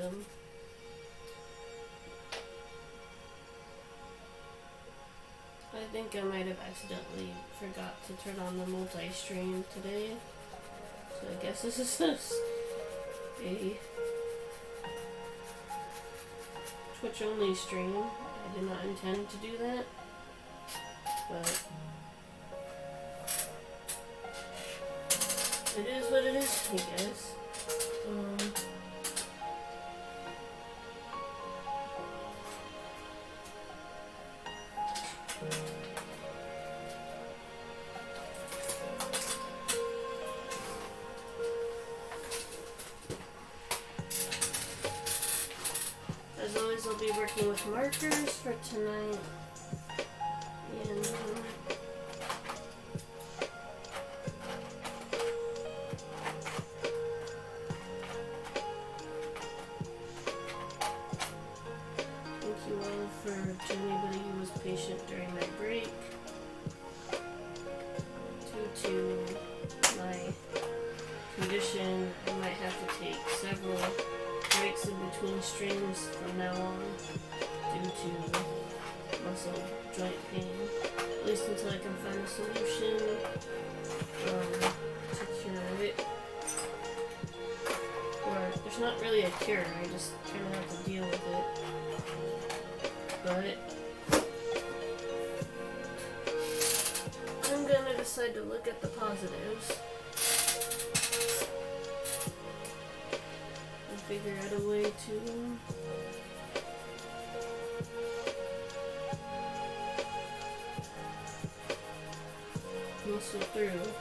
welcome. I think I might have accidentally forgot to turn on the multi-stream today. So I guess this is a Twitch only stream. I did not intend to do that, but it is what it is, I guess. As always, I'll be working with markers for tonight. And thank you all to anybody who was patient during my break. Due to my condition, I might have to take several breaks in between streams from now on due to muscle joint pain. At least until I can find a solution to cure it. Or there's not really a cure, I just kind of have to deal with it. But I'm gonna decide to look at the positives and figure out a way to muscle through.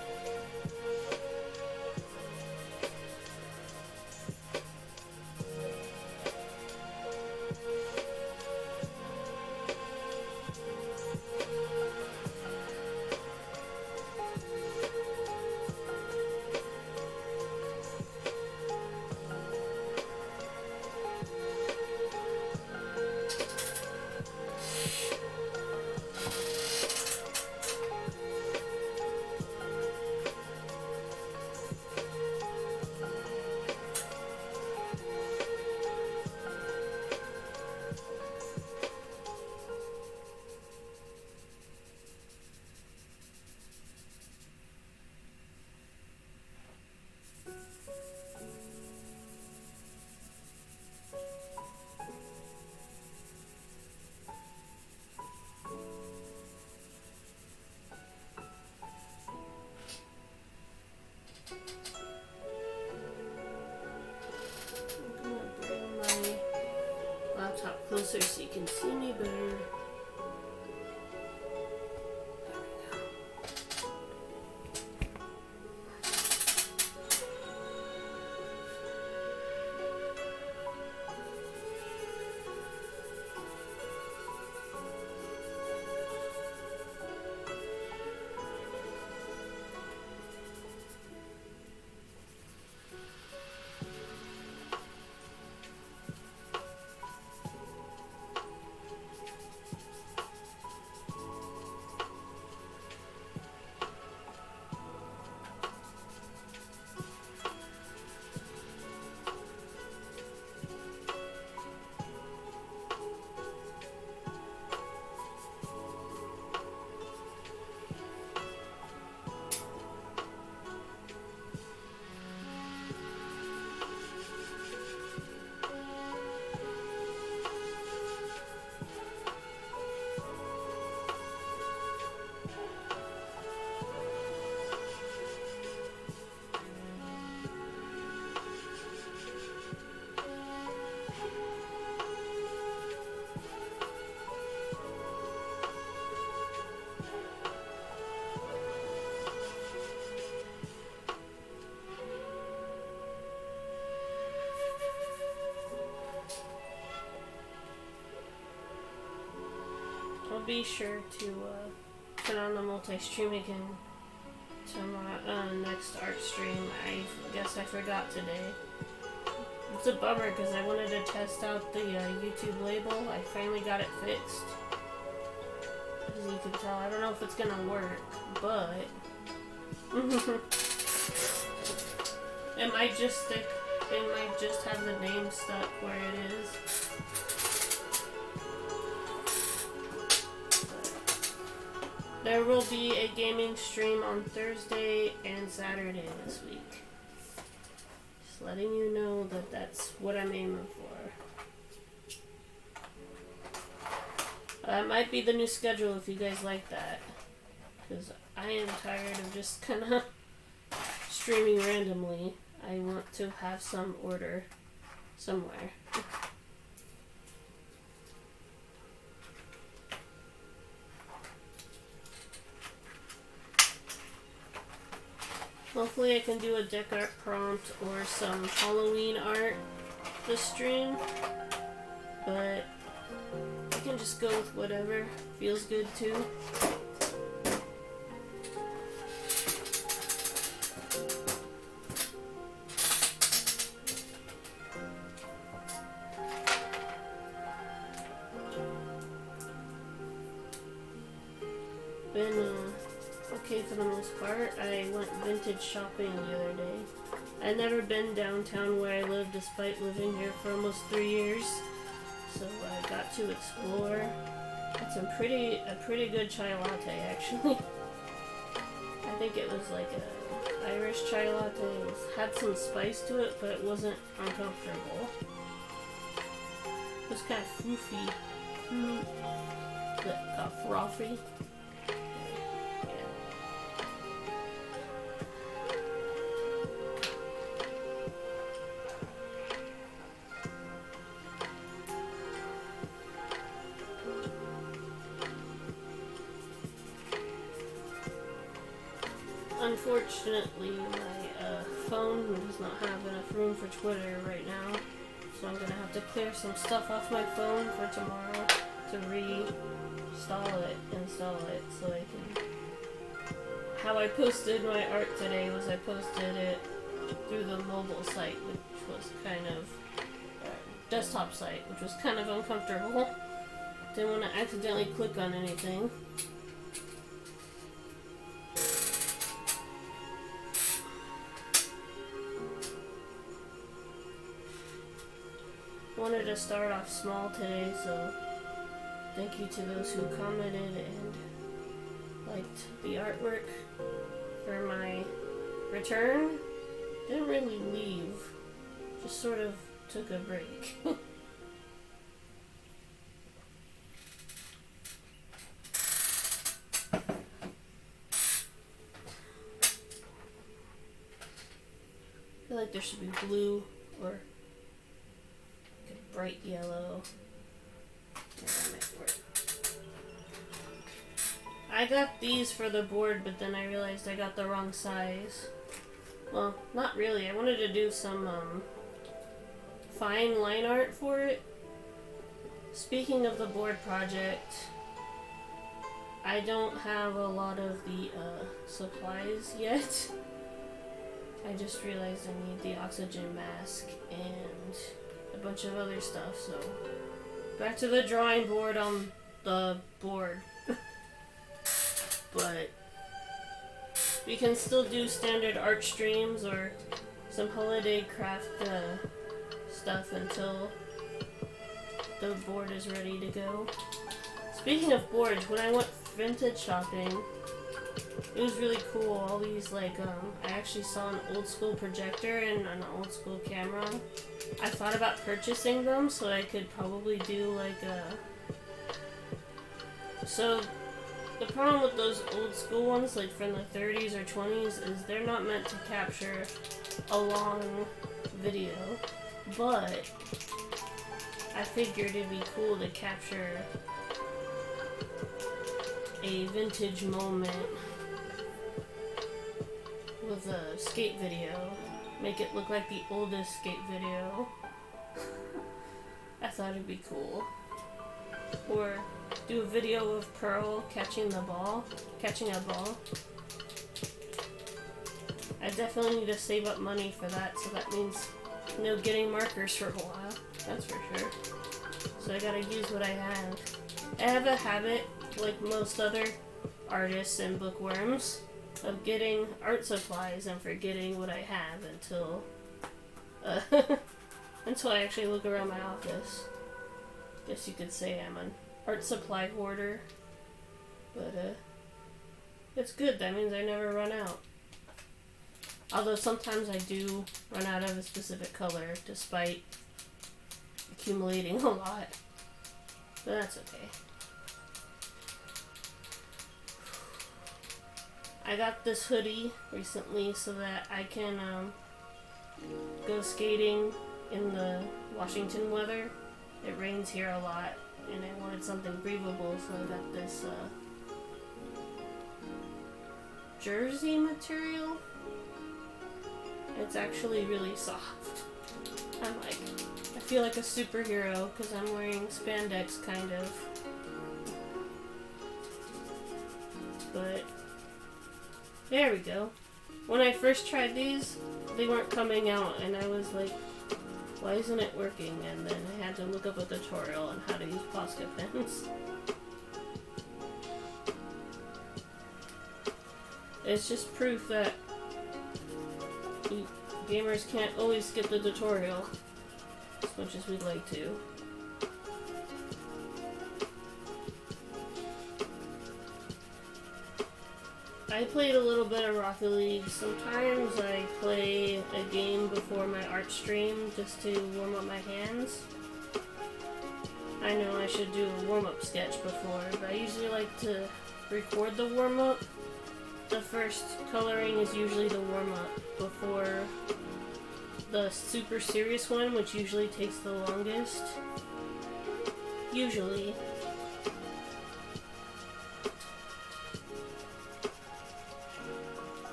Closer so you can see me better. Be sure to turn on the multi-stream again tomorrow, next art stream. I guess I forgot today. It's a bummer because I wanted to test out the YouTube label. I finally got it fixed. As you can tell, I don't know if it's gonna work, but it might just stick Shopping might just have the name stuck where it is. There will be a gaming stream on Thursday and Saturday this week. Just letting you know that that's what I'm aiming for. That might be the new schedule if you guys like that. Because I am tired of just kind of streaming randomly. I want to have some order somewhere. Hopefully I can do a deck art prompt or some Halloween art this stream, but I can just go with whatever feels good too. Been okay for the most part. I went vintage shopping the other day. I'd never been downtown where I live despite living here for almost 3 years. So I got to explore. It's a pretty good chai latte actually. I think it was like a Irish chai latte. It had some spice to it, but it wasn't uncomfortable. It was kind of froofy. Frothy. Unfortunately, my phone does not have enough room for Twitter right now, so I'm gonna have to clear some stuff off my phone for tomorrow to install it, so I can... How I posted my art today was I posted it through the mobile site, which was kind of... desktop site, which was kind of uncomfortable. Didn't want to accidentally click on anything. Wanted to start off small today, so thank you to those who commented and liked the artwork for my return. Didn't really leave, just sort of took a break. I feel like there should be blue or bright yellow. Yeah, that might work. I got these for the board, but then I realized I got the wrong size. Well, not really. I wanted to do some fine line art for it. Speaking of the board project, I don't have a lot of the supplies yet. I just realized I need the oxygen mask and a bunch of other stuff, so back to the drawing board on the board. But we can still do standard art streams or some holiday craft stuff until the board is ready to go. Speaking of boards, when I went vintage shopping, it was really cool. All these, like, I actually saw an old school projector and an old school camera. I thought about purchasing them so I could probably do, like, So, the problem with those old school ones, like from the 30s or 20s, is they're not meant to capture a long video. But I figured it'd be cool to capture a vintage moment with a skate video. Make it look like the oldest skate video. I thought it'd be cool. Or do a video of Pearl catching a ball. I definitely need to save up money for that, so that means no getting markers for a while. That's for sure. So I gotta use what I have. I have a habit, like most other artists and bookworms, of getting art supplies and forgetting what I have until until I actually look around my office. Guess you could say I'm an art supply hoarder. But, it's good. That means I never run out. Although sometimes I do run out of a specific color, despite accumulating a lot. But that's okay. I got this hoodie recently so that I can go skating in the Washington weather. It rains here a lot, and I wanted something breathable, so I got this jersey material. It's actually really soft. I feel like a superhero because I'm wearing spandex, kind of. But there we go. When I first tried these, they weren't coming out, and I was like, why isn't it working? And then I had to look up a tutorial on how to use Posca pens. It's just proof that gamers can't always skip the tutorial as much as we'd like to. I played a little bit of Rocket League. Sometimes I play a game before my art stream just to warm up my hands. I know I should do a warm-up sketch before, but I usually like to record the warm-up. The first coloring is usually the warm-up before the super serious one, which usually takes the longest. Usually.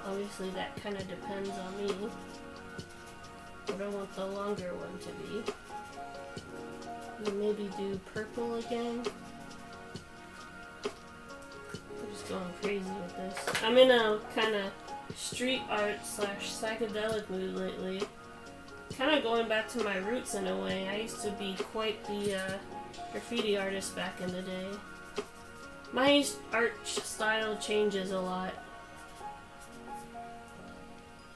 Obviously that kind of depends on me. What I want the longer one to be. And maybe do purple again. I'm just going crazy with this. I'm in a kind of street art / psychedelic mood lately. Kind of going back to my roots in a way. I used to be quite the graffiti artist back in the day. My art style changes a lot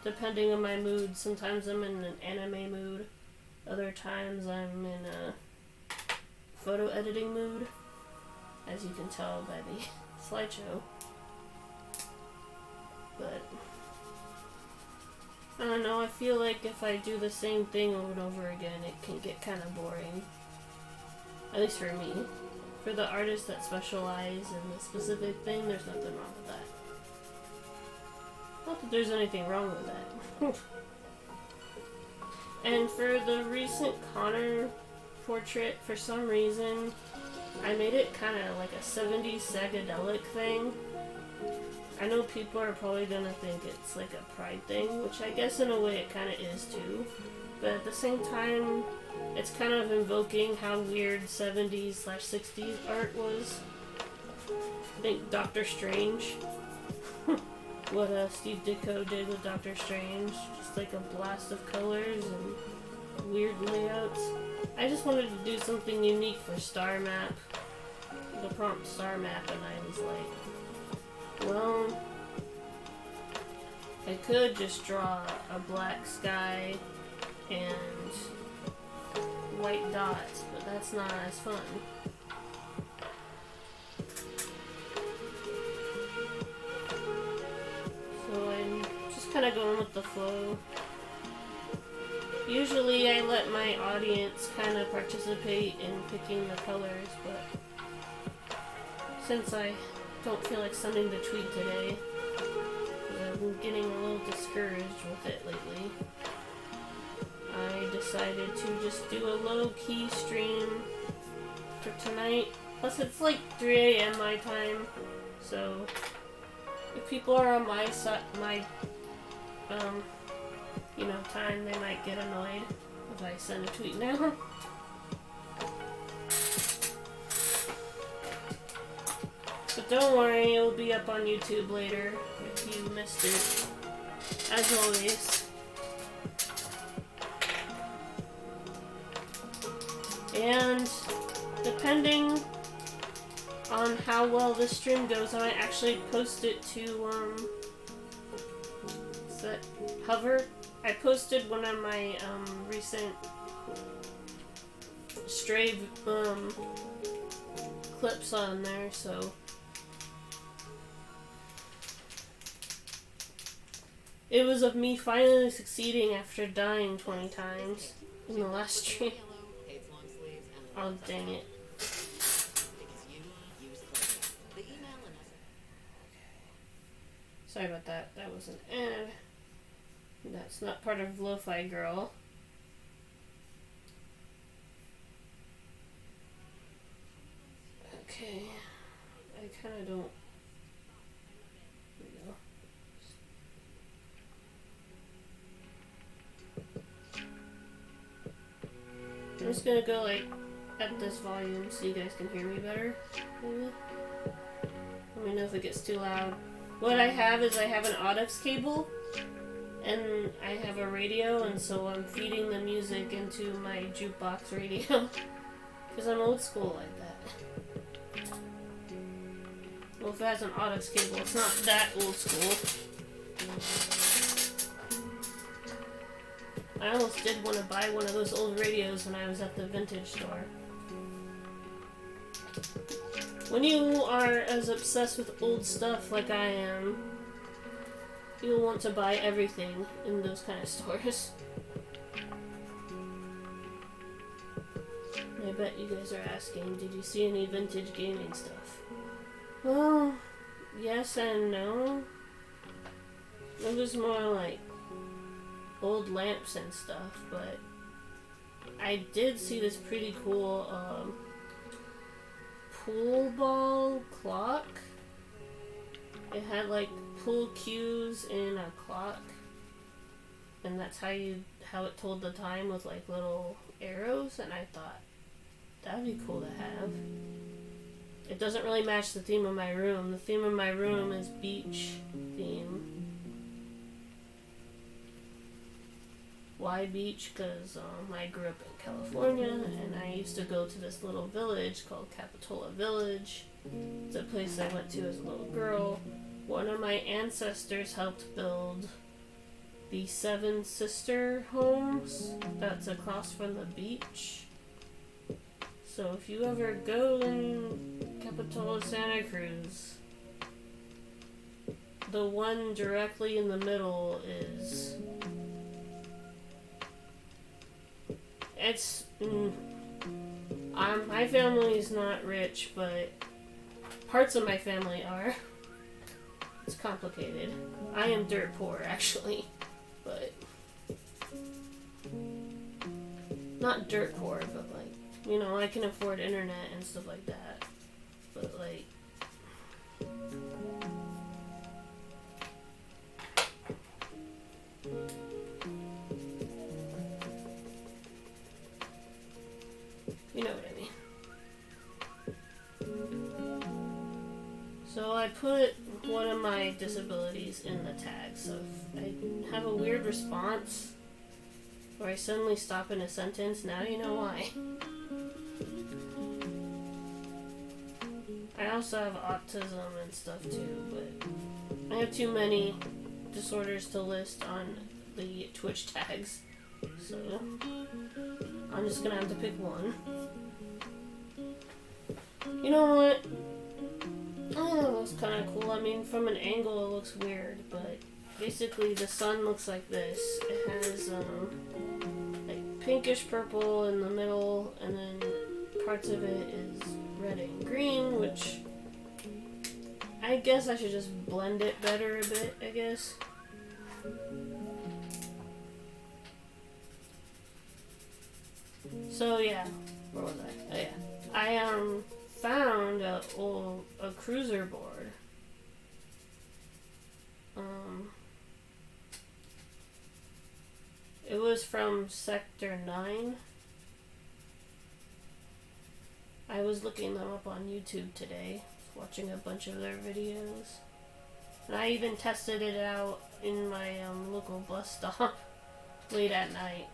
depending on my mood. Sometimes I'm in an anime mood. Other times I'm in a photo editing mood, as you can tell by the slideshow. But I don't know, I feel like if I do the same thing over and over again, it can get kind of boring. At least for me. For the artists that specialize in the specific thing, there's nothing wrong with that. Not that there's anything wrong with that. And for the recent Connor portrait, for some reason, I made it kind of like a 70s psychedelic thing. I know people are probably gonna think it's like a pride thing, which I guess in a way it kind of is too. But at the same time, it's kind of invoking how weird 70s / 60s art was. I think Doctor Strange. What Steve Ditko did with Doctor Strange. Just like a blast of colors and weird layouts. I just wanted to do something unique for Star Map. The prompt Star Map, and I was like, well, I could just draw a black sky and white dots, but that's not as fun. So I'm just kind of going with the flow. Usually I let my audience kind of participate in picking the colors, but since I don't feel like sending the tweet today, I've been getting a little discouraged with it lately, I decided to just do a low-key stream for tonight. Plus it's like 3 a.m. my time, so if people are on my time, they might get annoyed if I send a tweet now. But don't worry, it will be up on YouTube later if you missed it, as always. And depending on how well this stream goes, I might actually post it to, what's that? Hover? I posted one of my recent stray clips on there, so it was of me finally succeeding after dying 20 times in the last stream. Oh, dang it. Sorry about that. That was an ad. That's not part of Lo-Fi Girl. Okay. I kind of don't... There we go. I'm just gonna go like at this volume so you guys can hear me better. Maybe. Let me know if it gets too loud. What I have is I have an aux cable and I have a radio, and so I'm feeding the music into my jukebox radio because I'm old school like that. Well, if it has an aux cable, it's not that old school. I almost did want to buy one of those old radios when I was at the vintage store. When you are as obsessed with old stuff like I am, you'll want to buy everything in those kind of stores. I bet you guys are asking, did you see any vintage gaming stuff? Well, yes and no. It was more like old lamps and stuff, but I did see this pretty cool pool ball clock. It had like pool cues in a clock, and that's how it told the time with like little arrows, and I thought that'd be cool to have. It doesn't really match the theme of my room. The theme of my room is beach theme. Why beach? Because I grew up in California, and I used to go to this little village called Capitola Village. It's a place I went to as a little girl. One of my ancestors helped build the Seven Sister Homes that's across from the beach. So if you ever go in Capitola, Santa Cruz, the one directly in the middle is... my family's not rich, but parts of my family are. It's complicated. I am dirt poor, actually, but not dirt poor, but like, you know, I can afford internet and stuff like that, but like, you know what I mean. So I put one of my disabilities in the tag, so if I have a weird response or I suddenly stop in a sentence, now you know why. I also have autism and stuff too, but I have too many disorders to list on the Twitch tags, so I'm just gonna have to pick one. You know what? Oh, that's kind of cool. I mean, from an angle it looks weird, but basically the sun looks like this. It has like pinkish purple in the middle, and then parts of it is red and green, which I guess I should just blend it better a bit, I guess. So yeah, where was I? Oh yeah, I found a cruiser board. It was from Sector 9. I was looking them up on YouTube today, watching a bunch of their videos. And I even tested it out in my local bus stop late at night.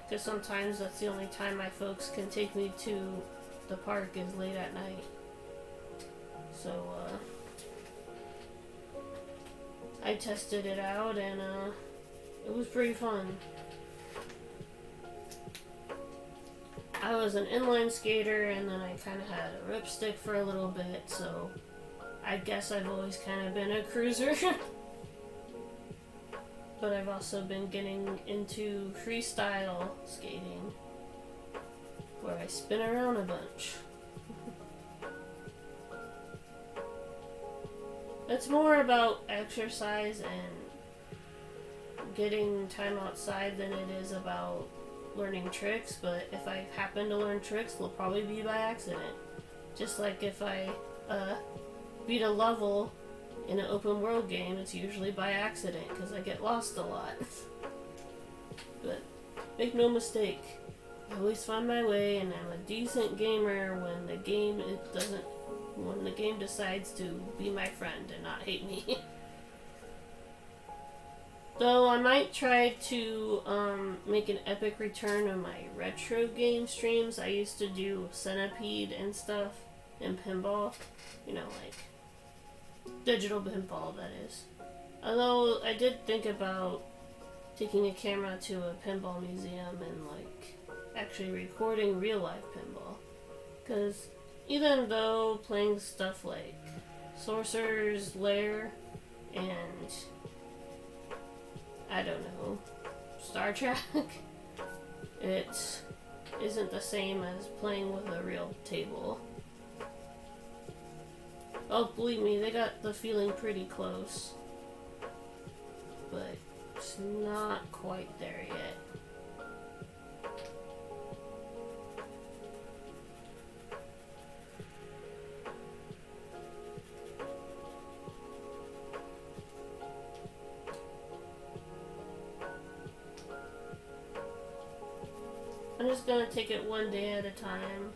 Because sometimes that's the only time my folks can take me to the park is late at night. So, I tested it out, and It was pretty fun. I was an inline skater, and then I kind of had a ripstick for a little bit, so I guess I've always kind of been a cruiser. But I've also been getting into freestyle skating, where I spin around a bunch. It's more about exercise and getting time outside than it is about learning tricks, but if I happen to learn tricks, they'll probably be by accident. Just like if I beat a level in an open world game, it's usually by accident because I get lost a lot. But make no mistake, I always find my way, and I'm a decent gamer when the game decides to be my friend and not hate me. Though I might try to make an epic return on my retro game streams. I used to do Centipede and stuff, and pinball. You know, like digital pinball, that is. Although I did think about taking a camera to a pinball museum and like actually recording real life pinball. Because even though playing stuff like Sorcerer's Lair and I don't know, Star Trek, it isn't the same as playing with a real table. Oh, believe me, they got the feeling pretty close. But it's not quite there yet. I'm just gonna take it one day at a time.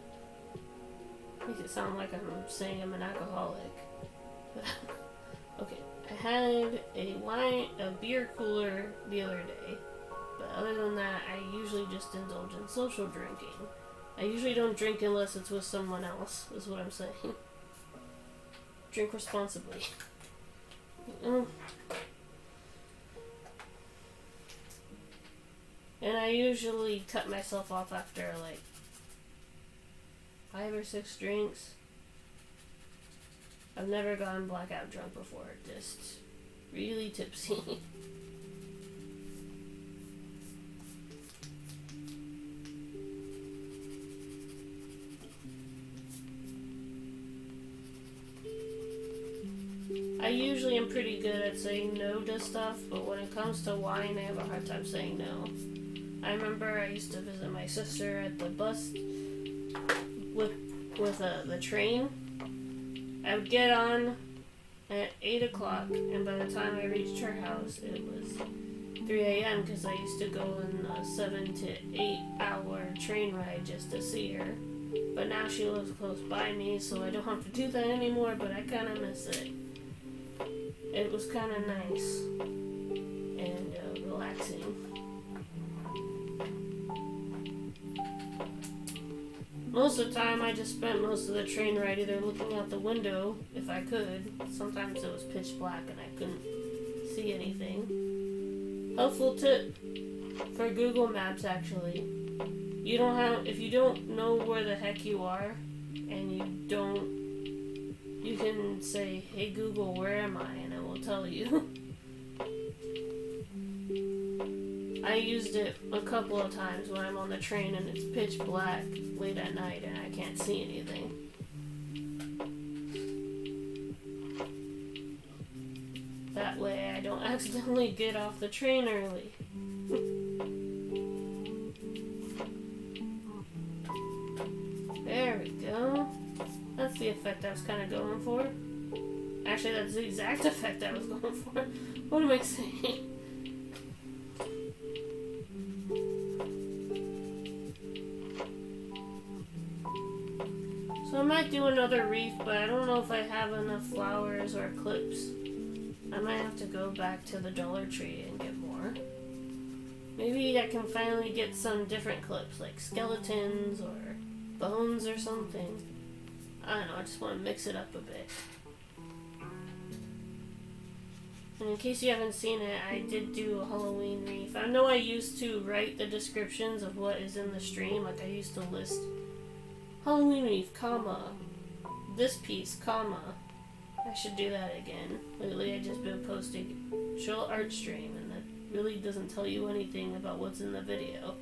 Make it sound like I'm saying I'm an alcoholic. Okay, I had a beer cooler the other day, but other than that, I usually just indulge in social drinking. I usually don't drink unless it's with someone else, is what I'm saying. Drink responsibly. And I usually cut myself off after like 5 or 6 drinks. I've never gone blackout drunk before, just really tipsy. I usually am pretty good at saying no to stuff, but when it comes to wine, I have a hard time saying no. I remember I used to visit my sister at the bus with the train. I would get on at 8 o'clock, and by the time I reached her house, it was 3 a.m. because I used to go on a 7 to 8 hour train ride just to see her. But now she lives close by me, so I don't have to do that anymore, but I kind of miss it. It was kind of nice and relaxing. Most of the time, I just spent most of the train ride either looking out the window, if I could. Sometimes it was pitch black and I couldn't see anything. Helpful tip for Google Maps, actually. If you don't know where the heck you are, and you can say, "Hey Google, where am I?" and it will tell you. I used it a couple of times when I'm on the train and it's pitch black late at night and I can't see anything. That way I don't accidentally get off the train early. There we go. That's the effect I was kind of going for. Actually, that's the exact effect I was going for. What am I saying? So I might do another wreath, but I don't know if I have enough flowers or clips. I might have to go back to the Dollar Tree and get more. Maybe I can finally get some different clips, like skeletons or bones or something. I don't know, I just want to mix it up a bit. And in case you haven't seen it, I did do a Halloween Reef. I know I used to write the descriptions of what is in the stream. Like I used to list Halloween Reef, comma, this piece, comma. I should do that again. Lately I've just been posting chill art stream, and that really doesn't tell you anything about what's in the video.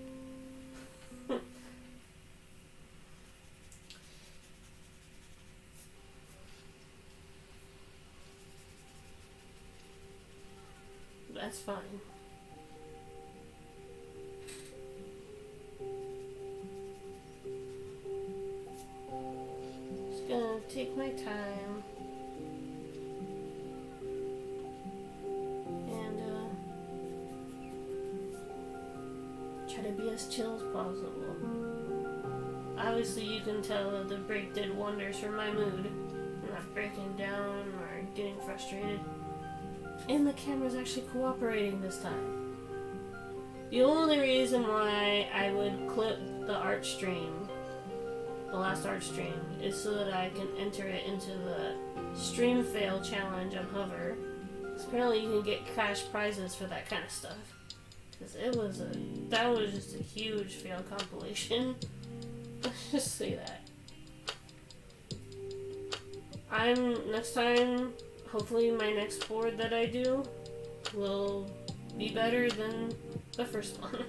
That's fine. Just gonna take my time and try to be as chill as possible. Obviously you can tell that the break did wonders for my mood. I'm not breaking down or getting frustrated. And the camera's actually cooperating this time. The only reason why I would clip the art stream, the last art stream, is so that I can enter it into the stream fail challenge on Hover. Apparently you can get cash prizes for that kind of stuff. Because that was just a huge fail compilation. Let's just say that. Next time, hopefully my next board that I do will be better than the first one.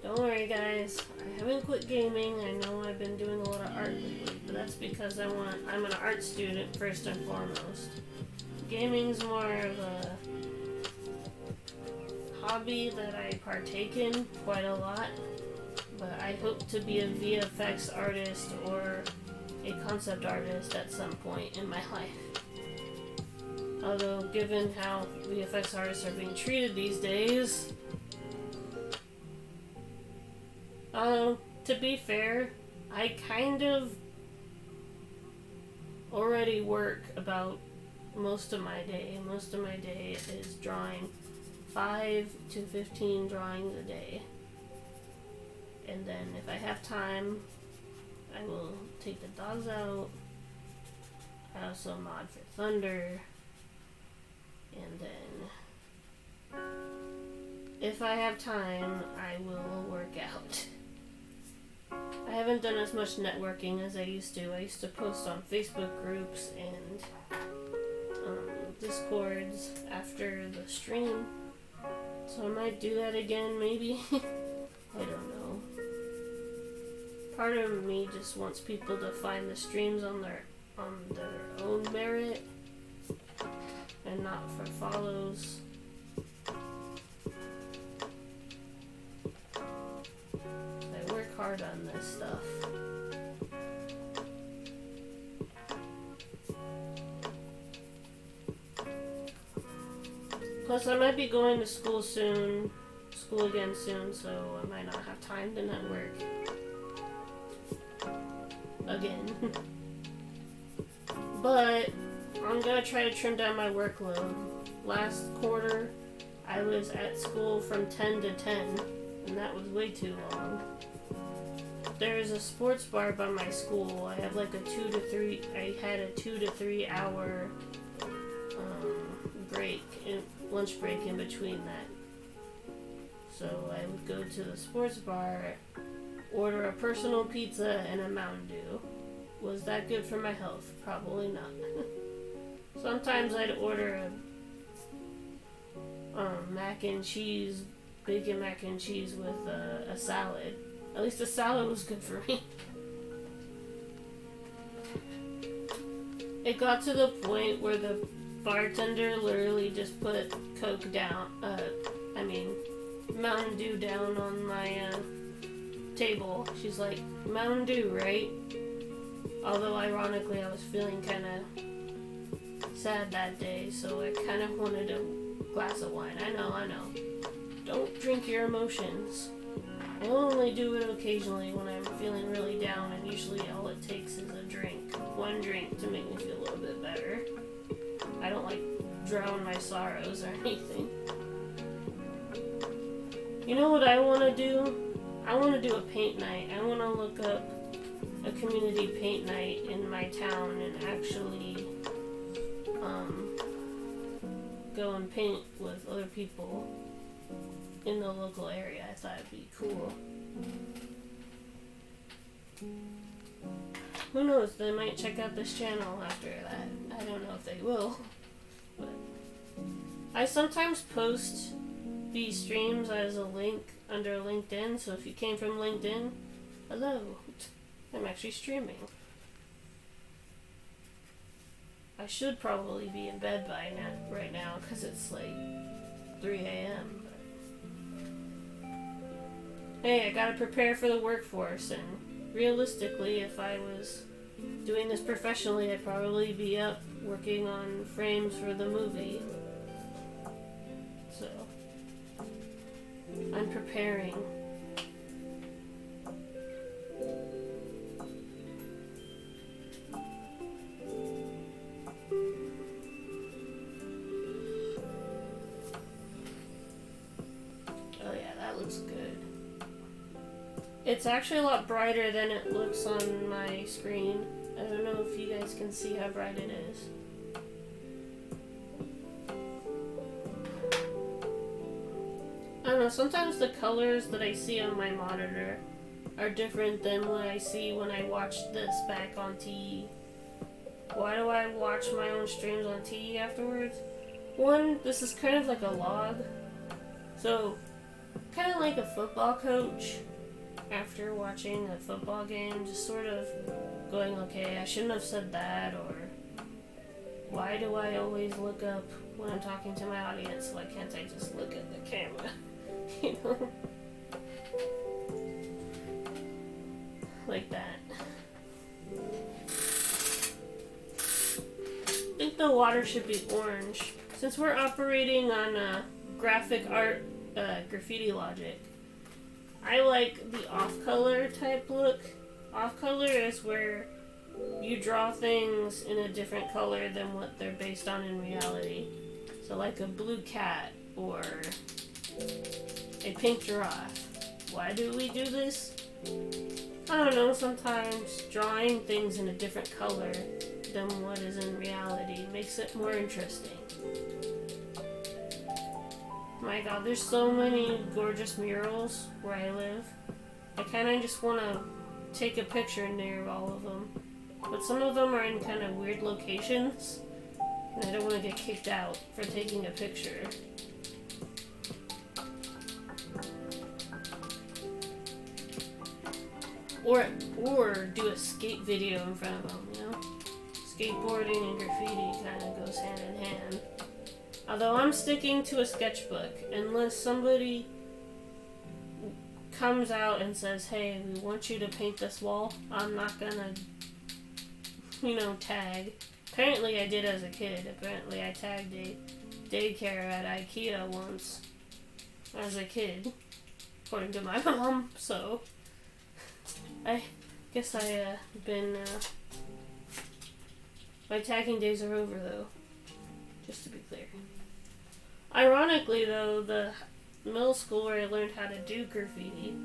Don't worry guys, I haven't quit gaming. I know I've been doing a lot of art lately, but that's because I'm an art student first and foremost. Gaming's more of a hobby that I partake in quite a lot. But I hope to be a VFX artist or a concept artist at some point in my life. Although, given how VFX artists are being treated these days, to be fair, I kind of already work about most of my day. Most of my day is drawing 5 to 15 drawings a day. And then if I have time, I will take the dogs out. I also mod for Thunder. And then, if I have time, I will work out. I haven't done as much networking as I used to. I used to post on Facebook groups and Discords after the stream. So I might do that again, maybe. I don't know. Part of me just wants people to find the streams on their own merit and not for follows. I work hard on this stuff. Plus, I might be going to school again soon, so I might not have time to network again. But I'm gonna try to trim down my workload. Last quarter, I was at school from 10 to 10, and that was way too long. There's a sports bar by my school. I have like I had a 2 to 3 hour lunch break in between that. So I would go to the sports bar, order a personal pizza and a Mountain Dew. Was that good for my health? Probably not. Sometimes I'd order a mac and cheese, bacon mac and cheese with a salad. At least the salad was good for me. It got to the point where the bartender literally just put Mountain Dew down on my table. She's like, Mountain Dew, right? Although ironically I was feeling kind of sad that day, so I kind of wanted a glass of wine. I know. Don't drink your emotions. I only do it occasionally when I'm feeling really down, and usually all it takes is a drink. One drink to make me feel a little bit better. I don't like drown my sorrows or anything. You know what I want to do? I want to do a paint night. I want to look up a community paint night in my town and actually go and paint with other people in the local area. I thought it'd be cool. Who knows, they might check out this channel after that. I don't know if they will. But I sometimes post these streams as a link under LinkedIn, so if you came from LinkedIn, hello, I'm actually streaming. I should probably be in bed by now, right now, because it's like 3 a.m. Hey, I gotta prepare for the workforce, and realistically, if I was doing this professionally, I'd probably be up working on frames for the movie. So, I'm preparing. Oh yeah, that looks good. It's actually a lot brighter than it looks on my screen. I don't know if you guys can see how bright it is. I don't know, sometimes the colors that I see on my monitor are different than what I see when I watch this back on TE. Why do I watch my own streams on TE afterwards? One, this is kind of like a log. So, kind of like a football coach after watching a football game, just sort of going, okay, I shouldn't have said that, or why do I always look up when I'm talking to my audience? Why can't I just look at the camera? You know? Like that. I think the water should be orange. Since we're operating on graphic art graffiti logic, I like the off-color type look. Off-color is where you draw things in a different color than what they're based on in reality. So like a blue cat or a pink giraffe. Why do we do this? I don't know, sometimes drawing things in a different color than what is in reality makes it more interesting. My god, there's so many gorgeous murals where I live. I kinda just wanna take a picture near all of them. But some of them are in kind of weird locations, and I don't want to get kicked out for taking a picture. Or do a skate video in front of them, you know? Skateboarding and graffiti kind of goes hand in hand. Although I'm sticking to a sketchbook, unless somebody comes out and says, hey, we want you to paint this wall, I'm not gonna, you know, tag. Apparently I did as a kid. Apparently I tagged a daycare at IKEA once as a kid, according to my mom, so I guess my tagging days are over though, just to be clear. Ironically though, the middle school where I learned how to do graffiti,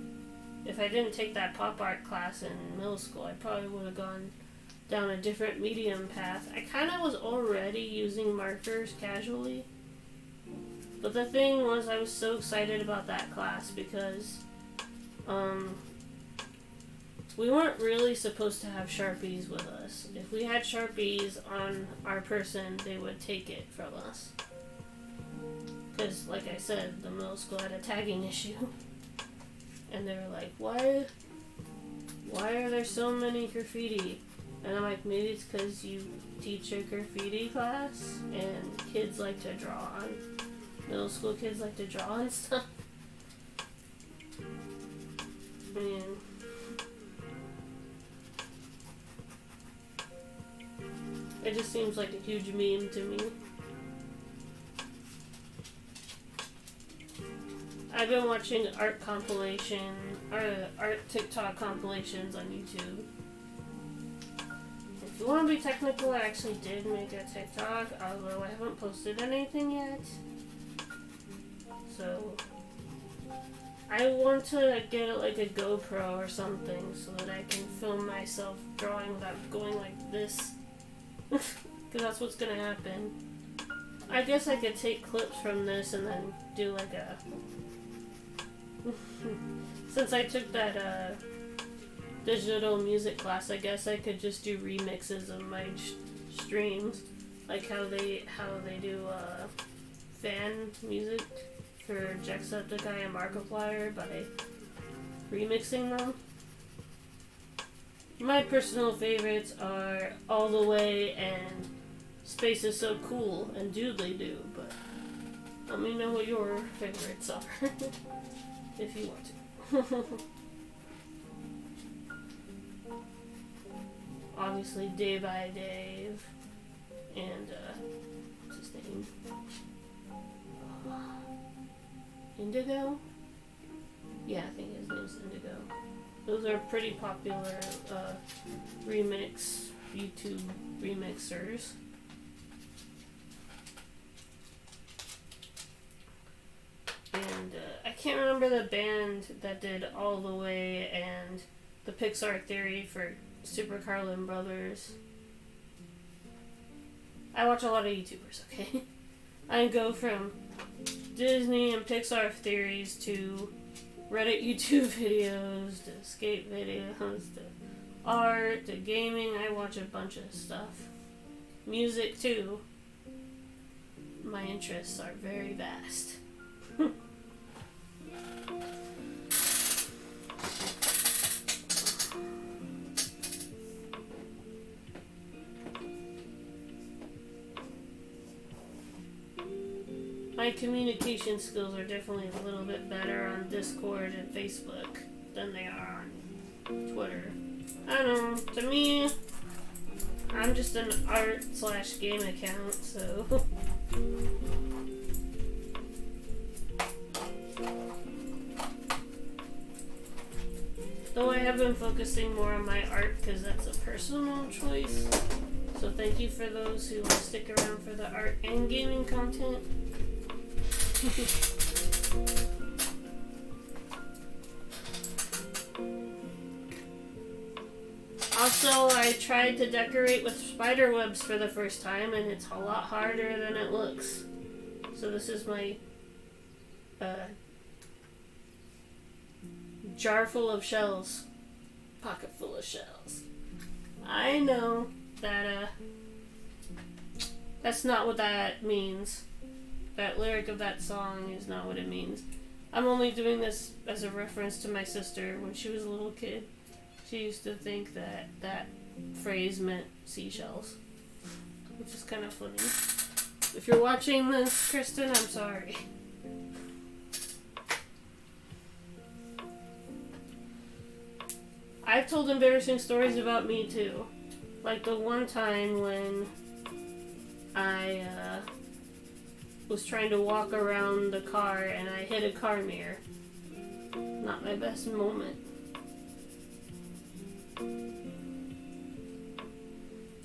if I didn't take that pop art class in middle school, I probably would have gone down a different medium path. I kind of was already using markers casually, but the thing was I was so excited about that class because we weren't really supposed to have Sharpies with us. If we had Sharpies on our person, they would take it from us. Because, like I said, the middle school had a tagging issue. And they were like, why are there so many graffiti? And I'm like, maybe it's because you teach a graffiti class and kids like to draw on. Middle school kids like to draw and stuff. Man. It just seems like a huge meme to me. I've been watching art TikTok compilations on YouTube. If you want to be technical, I actually did make a TikTok, although I haven't posted anything yet. So, I want to get like a GoPro or something so that I can film myself drawing without going like this. Because that's what's gonna happen. I guess I could take clips from this and then do like a... Since I took that digital music class, I guess I could just do remixes of my streams. Like how they do fan music for Jacksepticeye and Markiplier by remixing them. My personal favorites are All the Way and Space is So Cool and Doodly Doo, but let me know what your favorites are if you want to. Obviously, Day by Dave and what's his name? Indigo? Yeah, I think his name's Indigo. Those are pretty popular YouTube remixers. And I can't remember the band that did All the Way and the Pixar Theory for Super Carlin Brothers. I watch a lot of YouTubers, okay? I go from Disney and Pixar theories to Reddit YouTube videos, to skate videos, to art, to gaming. I watch a bunch of stuff. Music, too. My interests are very vast. My communication skills are definitely a little bit better on Discord and Facebook than they are on Twitter. I don't know, to me, I'm just an art/game account, so... Though I have been focusing more on my art because that's a personal choice. So thank you for those who will stick around for the art and gaming content. Also, I tried to decorate with spider webs for the first time, and it's a lot harder than it looks. So this is my jar full of shells, pocket full of shells. I know that that's not what that means. That lyric of that song is not what it means. I'm only doing this as a reference to my sister. When she was a little kid, she used to think that that phrase meant seashells, which is kind of funny. If you're watching this, Kristen, I'm sorry. I've told embarrassing stories about me too. Like the one time when I was trying to walk around the car and I hit a car mirror. Not my best moment.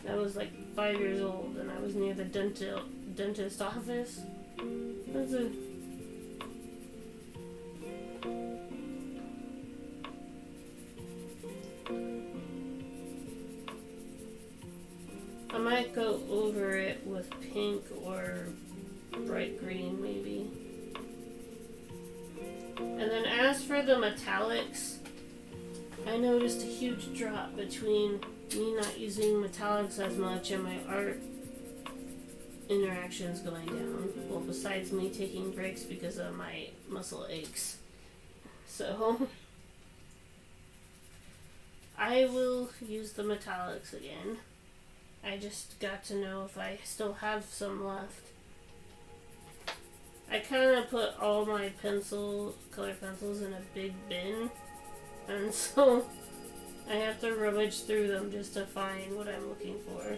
I was like 5 years old and I was near the dentist office. That's a... I might go over it with pink or bright green, maybe. And then as for the metallics, I noticed a huge drop between me not using metallics as much and my art interactions going down. Well, besides me taking breaks because of my muscle aches. So, I will use the metallics again. I just got to know if I still have some left. I kind of put all my color pencils in a big bin, and so I have to rummage through them just to find what I'm looking for.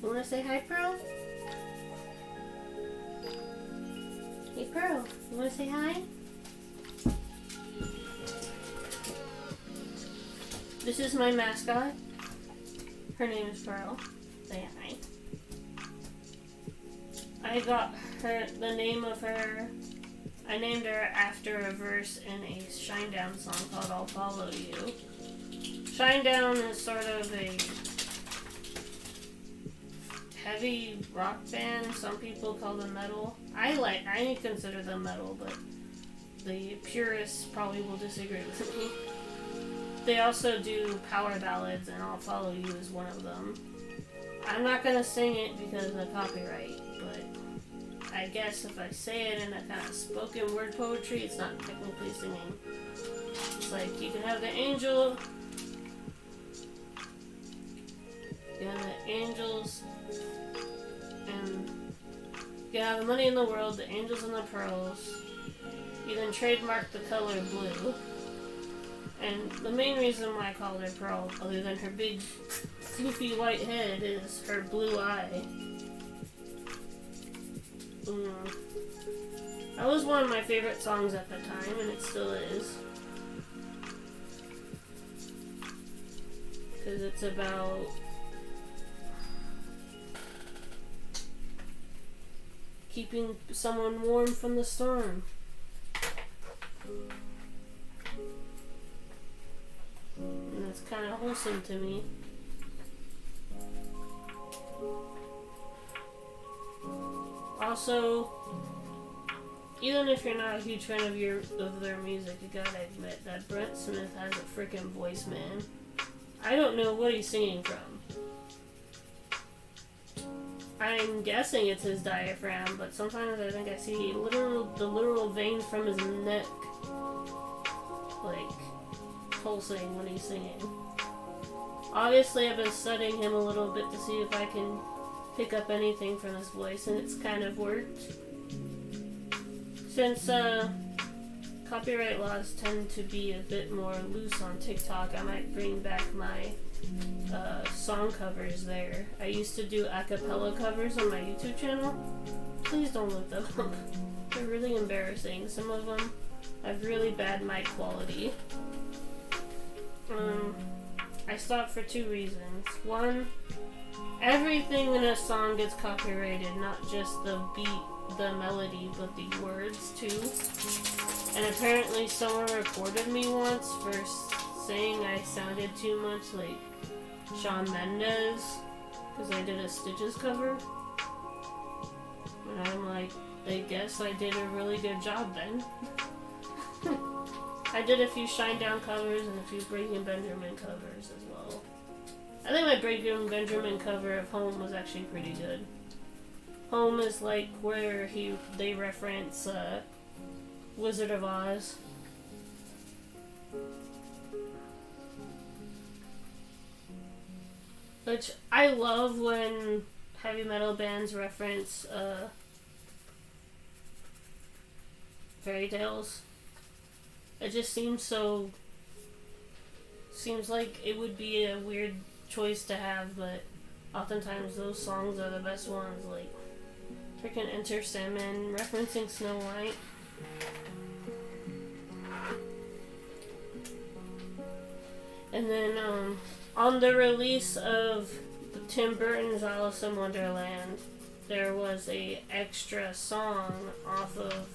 You wanna say hi, Pearl? Hey, Pearl, you wanna say hi? This is my mascot. Her name is Pearl. Say hi. I got the name of her. I named her after a verse in a Shinedown song called I'll Follow You. Shinedown is sort of a heavy rock band. Some people call them metal. I consider them metal, but the purists probably will disagree with me. They also do power ballads, and I'll Follow You is one of them. I'm not gonna sing it because of copyright, but I guess if I say it in a kind of spoken word poetry, it's not technically singing. It's like you can have the angel, you have the angels, and you can have the money in the world, the angels and the pearls. You can trademark the color blue. And the main reason why I called her Pearl, other than her big, floofy white head, is her blue eye. That was one of my favorite songs at the time, and it still is. Because it's about keeping someone warm from the storm. And that's kind of wholesome to me. Also, even if you're not a huge fan of their music, you gotta admit that Brent Smith has a freaking voice, man. I don't know what he's singing from. I'm guessing it's his diaphragm, but sometimes I think I see the literal veins from his neck, like, pulsing when he's singing. Obviously, I've been studying him a little bit to see if I can pick up anything from his voice, and it's kind of worked. Since copyright laws tend to be a bit more loose on TikTok, I might bring back my song covers there. I used to do a cappella covers on my YouTube channel. Please don't look them up. They're really embarrassing. Some of them have really bad mic quality. I stopped for two reasons. One, everything in a song gets copyrighted, not just the beat, the melody, but the words too. And apparently someone recorded me once for saying I sounded too much like Shawn Mendes because I did a Stitches cover. And I'm like, I guess I did a really good job then. I did a few Shinedown covers and a few Breaking Benjamin covers as well. I think my Breaking Benjamin cover of Home was actually pretty good. Home is like where they reference Wizard of Oz. Which I love when heavy metal bands reference fairy tales. It just seems like it would be a weird choice to have, but oftentimes those songs are the best ones, like freaking Enter Sandman referencing Snow White. And then on the release of Tim Burton's Alice in Wonderland, there was a extra song off of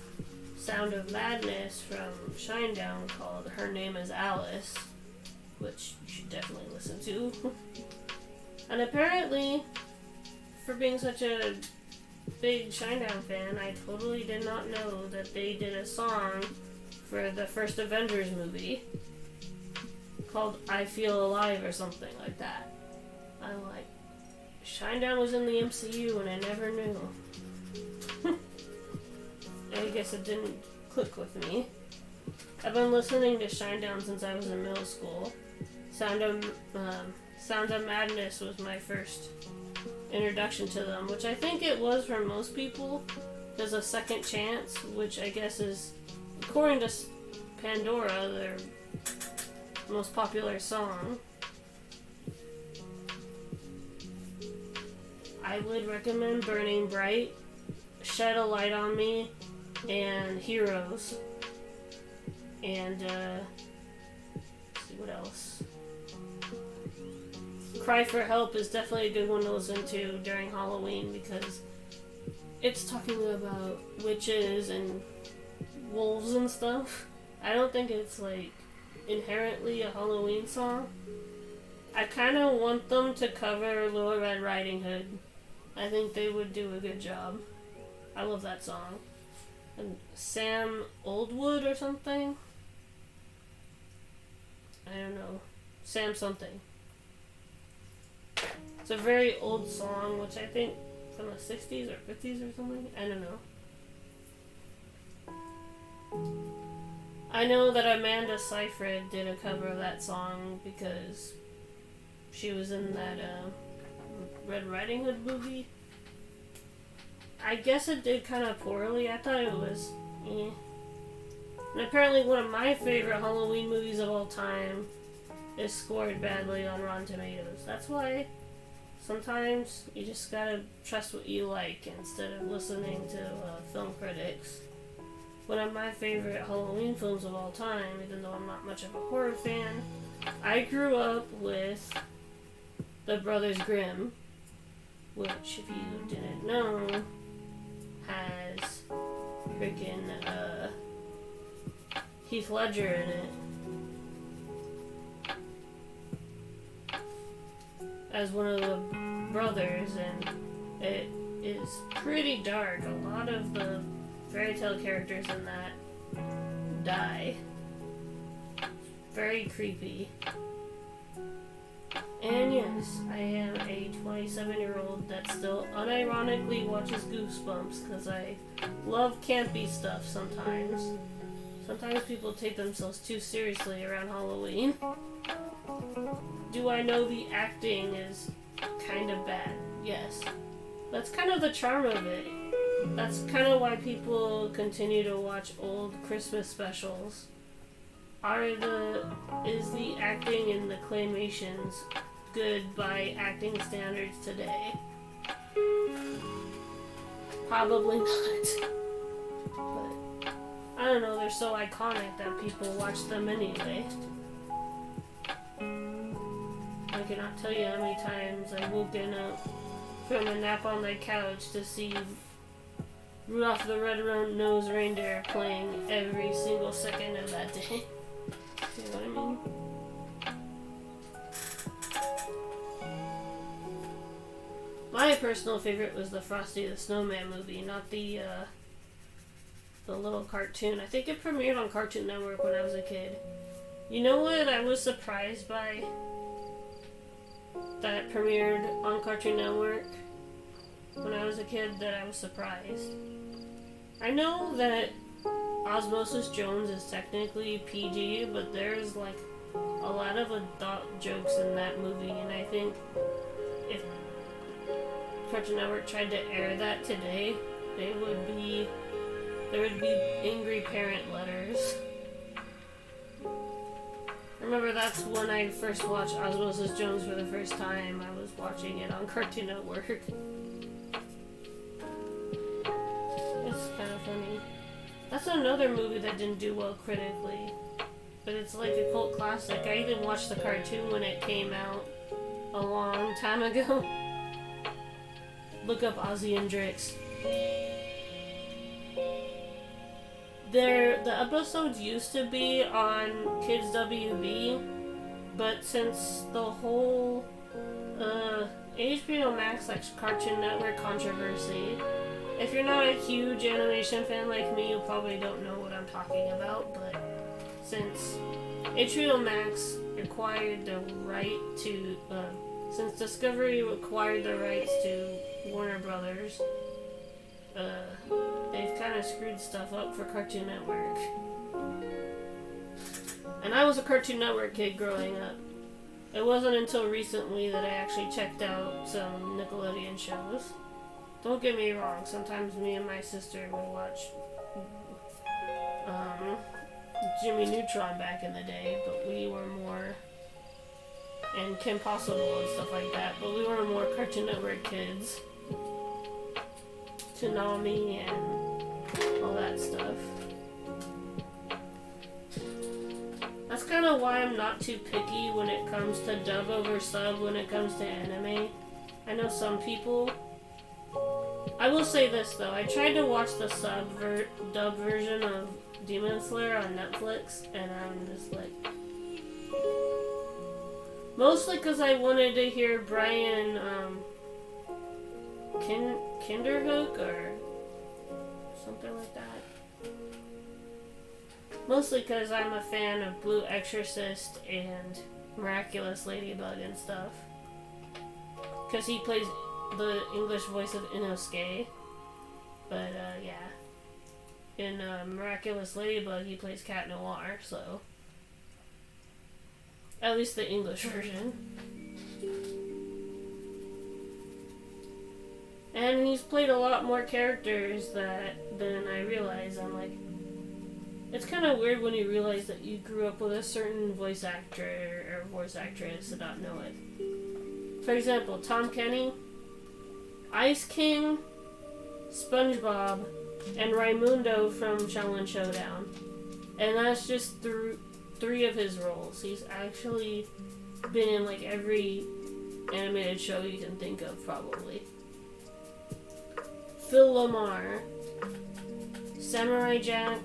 Sound of Madness from Shinedown called Her Name is Alice, which you should definitely listen to. And apparently, for being such a big Shinedown fan, I totally did not know that they did a song for the first Avengers movie called I Feel Alive or something like that. I'm like, Shinedown was in the MCU and I never knew. I guess it didn't click with me. I've been listening to Shinedown since I was in middle school. Sound of Madness was my first introduction to them, which I think it was for most people. There's a Second Chance, which I guess is, according to Pandora, their most popular song. I would recommend Burning Bright, Shed a Light on Me, and Heroes. And, let's see what else. Cry for Help is definitely a good one to listen to during Halloween because it's talking about witches and wolves and stuff. I don't think it's like inherently a Halloween song. I kind of want them to cover Little Red Riding Hood. I think they would do a good job. I love that song. And Sam Oldwood or something? I don't know. Sam something. It's a very old song, which I think from the 60s or 50s or something. I don't know. I know that Amanda Seyfried did a cover of that song because she was in that Red Riding Hood movie. I guess it did kind of poorly. I thought it was eh. And apparently one of my favorite Halloween movies of all time is scored badly on Rotten Tomatoes. That's why sometimes you just gotta trust what you like instead of listening to film critics. One of my favorite Halloween films of all time, even though I'm not much of a horror fan, I grew up with The Brothers Grimm, which, if you didn't know, has freaking Heath Ledger in it as one of the brothers, and it is pretty dark. A lot of the fairy tale characters in that die. Very creepy. And yes, I am a 27-year-old that still unironically watches Goosebumps because I love campy stuff sometimes. Sometimes people take themselves too seriously around Halloween. Do I know the acting is kind of bad? Yes. That's kind of the charm of it. That's kind of why people continue to watch old Christmas specials. Is the acting in the claymations good by acting standards today? Probably not. But I don't know, they're so iconic that people watch them anyway. I cannot tell you how many times I've woken up from a nap on the couch to see Rudolph the Red-Nosed Reindeer playing every single second of that day. You know what I mean? My personal favorite was the Frosty the Snowman movie, not the little cartoon. I think it premiered on Cartoon Network when I was a kid. You know what I was surprised by? That premiered on Cartoon Network when I was a kid, that I was surprised. I know that Osmosis Jones is technically PG, but there's like a lot of adult jokes in that movie, and I think if Cartoon Network tried to air that today, there would be angry parent letters. I remember that's when I first watched Osmosis Jones for the first time. I was watching it on Cartoon Network. It's kind of funny. That's another movie that didn't do well critically, but it's like a cult classic. I even watched the cartoon when it came out a long time ago. Look up Ozzy and Drix. The episodes used to be on Kids WB, but since the whole HBO Max Cartoon Network controversy, if you're not a huge animation fan like me, you probably don't know what I'm talking about, but since HBO Max acquired the right to, since Discovery acquired the rights to Warner Brothers, they've kind of screwed stuff up for Cartoon Network. And I was a Cartoon Network kid growing up. It wasn't until recently that I actually checked out some Nickelodeon shows. Don't get me wrong, sometimes me and my sister would watch Jimmy Neutron back in the day, but we were more, and Kim Possible and stuff like that, but we were more Cartoon Network kids. Toonami and all that stuff. That's kind of why I'm not too picky when it comes to dub over sub when it comes to anime. I know some people, I will say this though, I tried to watch the dub version of Demon Slayer on Netflix, and I'm just like... Mostly because I wanted to hear Brian, Kinderhook, or something like that. Mostly because I'm a fan of Blue Exorcist and Miraculous Ladybug and stuff. Because he plays the English voice of Inosuke. But, yeah. In Miraculous Ladybug, he plays Cat Noir, so... At least the English version. And he's played a lot more characters than I realized. I'm like... It's kind of weird when you realize that you grew up with a certain voice actor or voice actress and not know it. For example, Tom Kenny, Ice King, SpongeBob, and Raimundo from Shaolin Showdown. And that's just three of his roles. He's actually been in like every animated show you can think of, probably. Phil Lamar, Samurai Jack,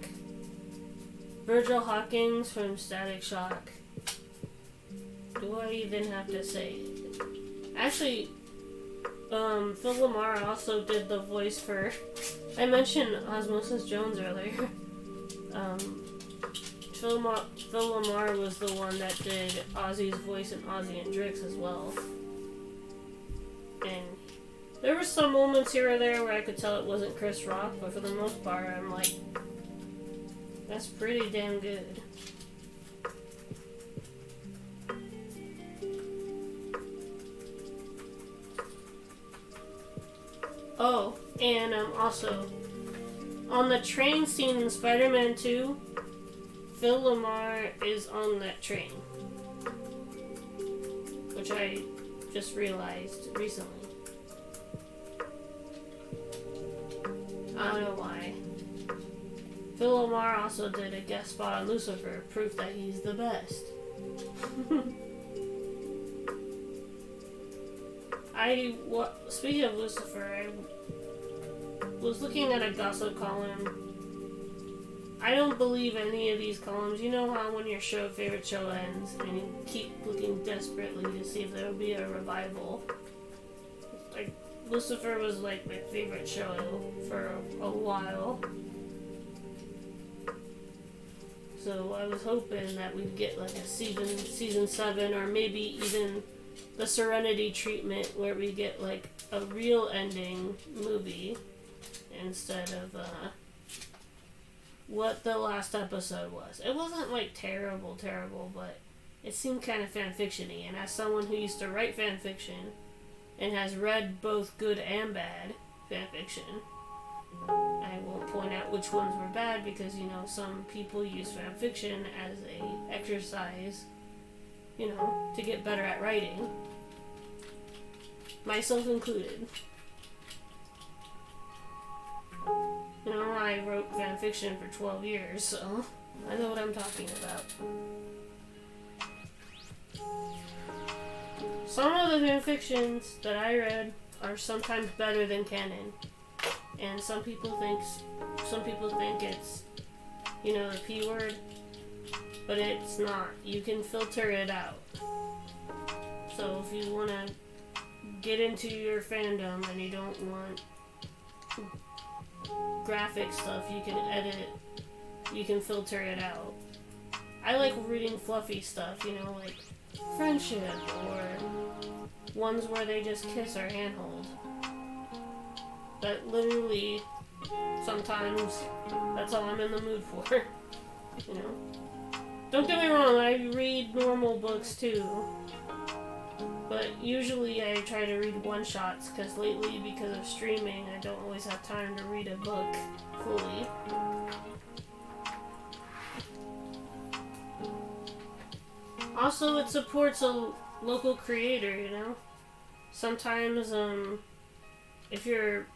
Virgil Hawkins from Static Shock. Do I even have to say it? Actually, Phil Lamar also did the voice for... I mentioned Osmosis Jones earlier. Phil Lamar was the one that did Ozzy's voice in Ozzy and Drix as well. And there were some moments here or there where I could tell it wasn't Chris Rock, but for the most part, I'm like, that's pretty damn good. Oh, and also, on the train scene in Spider-Man 2, Phil Lamar is on that train. Which I just realized recently. I don't know why. Phil Lamar also did a guest spot on Lucifer, proof that he's the best. Speaking of Lucifer, I was looking at a gossip column. I don't believe any of these columns. You know how when your favorite show ends and you keep looking desperately to see if there will be a revival. Like, Lucifer was like my favorite show for a while. So I was hoping that we'd get like a season 7, or maybe even the Serenity treatment where we get like a real ending movie instead of what the last episode was. It wasn't like terrible, but it seemed kind of fanfiction-y, and as someone who used to write fanfiction and has read both good and bad fanfiction, I won't point out which ones were bad because, you know, some people use fanfiction as a exercise, you know, to get better at writing. Myself included. You know, I wrote fanfiction for 12 years, so I know what I'm talking about. Some of the fanfictions that I read are sometimes better than canon. And some people think it's, you know, the P word, but it's not. You can filter it out. So if you want to get into your fandom and you don't want graphic stuff, you can edit, you can filter it out. I like reading fluffy stuff, you know, like friendship or ones where they just kiss or handhold. That literally, sometimes, that's all I'm in the mood for, you know. Don't get me wrong, I read normal books too, but usually I try to read one-shots, because lately, because of streaming, I don't always have time to read a book fully. Also, it supports a local creator, you know. Sometimes, if you're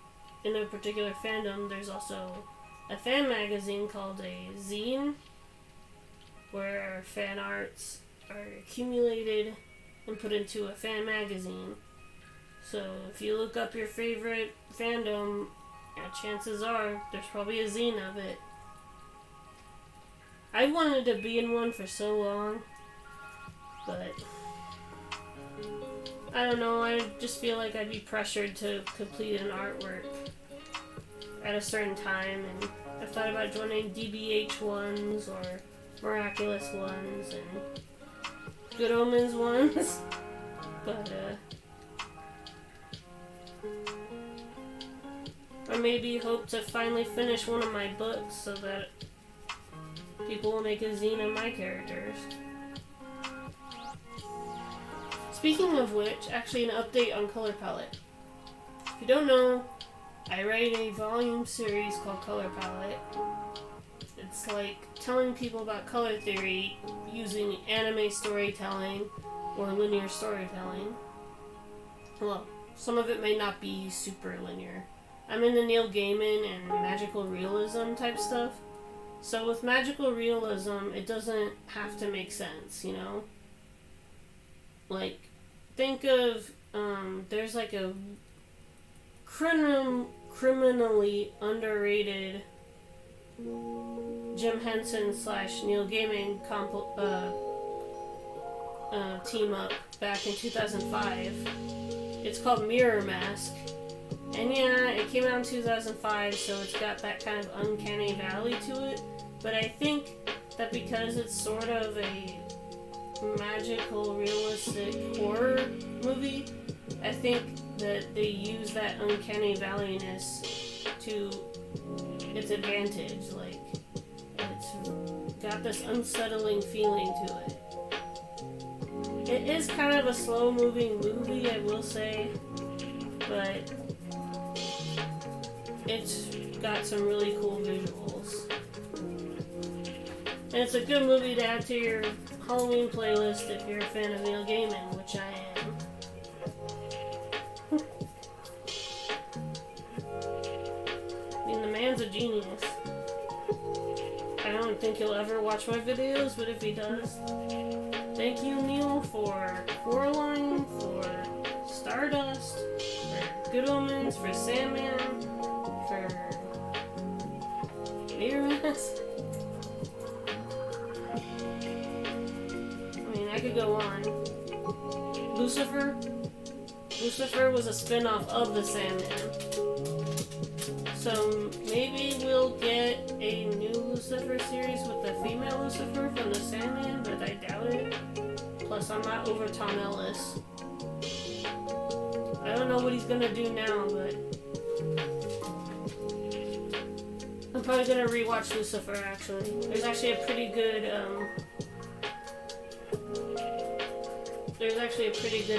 in a particular fandom, there's also a fan magazine called a zine, where fan arts are accumulated and put into a fan magazine. So if you look up your favorite fandom, chances are there's probably a zine of it. I wanted to be in one for so long, but I don't know, I just feel like I'd be pressured to complete an artwork at a certain time, and I've thought about joining DBH ones or Miraculous ones and Good Omens ones, but or maybe hope to finally finish one of my books so that people will make a zine of my characters. Speaking of which, actually an update on Color Palette. If you don't know, I write a volume series called Color Palette. It's like telling people about color theory using anime storytelling or linear storytelling. Well, some of it may not be super linear. I'm into Neil Gaiman and magical realism type stuff. So with magical realism, it doesn't have to make sense, you know? Like, think of, there's like a criminally underrated Jim Henson / Neil Gaiman team up back in 2005. It's called Mirror Mask. And yeah, it came out in 2005, so it's got that kind of uncanny valley to it. But I think that because it's sort of a magical, realistic horror movie, I think that they use that uncanny valleyness to its advantage. Like, it's got this unsettling feeling to it. It is kind of a slow-moving movie, I will say, but it's got some really cool visuals. And it's a good movie to add to your Halloween playlist if you're a fan of Neil Gaiman, which I am. I mean, the man's a genius. I don't think he'll ever watch my videos, but if he does, thank you, Neil, for Coraline, for Stardust, for Good Omens, for Sandman, for Mirror Mask. I could go on. Lucifer was a spin-off of the Sandman. So maybe we'll get a new Lucifer series with the female Lucifer from the Sandman, but I doubt it. Plus, I'm not over Tom Ellis. I don't know what he's gonna do now, but I'm probably gonna rewatch Lucifer, actually. There's actually a pretty good,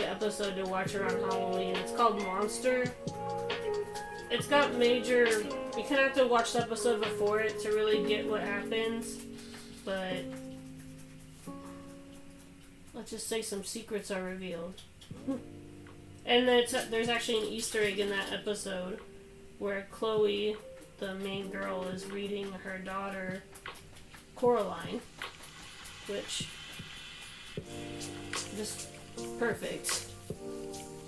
episode to watch around Halloween. It's called Monster. It's got major... You kind of have to watch the episode before it to really get what happens. But let's just say some secrets are revealed. And there's actually an Easter egg in that episode where Chloe, the main girl, is reading her daughter Coraline, which just perfect.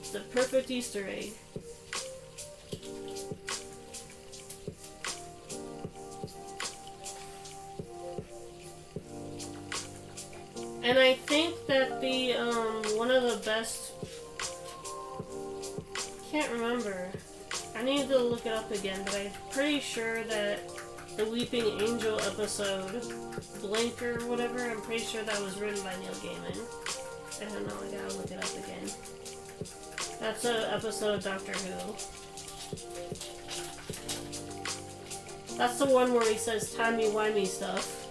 It's the perfect Easter egg. And I think that the one of the best, can't remember. I need to look it up again, but I'm pretty sure that the Weeping Angel episode, Blink or whatever, I'm pretty sure that was written by Neil Gaiman. I don't know, I gotta look it up again. That's an episode of Doctor Who. That's the one where he says timey-wimey stuff.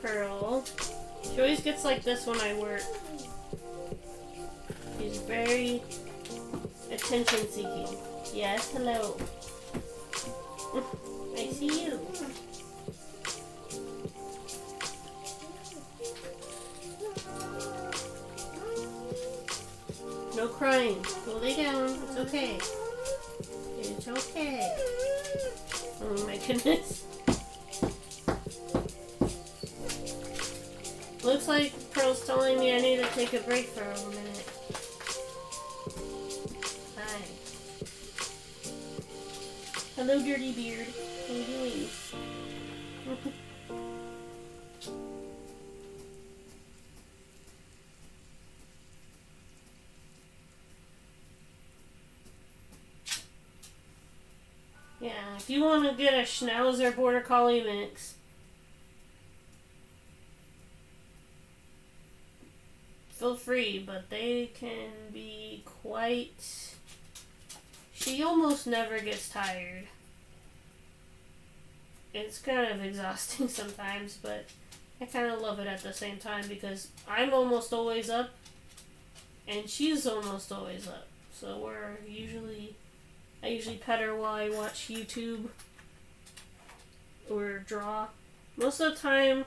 Pearl. She always gets like this when I work. She's very attention-seeking. Yes, hello. I see you. No crying fine. Go lay down. It's okay. It's okay. Oh my goodness. Looks like Pearl's telling me I need to take a break for a minute. Hi. Hello, Dirty Beard. How you doing? Yeah, if you want to get a Schnauzer Border Collie mix, feel free, but they can be quite... She almost never gets tired. It's kind of exhausting sometimes, but I kind of love it at the same time because I'm almost always up and she's almost always up. So I usually pet her while I watch YouTube or draw. Most of the time,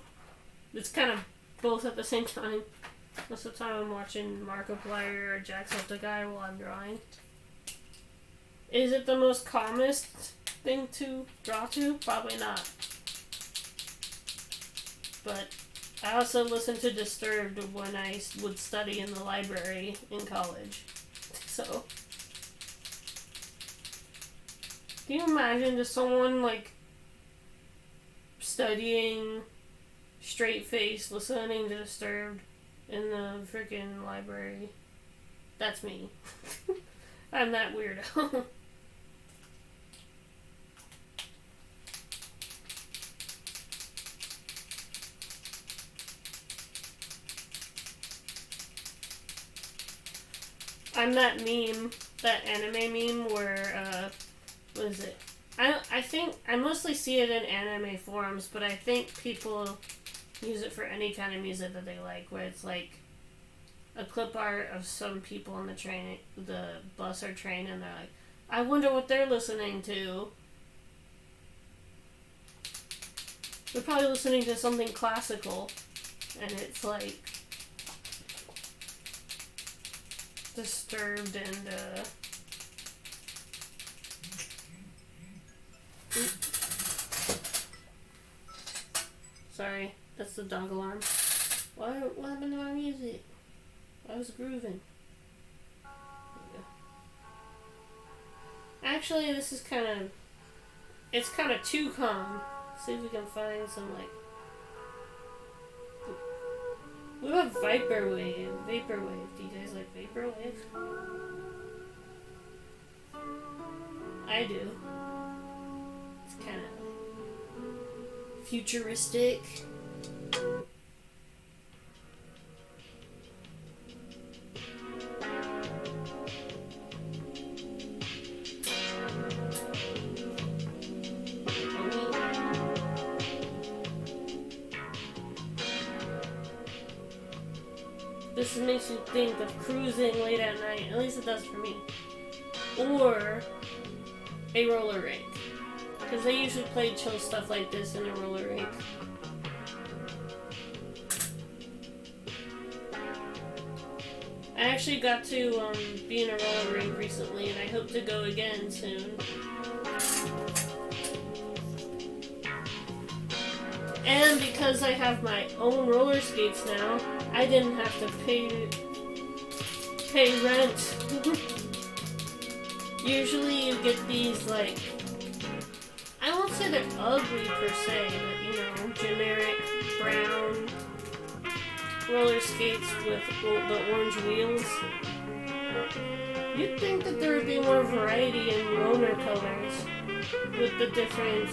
it's kind of both at the same time. Most of the time I'm watching Markiplier or Jacksepticeye while I'm drawing. Is it the most calmest thing to draw to? Probably not. But I also listened to Disturbed when I would study in the library in college. So, can you imagine just someone like studying straight face, listening to Disturbed in the freaking library? That's me. I'm that weirdo. I'm that meme, that anime meme where, what is it? I think, I mostly see it in anime forums, but I think people use it for any kind of music that they like, where it's like a clip art of some people on the bus or train, and they're like, I wonder what they're listening to. They're probably listening to something classical, and it's like Disturbed and sorry, that's the dog alarm. What happened to my music? I was grooving. Actually, this is it's kind of too calm. See if we can find some like. What about Vaporwave? Vaporwave. Do you guys like Vaporwave? I do. It's kind of futuristic. This makes you think of cruising late at night, at least it does for me. Or a roller rink. Because they usually play chill stuff like this in a roller rink. I actually got to be in a roller rink recently, and I hope to go again soon. And because I have my own roller skates now, I didn't have to pay rent. Usually you get these like, I won't say they're ugly per se, but you know, generic brown roller skates with the orange wheels. You'd think that there would be more variety in roller colors with the different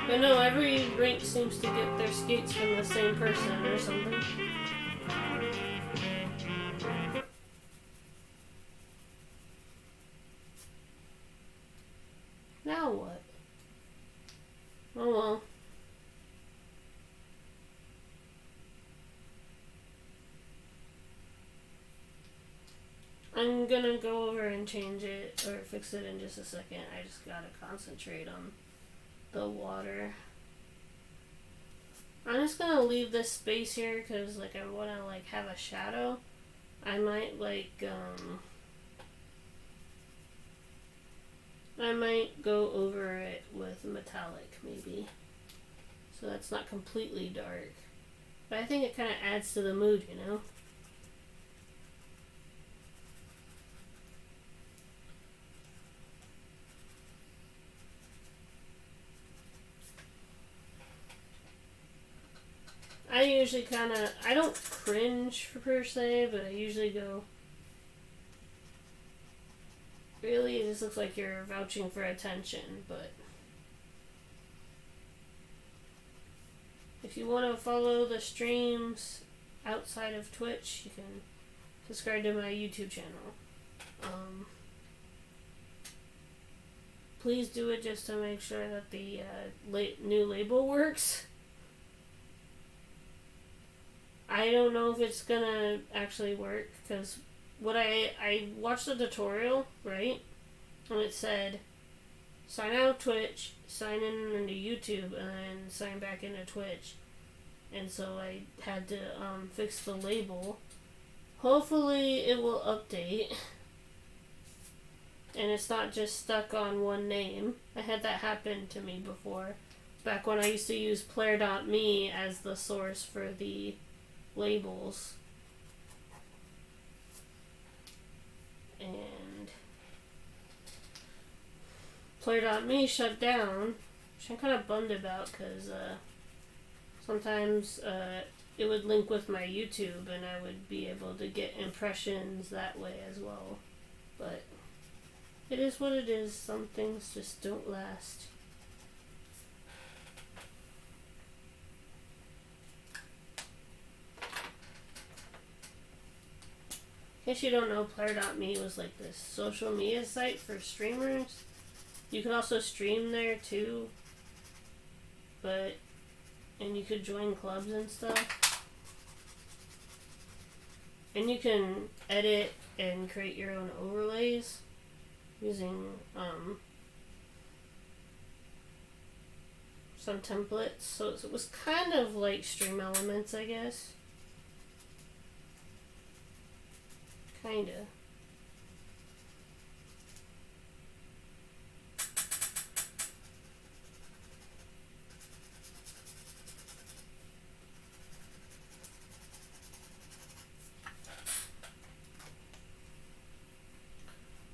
but no, every rink seems to get their skates from the same person or something. Now what? Oh well. I'm gonna go over and change it or fix it in just a second. I just gotta concentrate on the water. I'm just gonna leave this space here because like I want to like have a shadow. I might I might go over it with metallic maybe, so that's not completely dark. But I think it kind of adds to the mood, you know? I usually I don't cringe per se, but I usually go, really, this looks like you're vouching for attention, but if you want to follow the streams outside of Twitch, you can subscribe to my YouTube channel. Please do it just to make sure that the new label works. I don't know if it's gonna actually work, because what I watched the tutorial, right? And it said, sign out of Twitch, sign in into YouTube, and then sign back into Twitch. And so I had to fix the label. Hopefully it will update. And it's not just stuck on one name. I had that happen to me before. Back when I used to use Player.me as the source for the labels. And Player.me shut down, which I'm kind of bummed about because sometimes it would link with my YouTube and I would be able to get impressions that way as well. But it is what it is. Some things just don't last. In case you don't know, Player.me was like this social media site for streamers. You can also stream there too, and you could join clubs and stuff. And you can edit and create your own overlays using some templates. So it was kind of like Stream Elements, I guess. Kinda.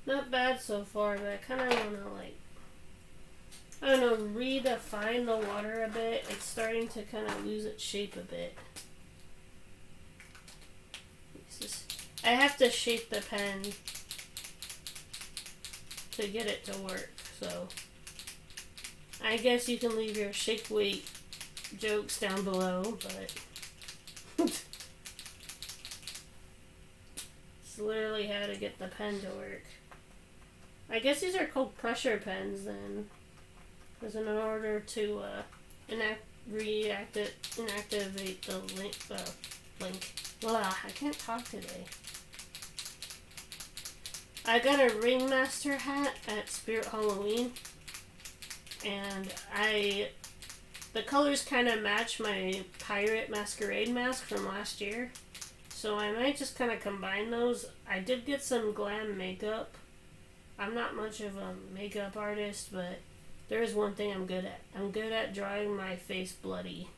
Not bad so far, but I kind of want to, like, I don't know, redefine the water a bit. It's starting to kind of lose its shape a bit. I have to shape the pen to get it to work, so I guess you can leave your shake weight jokes down below, but it's literally how to get the pen to work. I guess these are called pressure pens then, because in order to inactivate the link. Blah, I can't talk today. I got a Ringmaster hat at Spirit Halloween, and the colors kind of match my Pirate Masquerade mask from last year, so I might just kind of combine those. I did get some glam makeup. I'm not much of a makeup artist, but there is one thing I'm good at. I'm good at drawing my face bloody.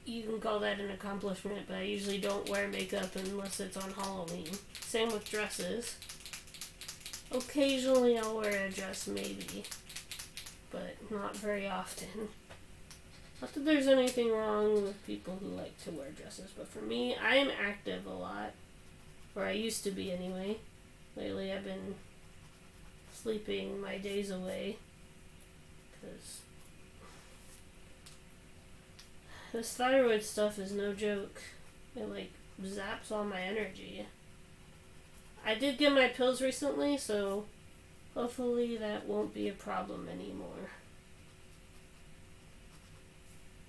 You can call that an accomplishment, but I usually don't wear makeup unless it's on Halloween. Same with dresses. Occasionally I'll wear a dress, maybe, but not very often. Not that there's anything wrong with people who like to wear dresses, but for me, I am active a lot. Or I used to be anyway. Lately I've been sleeping my days away, because this thyroid stuff is no joke. It like zaps all my energy. I did get my pills recently, so hopefully that won't be a problem anymore.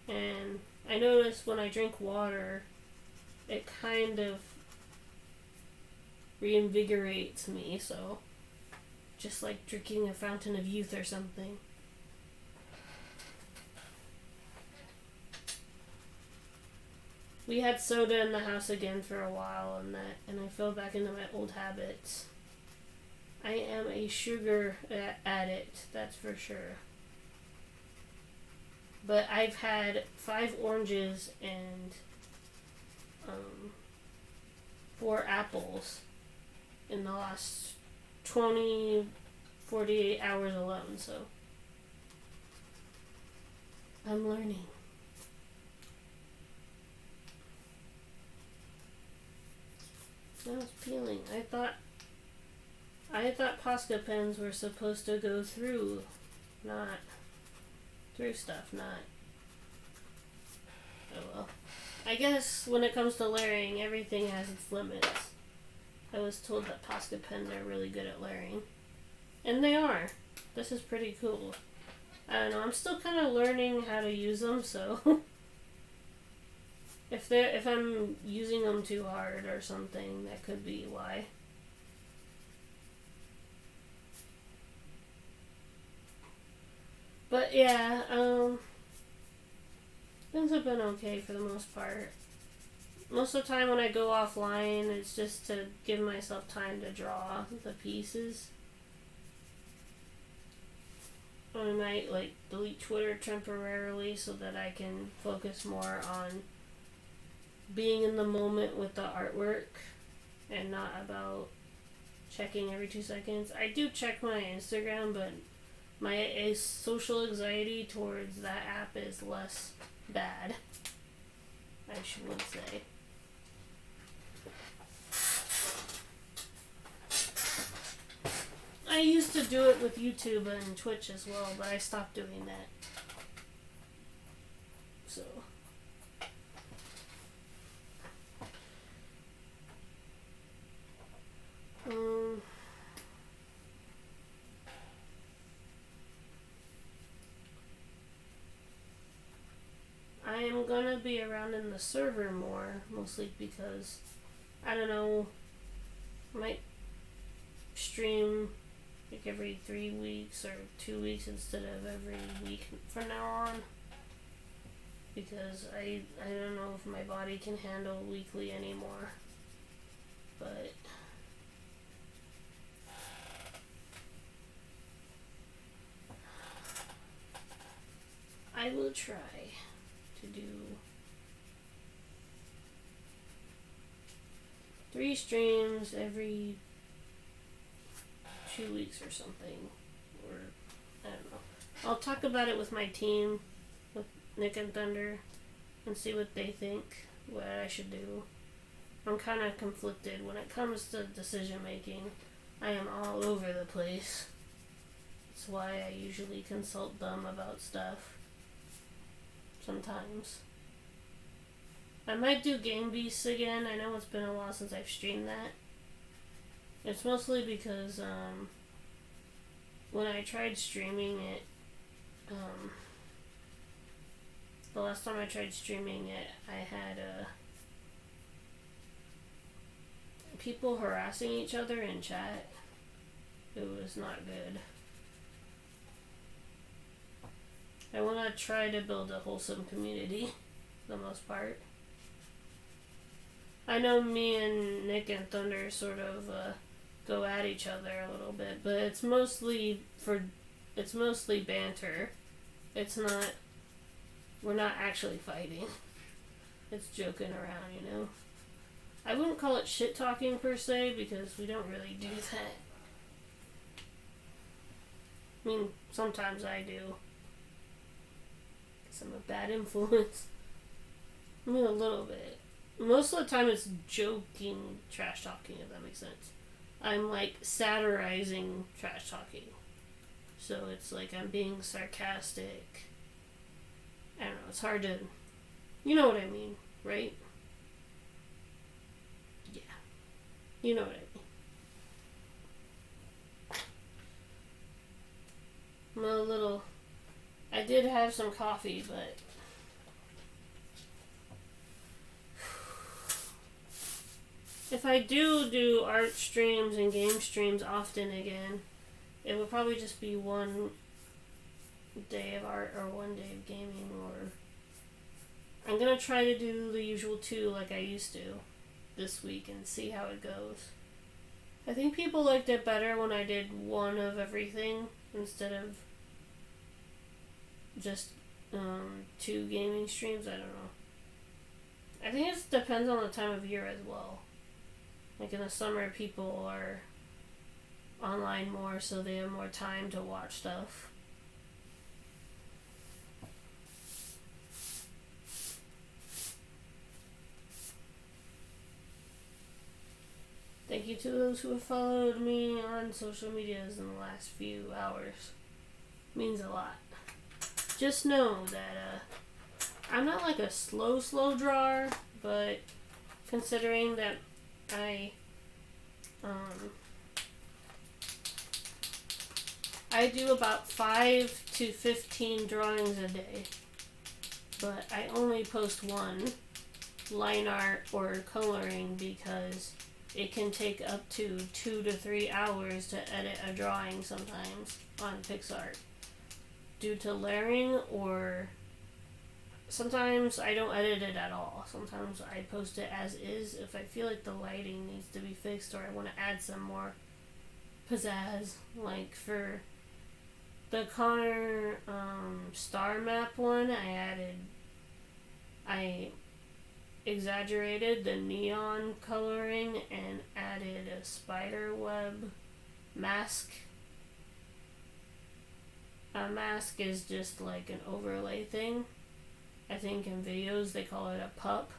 And I notice when I drink water, it kind of reinvigorates me, so just like drinking a fountain of youth or something. We had soda in the house again for a while, and I fell back into my old habits. I am a sugar addict, that's for sure. But I've had 5 oranges and 4 apples in the last 48 hours alone, so I'm learning. Now it's peeling. I thought Posca pens were supposed to go through, not through stuff, not. Oh well. I guess when it comes to layering, everything has its limits. I was told that Posca pens are really good at layering. And they are. This is pretty cool. I don't know, I'm still kind of learning how to use them, so if I'm using them too hard or something, that could be why. But yeah, things have been okay for the most part. Most of the time when I go offline, it's just to give myself time to draw the pieces. I might delete Twitter temporarily so that I can focus more on being in the moment with the artwork and not about checking every 2 seconds. I do check my Instagram, but my social anxiety towards that app is less bad, I would say. I used to do it with YouTube and Twitch as well, but I stopped doing that. So. I am gonna be around in the server more, mostly because, I don't know, I might stream every 3 weeks or 2 weeks instead of every week from now on, because I don't know if my body can handle weekly anymore, but I will try to do 3 streams every 2 weeks or something, or I don't know. I'll talk about it with my team, with Nick and Thunder, and see what they think, what I should do. I'm kind of conflicted when it comes to decision making. I am all over the place. That's why I usually consult them about stuff. Sometimes. I might do Game Beasts again. I know it's been a while since I've streamed that. It's mostly because when I tried streaming it, the last time I tried streaming it, I had people harassing each other in chat. It was not good. I want to try to build a wholesome community, for the most part. I know me and Nick and Thunder sort of go at each other a little bit, but it's mostly banter. It's not, we're not actually fighting. It's joking around, you know. I wouldn't call it shit talking per se, because we don't really do that. I mean, sometimes I do. Because I'm a bad influence. I mean, a little bit. Most of the time it's joking trash talking, if that makes sense. I'm satirizing trash talking. So it's I'm being sarcastic. I don't know, it's hard to... You know what I mean, right? Yeah. You know what I mean. I'm a little... I did have some coffee, but... If I do art streams and game streams often again, it would probably just be one day of art or one day of gaming, or I'm gonna try to do the usual 2 like I used to this week and see how it goes. I think people liked it better when I did 1 of everything instead of just 2 gaming streams. I don't know. I think it depends on the time of year as well. Like in the summer, people are online more, so they have more time to watch stuff. Thank you to those who have followed me on social medias in the last few hours. Means a lot. Just know that I'm not like a slow drawer, but considering that I do about 5 to 15 drawings a day, but I only post 1 line art or coloring because it can take up to 2 to 3 hours to edit a drawing sometimes on PixArt due to layering, or sometimes I don't edit it at all. Sometimes I post it as is if I feel like the lighting needs to be fixed or I want to add some more pizzazz. Like for the Connor star map one, I exaggerated the neon coloring and added a spider web mask. A mask is just like an overlay thing. I think in videos they call it a POP,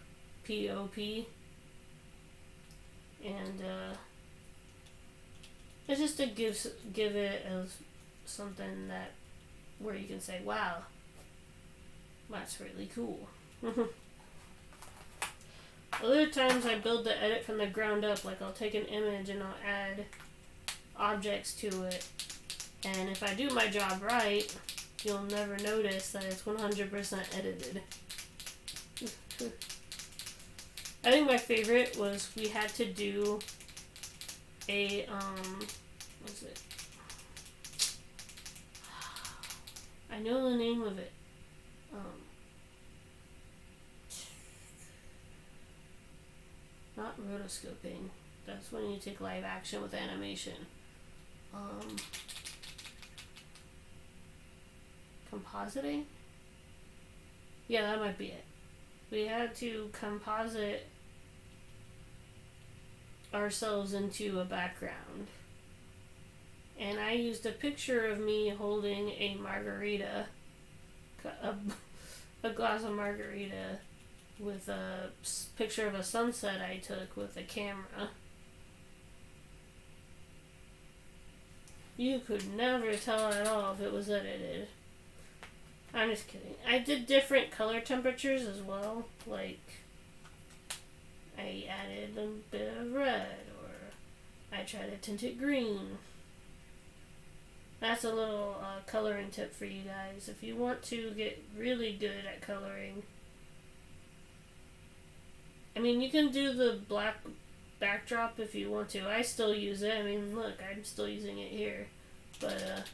P-O-P. And it's just to give it as something that where you can say, wow, that's really cool. Other times I build the edit from the ground up, like I'll take an image and I'll add objects to it. And if I do my job right, you'll never notice that it's 100% edited. I think my favorite was we had to do a, what's it? I know the name of it. Not rotoscoping. That's when you take live action with animation. Compositing? Yeah, that might be it. We had to composite ourselves into a background. And I used a picture of me holding a margarita, a glass of margarita, with a picture of a sunset I took with a camera. You could never tell at all if it was edited. I'm just kidding. I did different color temperatures as well. Like, I added a bit of red, or I tried to tint it green. That's a little coloring tip for you guys. If you want to get really good at coloring, I mean, you can do the black backdrop if you want to. I still use it. I mean, look, I'm still using it here. But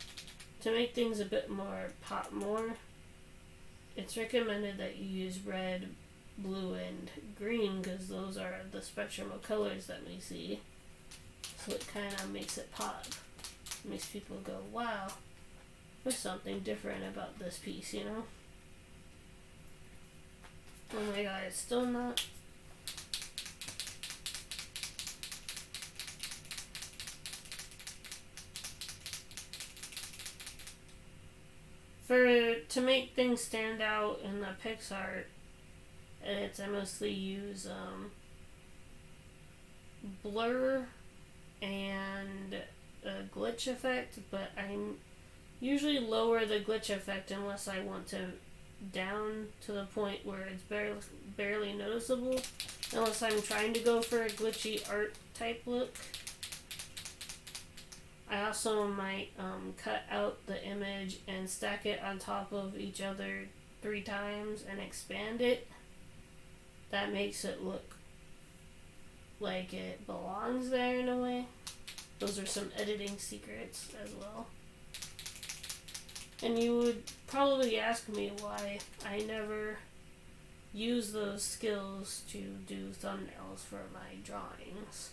to make things a bit more pop more, it's recommended that you use red, blue, and green because those are the spectrum of colors that we see. So it kind of makes it pop. It makes people go, wow, there's something different about this piece, you know? Oh my god, it's still not... To make things stand out in the PixArt edits, I mostly use blur and a glitch effect, but I usually lower the glitch effect unless I want to down to the point where it's barely noticeable, unless I'm trying to go for a glitchy art type look. I also might cut out the image and stack it on top of each other 3 times and expand it. That makes it look like it belongs there in a way. Those are some editing secrets as well. And you would probably ask me why I never use those skills to do thumbnails for my drawings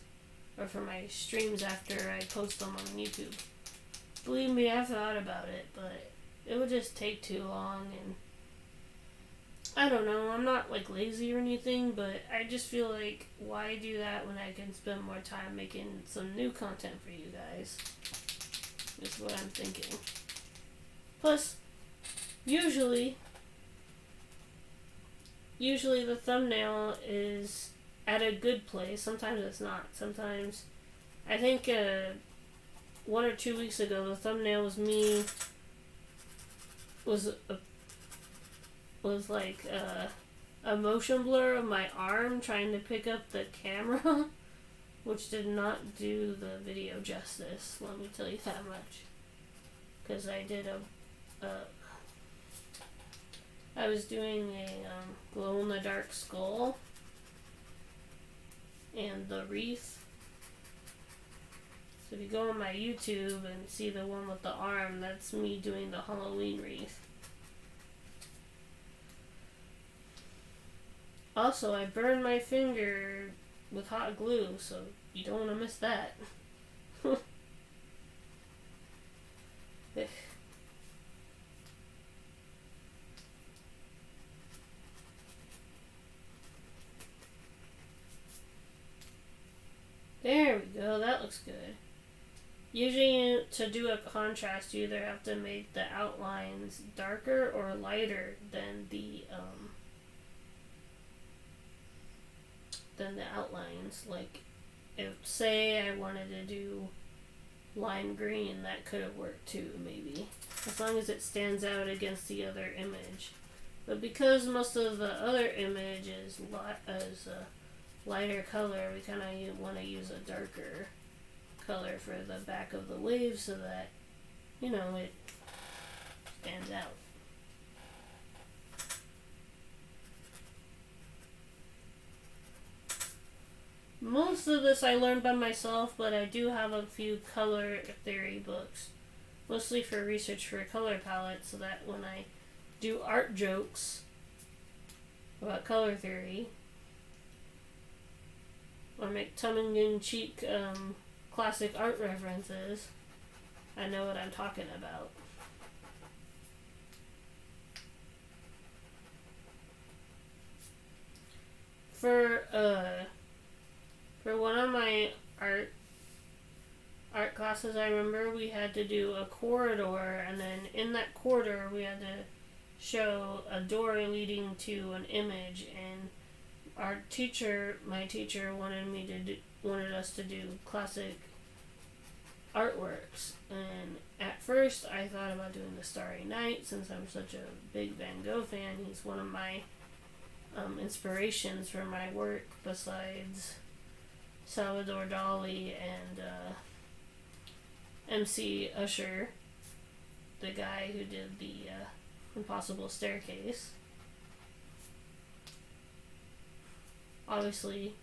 or for my streams after I post them on YouTube. Believe me, I've thought about it, but it would just take too long, and I don't know, I'm not like lazy or anything, but I just feel like why do that when I can spend more time making some new content for you guys? Is what I'm thinking. Plus, usually the thumbnail is at a good place. Sometimes it's not. Sometimes, I think 1 or 2 weeks ago, the thumbnail was me, was like a motion blur of my arm trying to pick up the camera, which did not do the video justice, let me tell you that much. Because I did I was doing a glow-in-the-dark skull and the wreath. So if you go on my YouTube and see the one with the arm, that's me doing the Halloween wreath. Also, I burned my finger with hot glue, so you don't want to miss that. There we go, that looks good. Usually to do a contrast, you either have to make the outlines darker or lighter than the outlines. Like, if, say I wanted to do lime green, that could have worked too, maybe. As long as it stands out against the other image. But because most of the other image is lighter color, we kind of want to use a darker color for the back of the wave so that, you know, it stands out. Most of this I learned by myself, but I do have a few color theory books, mostly for research for color palettes, so that when I do art jokes about color theory, or make tongue-in-cheek classic art references, I know what I'm talking about. For one of my art classes, I remember we had to do a corridor, and then in that corridor we had to show a door leading to an image, and my teacher wanted us to do classic artworks. And at first I thought about doing The Starry Night, since I'm such a big Van Gogh fan. He's one of my inspirations for my work, besides Salvador Dali and MC Usher, the guy who did the Impossible Staircase. Obviously,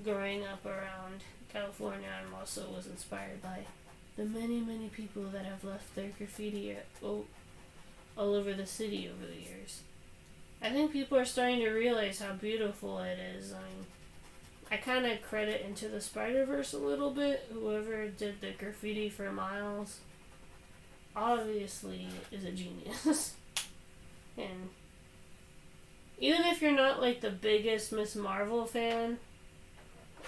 growing up around California, I also was inspired by the many, many people that have left their graffiti all over the city over the years. I think people are starting to realize how beautiful it is. I mean, I kind of credit Into the Spider-Verse a little bit. Whoever did the graffiti for Miles obviously is a genius. And even if you're not like the biggest Miss Marvel fan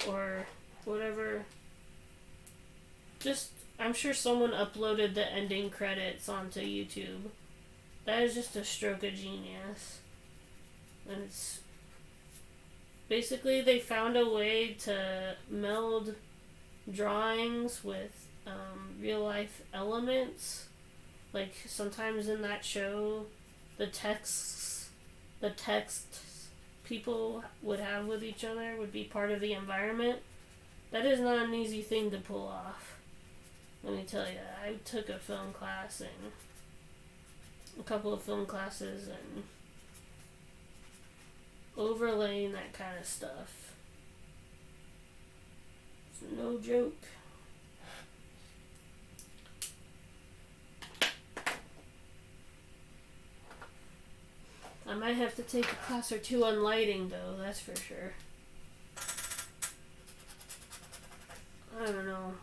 or whatever, just, I'm sure someone uploaded the ending credits onto YouTube. That is just a stroke of genius. And it's basically, they found a way to meld drawings with real life elements. Like, sometimes in that show, the texts people would have with each other would be part of the environment. That is not an easy thing to pull off. Let me tell you, I took a film class and a couple of film classes and overlaying that kind of stuff. It's no joke. I'm might have to take a class or two on lighting, though, that's for sure. I don't know.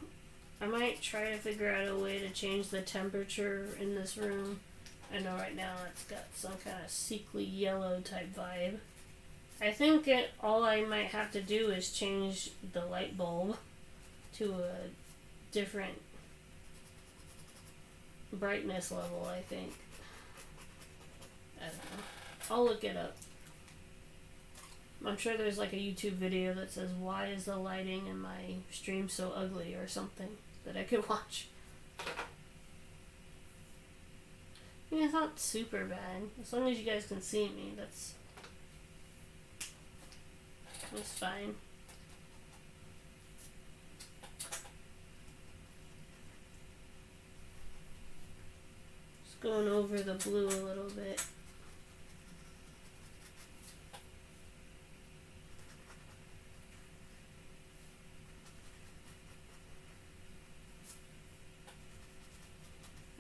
I might try to figure out a way to change the temperature in this room. I know right now it's got some kind of sickly yellow type vibe. I think all I might have to do is change the light bulb to a different brightness level, I think. I don't know. I'll look it up. I'm sure there's like a YouTube video that says, why is the lighting in my stream so ugly or something that I could watch. I mean, it's not super bad. As long as you guys can see me, that's fine. Just going over the blue a little bit.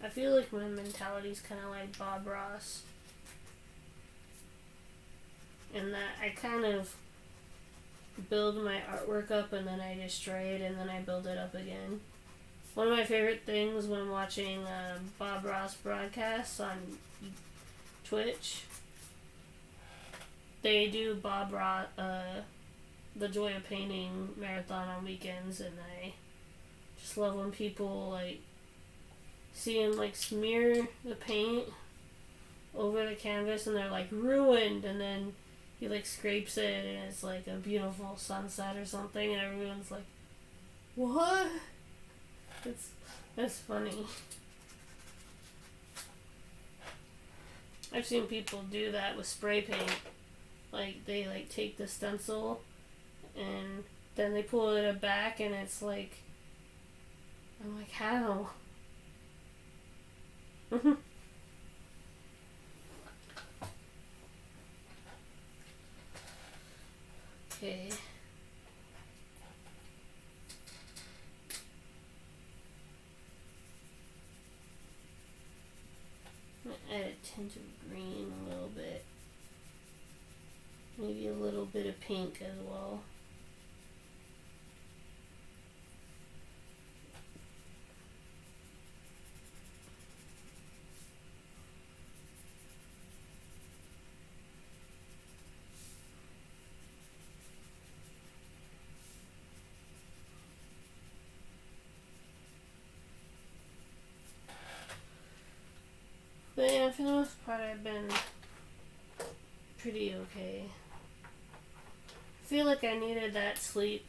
I feel like my mentality's kind of like Bob Ross. In that I kind of build my artwork up and then I destroy it and then I build it up again. One of my favorite things when watching Bob Ross broadcasts on Twitch, they do Bob Ross, the Joy of Painting marathon on weekends, and I just love when people like see him like smear the paint over the canvas and they're like ruined, and then he like scrapes it and it's like a beautiful sunset or something and everyone's like, what? That's funny. I've seen people do that with spray paint. Like they like take the stencil and then they pull it back and it's like, I'm like, how? Okay. I'm gonna add a tint of green a little bit. Maybe a little bit of pink as well. But yeah, for the most part, I've been pretty okay. I feel like I needed that sleep.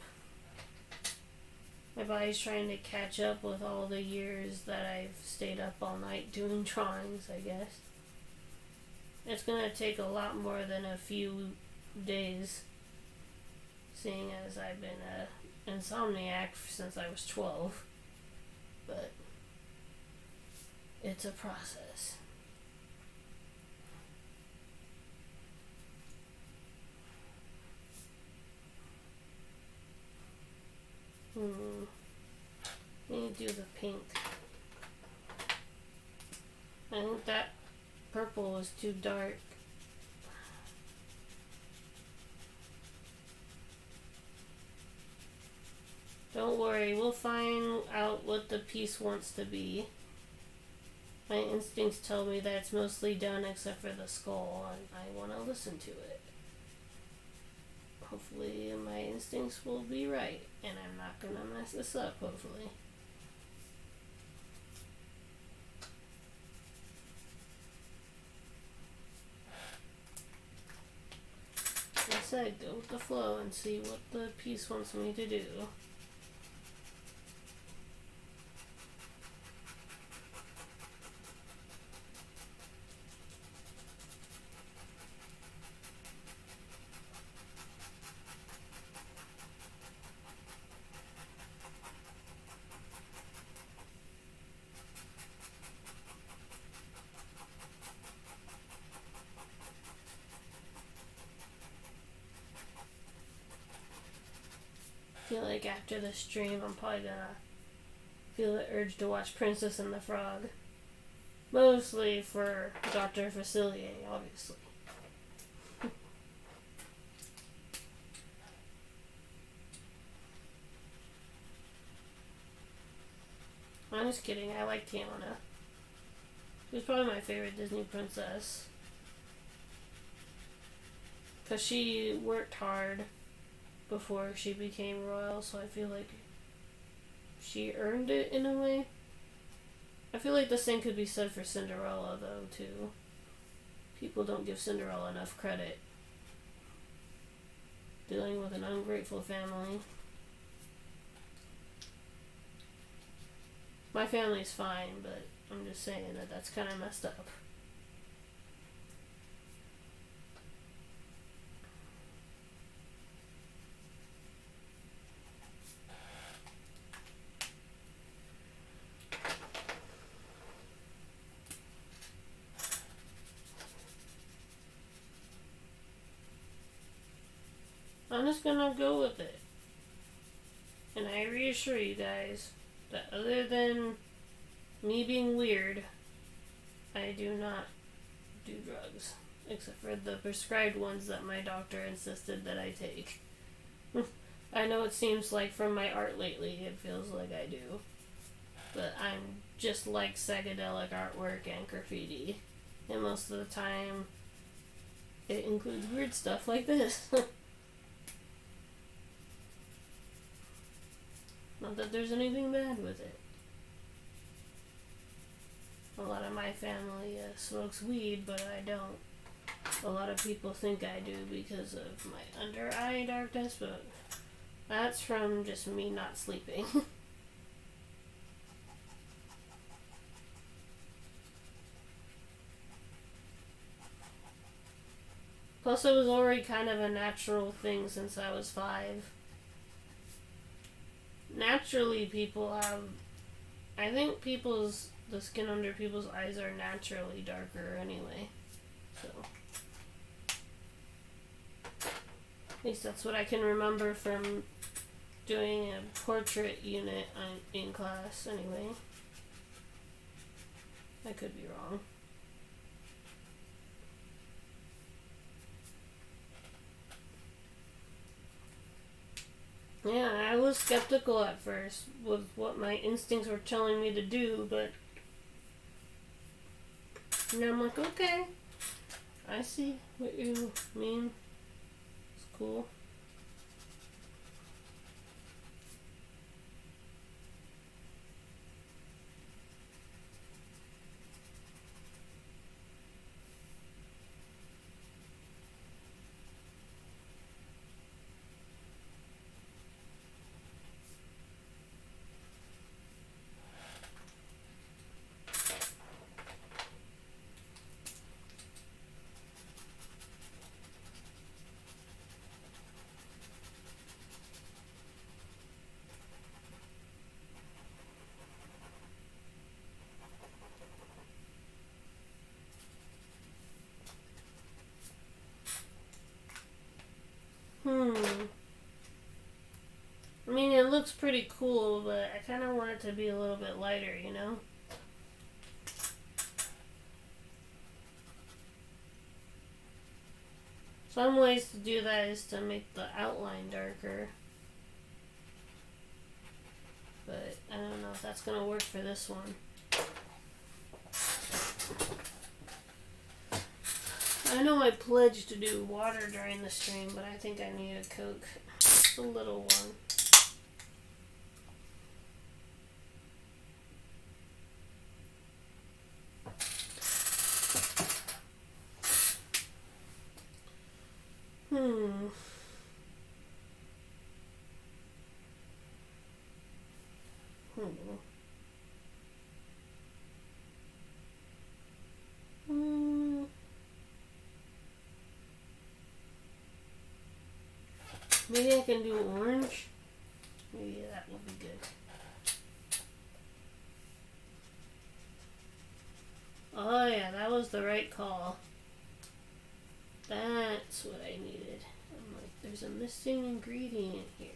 My body's trying to catch up with all the years that I've stayed up all night doing drawings, I guess. It's gonna take a lot more than a few days, seeing as I've been an insomniac since I was 12. But it's a process. Let me do the pink. I think that purple is too dark. Don't worry, we'll find out what the piece wants to be. My instincts tell me that it's mostly done except for the skull, and I want to listen to it. Hopefully my instincts will be right, and I'm not going to mess this up, hopefully. Like I said, go with the flow and see what the piece wants me to do. I feel like after the stream I'm probably gonna feel the urge to watch Princess and the Frog. Mostly for Dr. Facilier, obviously. I'm just kidding. I like Tiana. She was probably my favorite Disney princess. Because she worked hard before she became royal, so I feel like she earned it in a way. I feel like the same could be said for Cinderella, though, too. People don't give Cinderella enough credit. Dealing with an ungrateful family. My family's fine, but I'm just saying that that's kind of messed up. I'm just gonna go with it. And I reassure you guys that other than me being weird, I do not do drugs. Except for the prescribed ones that my doctor insisted that I take. I know it seems like from my art lately it feels like I do. But I'm just like psychedelic artwork and graffiti. And most of the time it includes weird stuff like this. Not that there's anything bad with it. A lot of my family smokes weed, but I don't. A lot of people think I do because of my under eye darkness, but that's from just me not sleeping. Plus, it was already kind of a natural thing since I was 5. Naturally, people have... I think the skin under people's eyes are naturally darker anyway. So... at least that's what I can remember from doing a portrait unit in class anyway. I could be wrong. Yeah, I was skeptical at first with what my instincts were telling me to do, but now I'm like, okay, I see what you mean. It's cool. I mean, it looks pretty cool, but I kind of want it to be a little bit lighter, you know? Some ways to do that is to make the outline darker. But I don't know if that's going to work for this one. I know I pledged to do water during the stream, but I think I need a Coke. A little one. Maybe I can do orange. Maybe that will be good. Oh yeah, that was the right call. That's what I needed. I'm like, there's a missing ingredient here.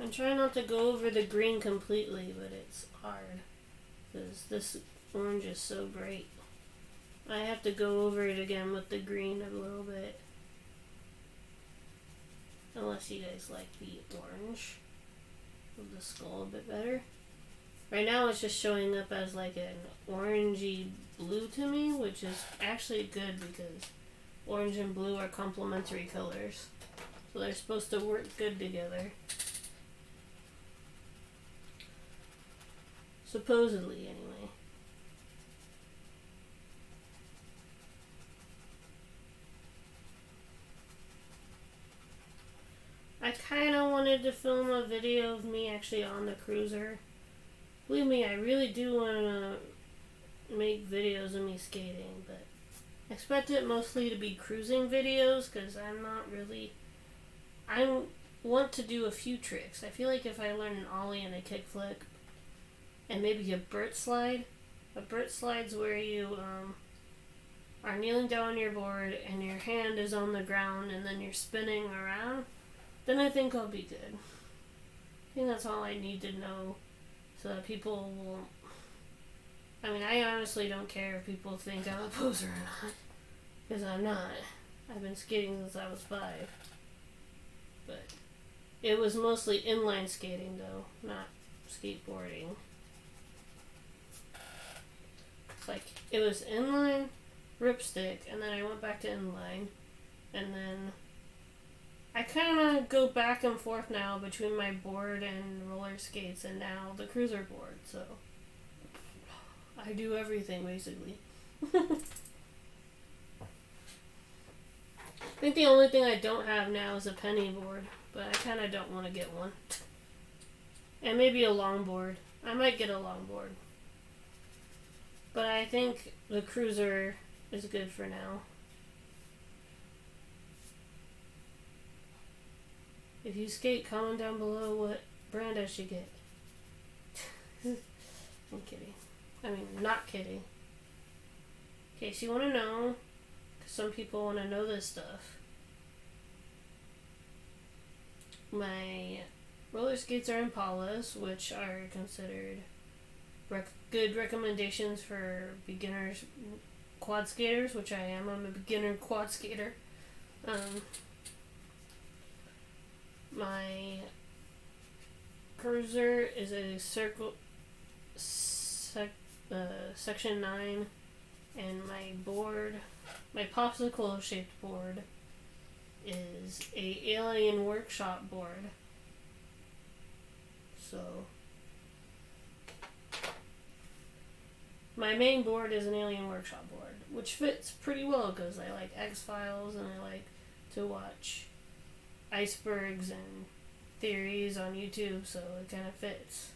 I'm trying not to go over the green completely, but it's hard. Because this orange is so bright. I have to go over it again with the green a little bit. Unless you guys like the orange of the skull a bit better. Right now it's just showing up as like an orangey blue to me, which is actually good because orange and blue are complementary colors. So they're supposed to work good together. Supposedly, anyway. I kind of wanted to film a video of me actually on the cruiser. Believe me, I really do want to make videos of me skating, but I expect it mostly to be cruising videos because I'm not really... I want to do a few tricks. I feel like if I learn an ollie and a kickflip and maybe a Burt slide. A Burt slide's where you are kneeling down on your board and your hand is on the ground and then you're spinning around. Then I think I'll be good. I think that's all I need to know so that people will... I mean, I honestly don't care if people think I'm a poser or not. Because I'm not. I've been skating since I was 5. But it was mostly inline skating though, not skateboarding. It's like, it was inline, ripstick, and then I went back to inline, and then I kind of go back and forth now between my board and roller skates and now the cruiser board, so I do everything basically. I think the only thing I don't have now is a penny board, but I kind of don't want to get one. And maybe a longboard. I might get a longboard. But I think the cruiser is good for now. If you skate, comment down below what brand I should get. I'm kidding. I mean, not kidding. In case you want to know, because some people want to know this stuff. My roller skates are Impalas, which are considered good recommendations for beginners, quad skaters, which I am. I'm a beginner quad skater. My cruiser is a section 9, and my board, my popsicle shaped board, is a Alien Workshop board. So my main board is an Alien Workshop board, which fits pretty well because I like X-Files and I like to watch icebergs and theories on YouTube, so it kind of fits.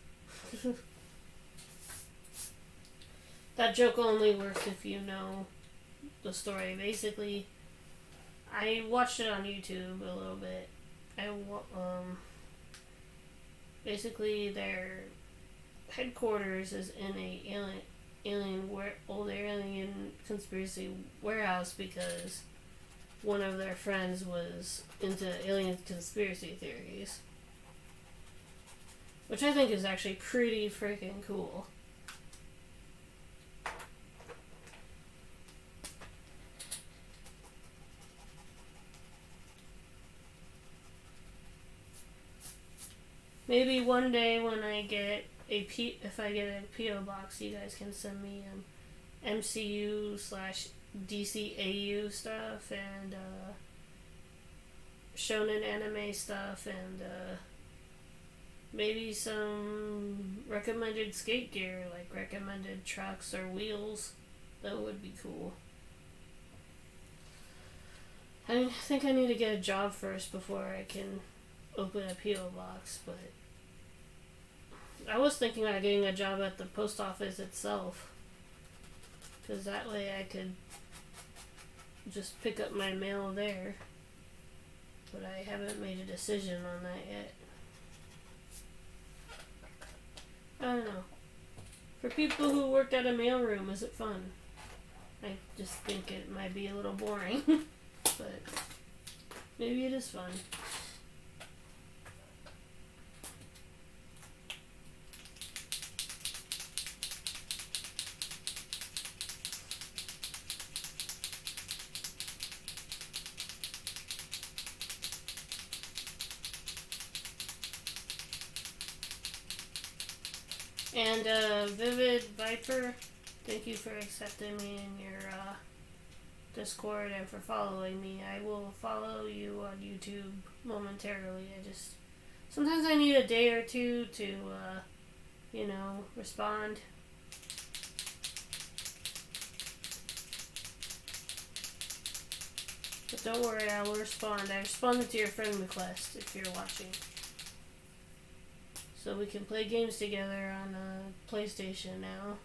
That joke only works if you know the story. Basically, I watched it on YouTube a little bit. Basically their headquarters is in a old alien conspiracy warehouse because one of their friends was into alien conspiracy theories. Which I think is actually pretty freaking cool. Maybe one day when I get if I get a P.O. box, you guys can send me MCU/DCAU stuff and shonen anime stuff and maybe some recommended skate gear, like recommended trucks or wheels. That would be cool. I think I need to get a job first before I can open a P.O. box, but I was thinking about getting a job at the post office itself, because that way I could just pick up my mail there, but I haven't made a decision on that yet. I don't know. For people who worked at a mailroom, is it fun? I just think it might be a little boring, but maybe it is fun. And Vivid Viper, thank you for accepting me in your Discord and for following me. I will follow you on YouTube momentarily. Sometimes I need a day or two to, respond. But don't worry, I will respond. I responded to your friend request if you're watching. So we can play games together on PlayStation now.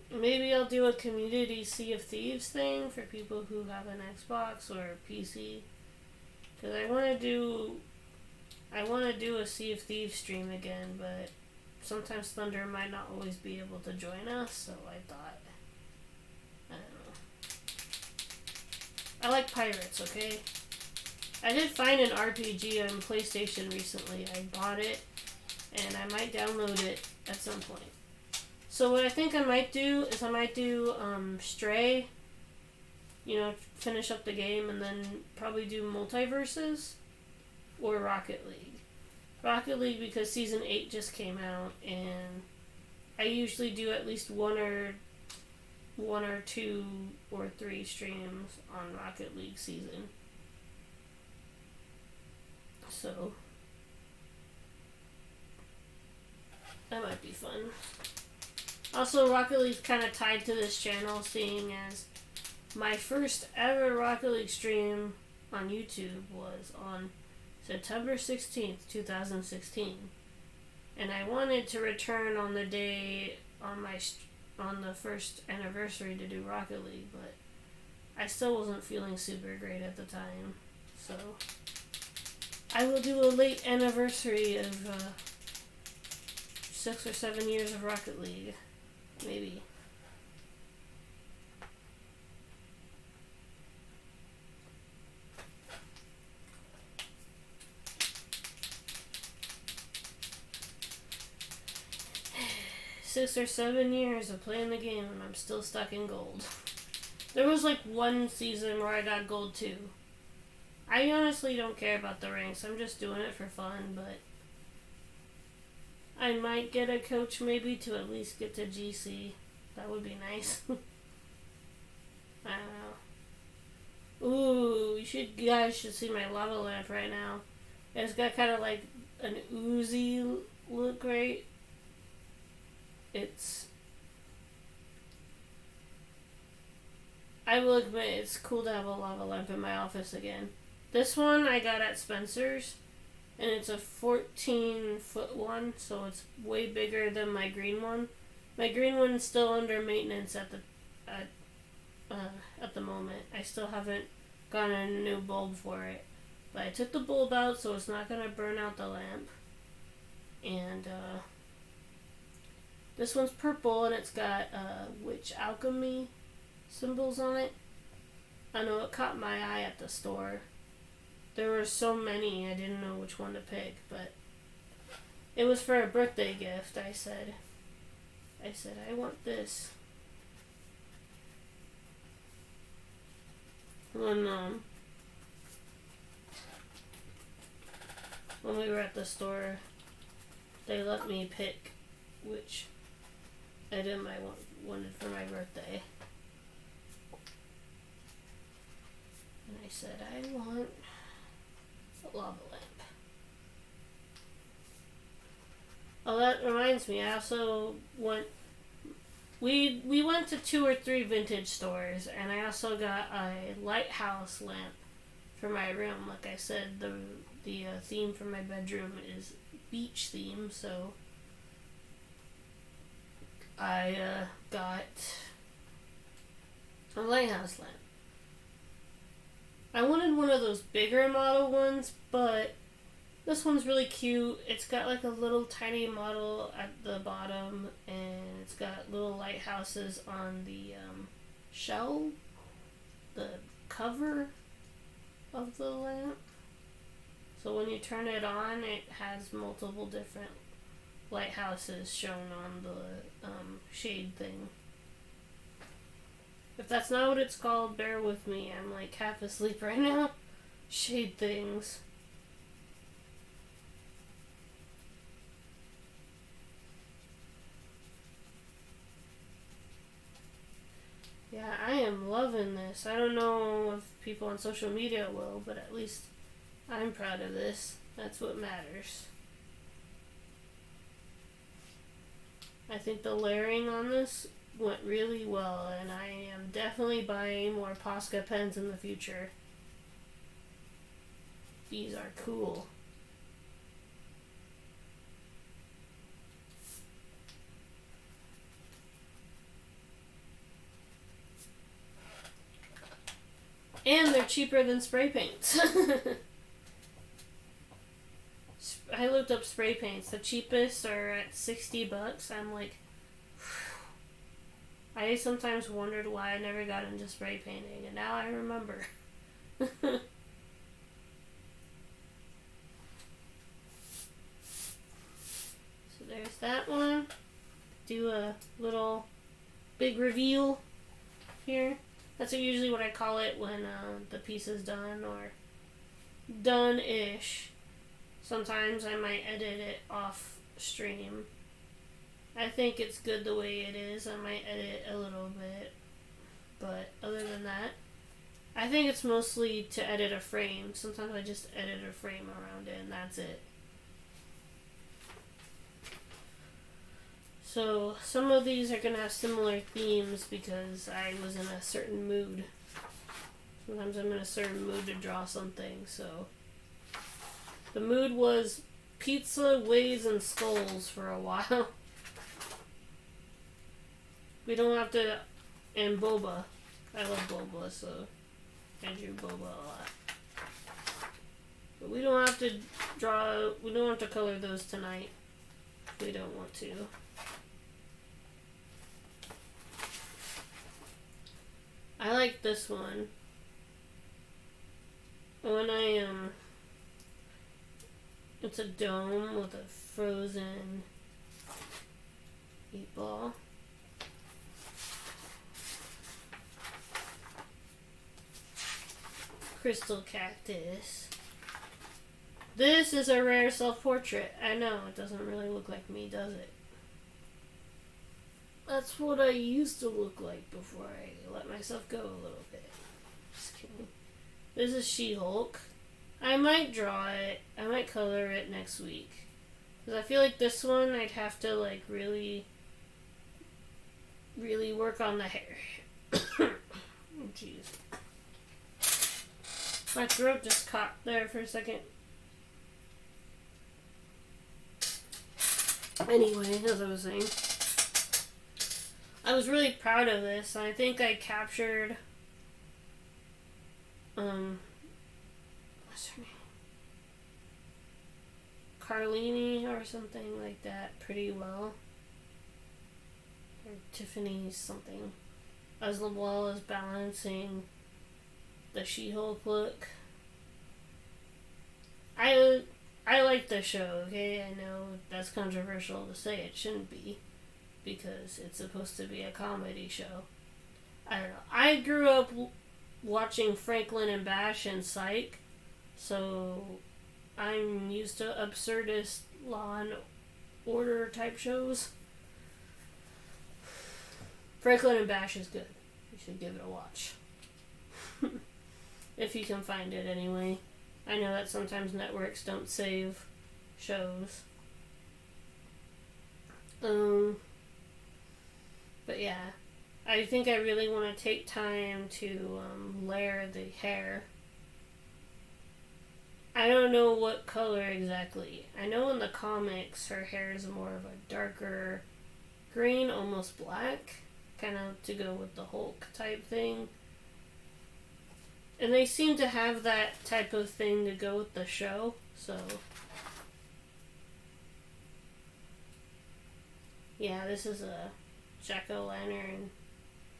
Maybe I'll do a community Sea of Thieves thing for people who have an Xbox or a PC. Because I want to do a Sea of Thieves stream again, but sometimes Thunder might not always be able to join us, so I thought, I don't know. I like pirates, okay? I did find an RPG on PlayStation recently. I bought it, and I might download it at some point. So what I think I might do is Stray, finish up the game, and then probably do Multiverses or Rocket League. Rocket League because Season 8 just came out, and I usually do at least one or two or three streams on Rocket League season. So that might be fun. Also, Rocket League's kind of tied to this channel, seeing as my first ever Rocket League stream on YouTube was on September 16th, 2016. And I wanted to return on the day on the first anniversary to do Rocket League, but I still wasn't feeling super great at the time. So I will do a late anniversary of 6 or 7 years of Rocket League. Maybe. Six or 7 years of playing the game and I'm still stuck in gold. There was like one season where I got gold too. I honestly don't care about the ranks. I'm just doing it for fun, but I might get a coach maybe to at least get to GC. That would be nice. I don't know. Ooh, you guys should see my lava lamp right now. It's got kind of like an oozy look, right? I will admit, it's cool to have a lava lamp in my office again. This one I got at Spencer's, and it's a 14-foot one, so it's way bigger than my green one. My green one's still under maintenance at the moment. I still haven't gotten a new bulb for it, but I took the bulb out so it's not gonna burn out the lamp. And this one's purple and it's got witch alchemy symbols on it. I know it caught my eye at the store. There were so many, I didn't know which one to pick, but it was for a birthday gift. I said, I want this. When we were at the store, they let me pick which item I wanted for my birthday. And I said, I want a lava lamp. Oh, that reminds me, I also went... We went to 2 or 3 vintage stores, and I also got a lighthouse lamp for my room. Like I said, the theme for my bedroom is beach theme, so I got a lighthouse lamp. I wanted one of those bigger model ones, but this one's really cute. It's got like a little tiny model at the bottom, and it's got little lighthouses on the shell, the cover of the lamp. So when you turn it on, it has multiple different lighthouses shown on the shade thing. If that's not what it's called, bear with me. I'm like half asleep right now. Shade things. Yeah, I am loving this. I don't know if people on social media will, but at least I'm proud of this. That's what matters. I think the layering on this went really well, and I am definitely buying more Posca pens in the future. These are cool. And they're cheaper than spray paints. I looked up spray paints. The cheapest are at $60. I'm like, I sometimes wondered why I never got into spray painting, and now I remember. So there's that one. Do a little big reveal here. That's usually what I call it when the piece is done or done-ish. Sometimes I might edit it off stream. I think it's good the way it is. I might edit a little bit. But other than that, I think it's mostly to edit a frame. Sometimes I just edit a frame around it and that's it. So some of these are going to have similar themes because I was in a certain mood. Sometimes I'm in a certain mood to draw something, so... The mood was pizza, waves, and skulls for a while. We don't have to... And boba. I love boba, so I drew boba a lot. But we don't have to draw... We don't have to color those tonight. If we don't want to. I like this one. When it's a dome with a frozen 8-ball. Crystal cactus. This is a rare self-portrait. I know, it doesn't really look like me, does it? That's what I used to look like before I let myself go a little bit. Just kidding. This is She-Hulk. I might draw it. I might color it next week. Because I feel like this one I'd have to like really work on the hair. Oh, jeez. My throat just caught there for a second. Anyway, as I was saying, I was really proud of this. I think I captured what's her name? Carlini or something like that pretty well. Or Tiffany something. As well as balancing the She-Hulk look. I like the show, okay? I know that's controversial to say, it shouldn't be. Because it's supposed to be a comedy show. I don't know. I grew up watching Franklin and Bash and Psych, so I'm used to absurdist Law and Order type shows. Franklin and Bash is good. You should give it a watch. If you can find it anyway. I know that sometimes networks don't save shows. But yeah, I think I really want to take time to layer the hair. I don't know what color exactly. I know in the comics her hair is more of a darker green, almost black, kind of to go with the Hulk type thing. And they seem to have that type of thing to go with the show, so... Yeah, this is a jack-o'-lantern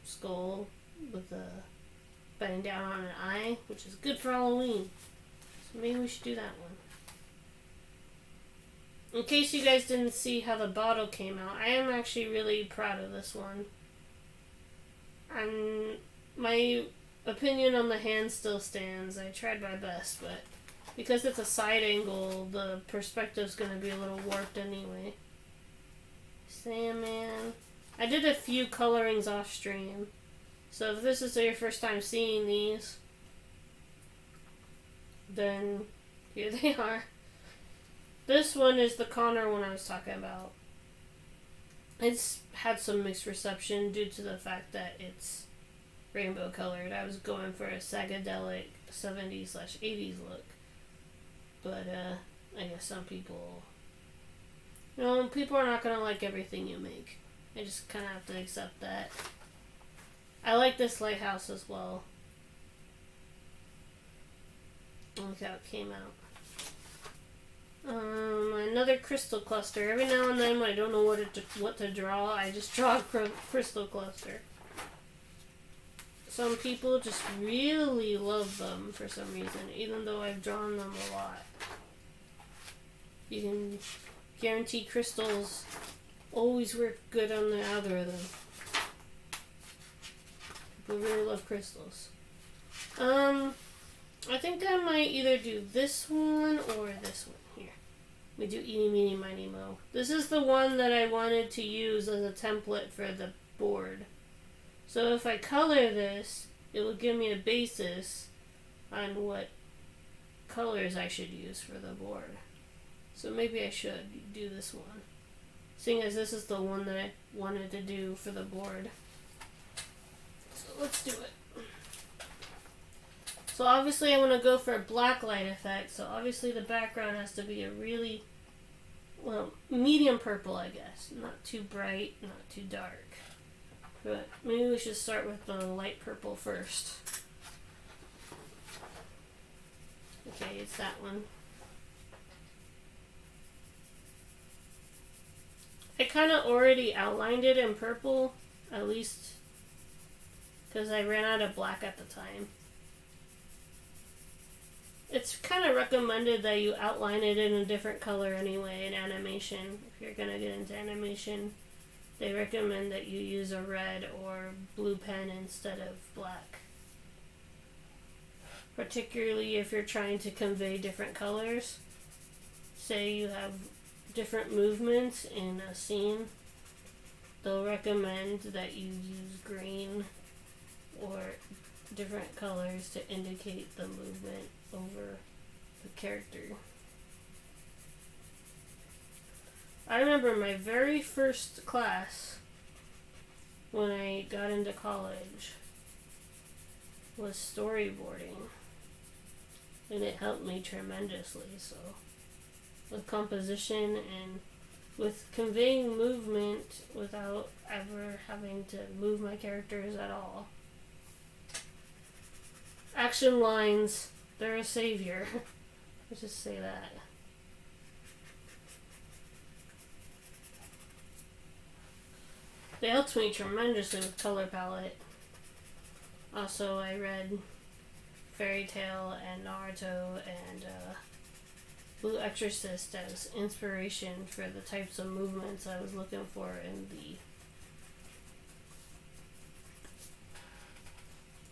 skull with a bending down on an eye, which is good for Halloween. So maybe we should do that one. In case you guys didn't see how the bottle came out, I am actually really proud of this one. My opinion on the hand still stands. I tried my best, but because it's a side angle, the perspective's going to be a little warped anyway. Sandman. I did a few colorings off stream. So if this is your first time seeing these, then here they are. This one is the Connor one I was talking about. It's had some mixed reception due to the fact that it's rainbow colored. I was going for a psychedelic 70s/80s look. But, I guess some people... people are not going to like everything you make. I just kind of have to accept that. I like this lighthouse as well. Look how it came out. Another crystal cluster. Every now and then when I don't know what to draw, I just draw a crystal cluster. Some people just really love them for some reason, even though I've drawn them a lot. You can guarantee crystals always work good on the algorithm. People really love crystals. I think I might either do this one or this one. Here. We do Eeny, Meeny, Miny, Mo. This is the one that I wanted to use as a template for the board. So if I color this, it will give me a basis on what colors I should use for the board. So maybe I should do this one, seeing as this is the one that I wanted to do for the board. So let's do it. So obviously I want to go for a black light effect, so obviously the background has to be a really, medium purple, I guess. Not too bright, not too dark. But maybe we should start with the light purple first. Okay, it's that one. I kind of already outlined it in purple, at least because I ran out of black at the time. It's kind of recommended that you outline it in a different color anyway in animation. If you're going to get into animation, they recommend that you use a red or blue pen instead of black. Particularly if you're trying to convey different colors. Say you have different movements in a scene, they'll recommend that you use green or different colors to indicate the movement over the character. I remember my very first class when I got into college was storyboarding, and it helped me tremendously. So with composition and with conveying movement without ever having to move my characters at all. Action lines, they're a savior. Let's just say that. They helped me tremendously with color palette. Also, I read Fairy Tail and Naruto and Blue Exorcist as inspiration for the types of movements I was looking for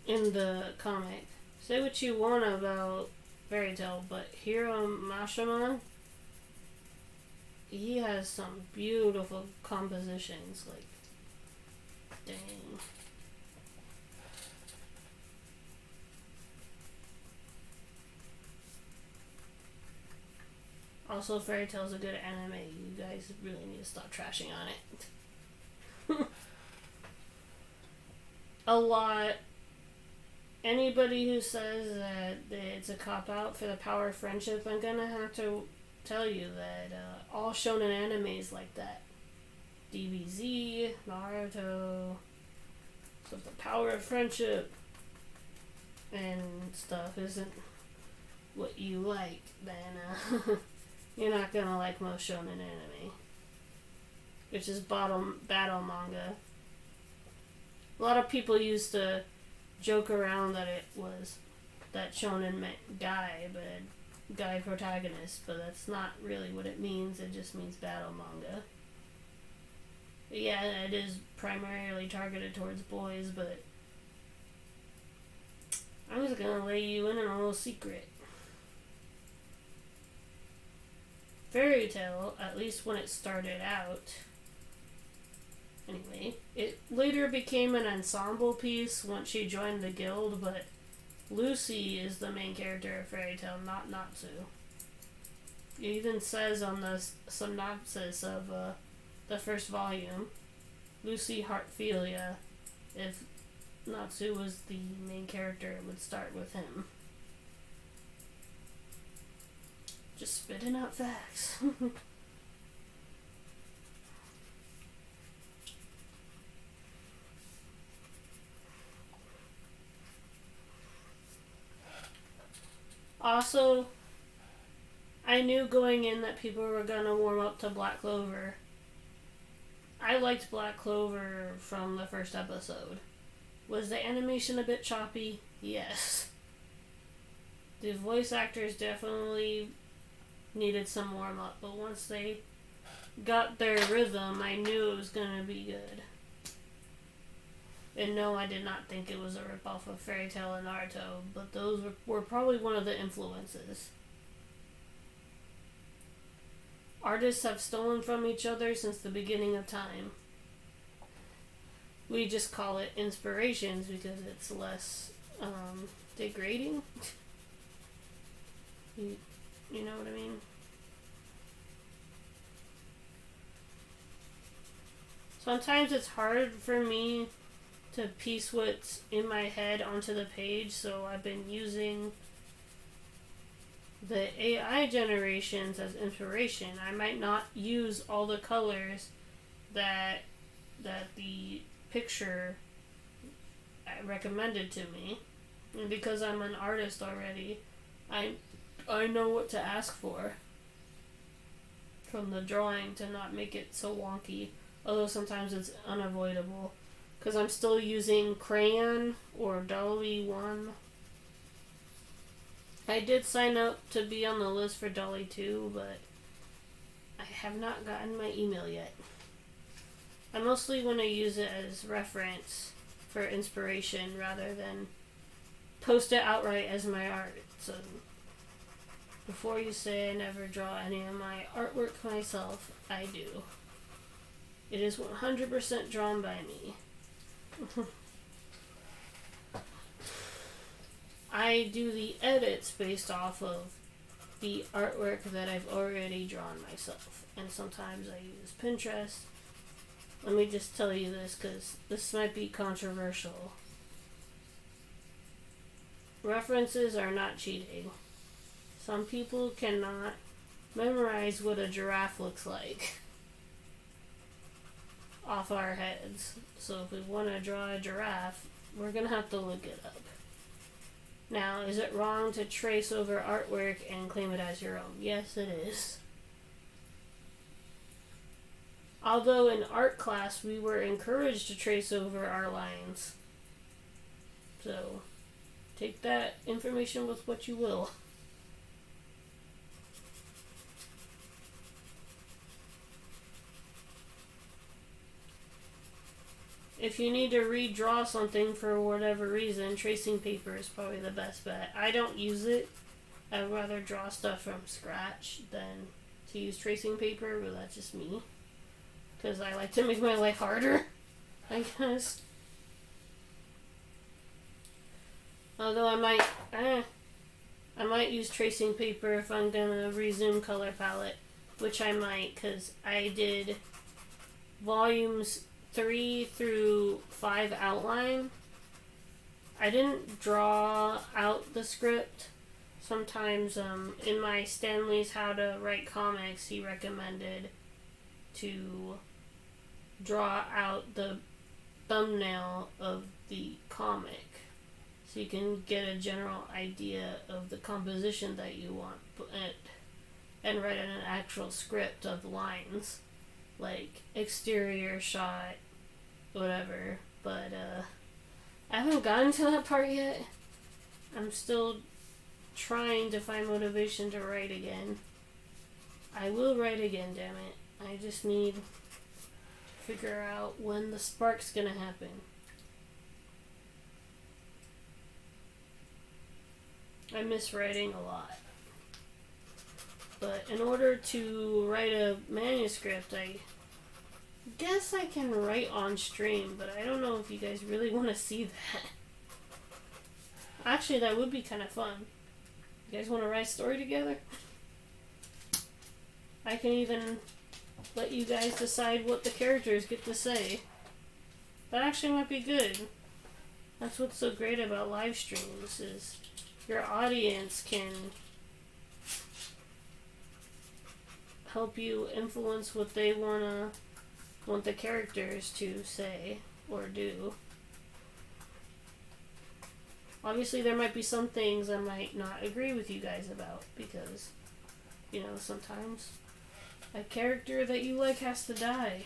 in the comic. Say what you want about Fairy Tail, but Hiro Mashima, he has some beautiful compositions, like, dang. Also, Fairy Tail's a good anime. You guys really need to stop trashing on it. A lot. Anybody who says that it's a cop-out for the power of friendship, I'm gonna have to tell you that all shonen animes like that. DBZ, Naruto, so if the power of friendship and stuff isn't what you like, then you're not gonna like most shonen anime, which is battle manga. A lot of people used to joke around that it was that shonen meant guy, but guy protagonist, but that's not really what it means. It just means battle manga. But yeah, it is primarily targeted towards boys, but I'm just gonna lay you in on a little secret. Fairy Tail, at least when it started out, Anyway, it later became an ensemble piece once she joined the guild, but Lucy is the main character of Fairy Tail, not Natsu. It even says on the synopsis of the first volume, Lucy Heartfilia. If Natsu was the main character, it would start with him. Just spitting out facts. Also, I knew going in that people were gonna warm up to Black Clover. I liked Black Clover from the first episode. Was the animation a bit choppy? Yes. The voice actors definitely needed some warm up, but once they got their rhythm, I knew it was gonna be good. And no, I did not think it was a ripoff of Fairy Tail and Naruto, but those were probably one of the influences. Artists have stolen from each other since the beginning of time. We just call it inspirations because it's less degrading. You know what I mean? Sometimes it's hard for me to piece what's in my head onto the page, so I've been using the AI generations as inspiration. I might not use all the colors that the picture recommended to me, and because I'm an artist already, I know what to ask for from the drawing to not make it so wonky, although sometimes it's unavoidable because I'm still using Crayon or Dolly 1. I did sign up to be on the list for Dolly 2, but I have not gotten my email yet. I mostly want to use it as reference for inspiration rather than post it outright as my art. So before you say I never draw any of my artwork myself, I do. It is 100% drawn by me. I do the edits based off of the artwork that I've already drawn myself, and sometimes I use Pinterest. Let me just tell you this because this might be controversial. References are not cheating. Some people cannot memorize what a giraffe looks like off our heads. So if we want to draw a giraffe, we're going to have to look it up. Now, is it wrong to trace over artwork and claim it as your own? Yes, it is. Although in art class we were encouraged to trace over our lines. So, take that information with what you will. If you need to redraw something for whatever reason, tracing paper is probably the best bet. I don't use it. I'd rather draw stuff from scratch than to use tracing paper, but that's just me. Because I like to make my life harder, I guess. Although I might use tracing paper if I'm gonna resume color palette, which I might, because I did volumes 3 through 5 outline. I didn't draw out the script. Sometimes in my Stanley's How to Write Comics, he recommended to draw out the thumbnail of the comic so you can get a general idea of the composition that you want and write an actual script of lines like exterior shot, whatever. But I haven't gotten to that part yet. I'm still trying to find motivation to write again. I will write again, damn it. I just need to figure out when the spark's gonna happen. I miss writing a lot. But in order to write a manuscript, I guess I can write on stream, but I don't know if you guys really want to see that. Actually, that would be kind of fun. You guys want to write a story together? I can even let you guys decide what the characters get to say. That actually might be good. That's what's so great about live streams, is your audience can help you influence what they want the characters to say or do. Obviously, there might be some things I might not agree with you guys about, because, you know, sometimes a character that you like has to die.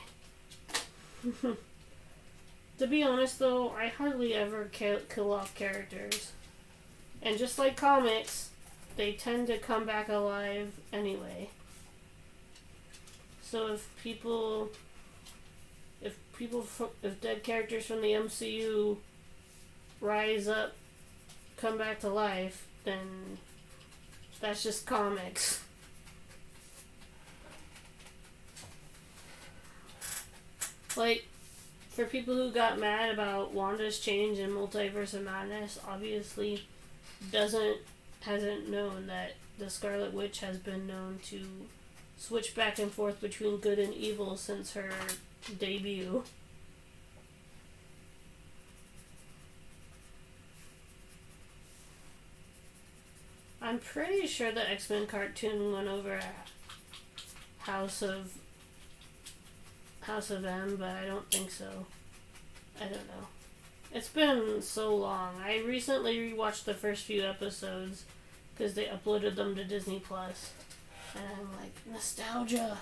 To be honest, though, I hardly ever kill off characters. And just like comics, they tend to come back alive anyway. So if dead characters from the MCU rise up, come back to life, then that's just comics. Like, for people who got mad about Wanda's change in Multiverse of Madness, obviously hasn't known that the Scarlet Witch has been known to switch back and forth between good and evil since her debut. I'm pretty sure the X-Men cartoon went over House of M, but I don't think so. I don't know. It's been so long. I recently rewatched the first few episodes because they uploaded them to Disney Plus, and I'm like, nostalgia.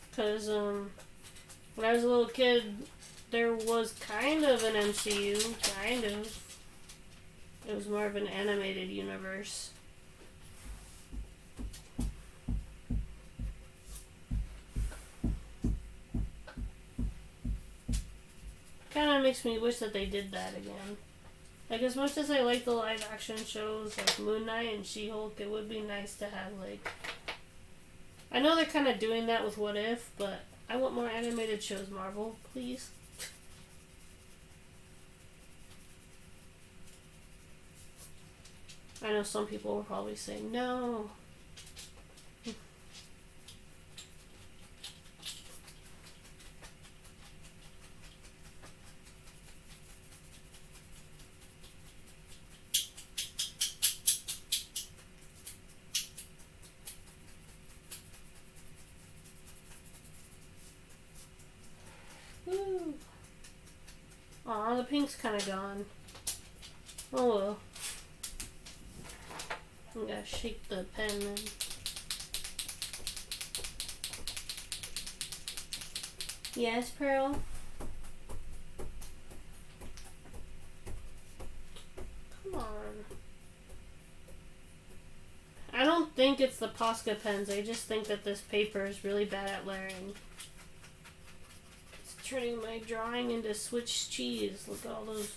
Because when I was a little kid, there was kind of an MCU, kind of. It was more of an animated universe. Kind of makes me wish that they did that again. Like, as much as I like the live action shows like Moon Knight and She-Hulk, it would be nice to have, like... I know they're kind of doing that with What If, but I want more animated shows, Marvel, please. I know some people will probably say no. Woo. Aw, the pink's kind of gone. Oh well. I gotta shake the pen then. Yes, Pearl? Come on. I don't think it's the Posca pens. I just think that this paper is really bad at layering. It's turning my drawing into Swiss cheese. Look at all those.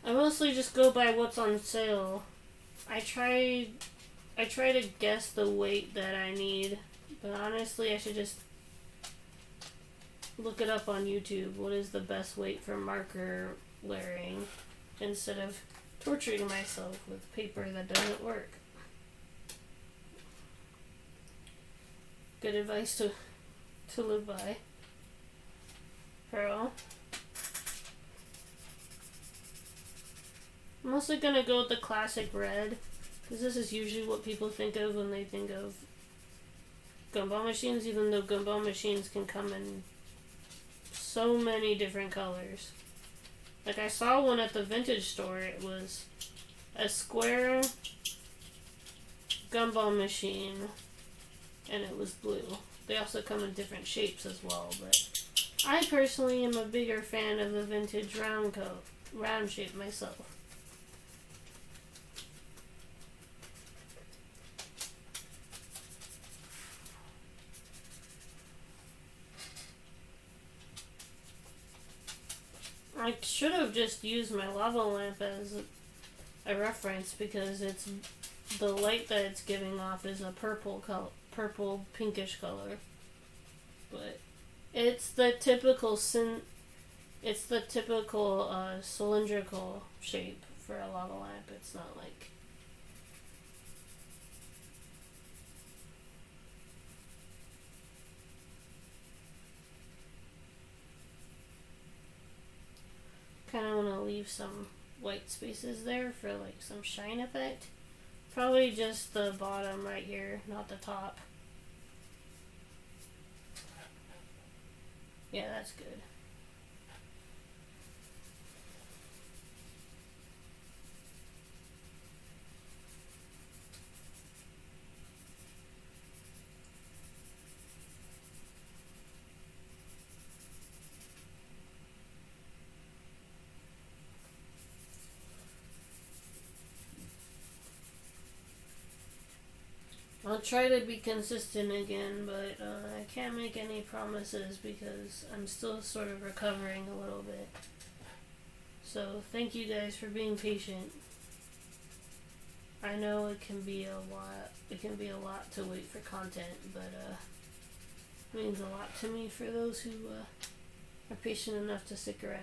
I mostly just go by what's on sale. I try to guess the weight that I need, but honestly I should just look it up on YouTube. What is the best weight for marker layering, instead of torturing myself with paper that doesn't work. Good advice to live by. Pearl. I'm also gonna go with the classic red, because this is usually what people think of when they think of gumball machines, even though gumball machines can come in so many different colors. Like, I saw one at the vintage store. It was a square gumball machine, and it was blue. They also come in different shapes as well, but I personally am a bigger fan of the vintage round shape myself. I should have just used my lava lamp as a reference, because it's the light that it's giving off is a purple pinkish color. But it's the typical cylindrical shape for a lava lamp. It's not like kind of want to leave some white spaces there for like some shine effect. Probably just the bottom right here, not the top. Yeah, that's good. I'll try to be consistent again, but I can't make any promises because I'm still sort of recovering a little bit. So thank you guys for being patient. I know it can be a lot. It can be a lot to wait for content, but it means a lot to me for those who are patient enough to stick around.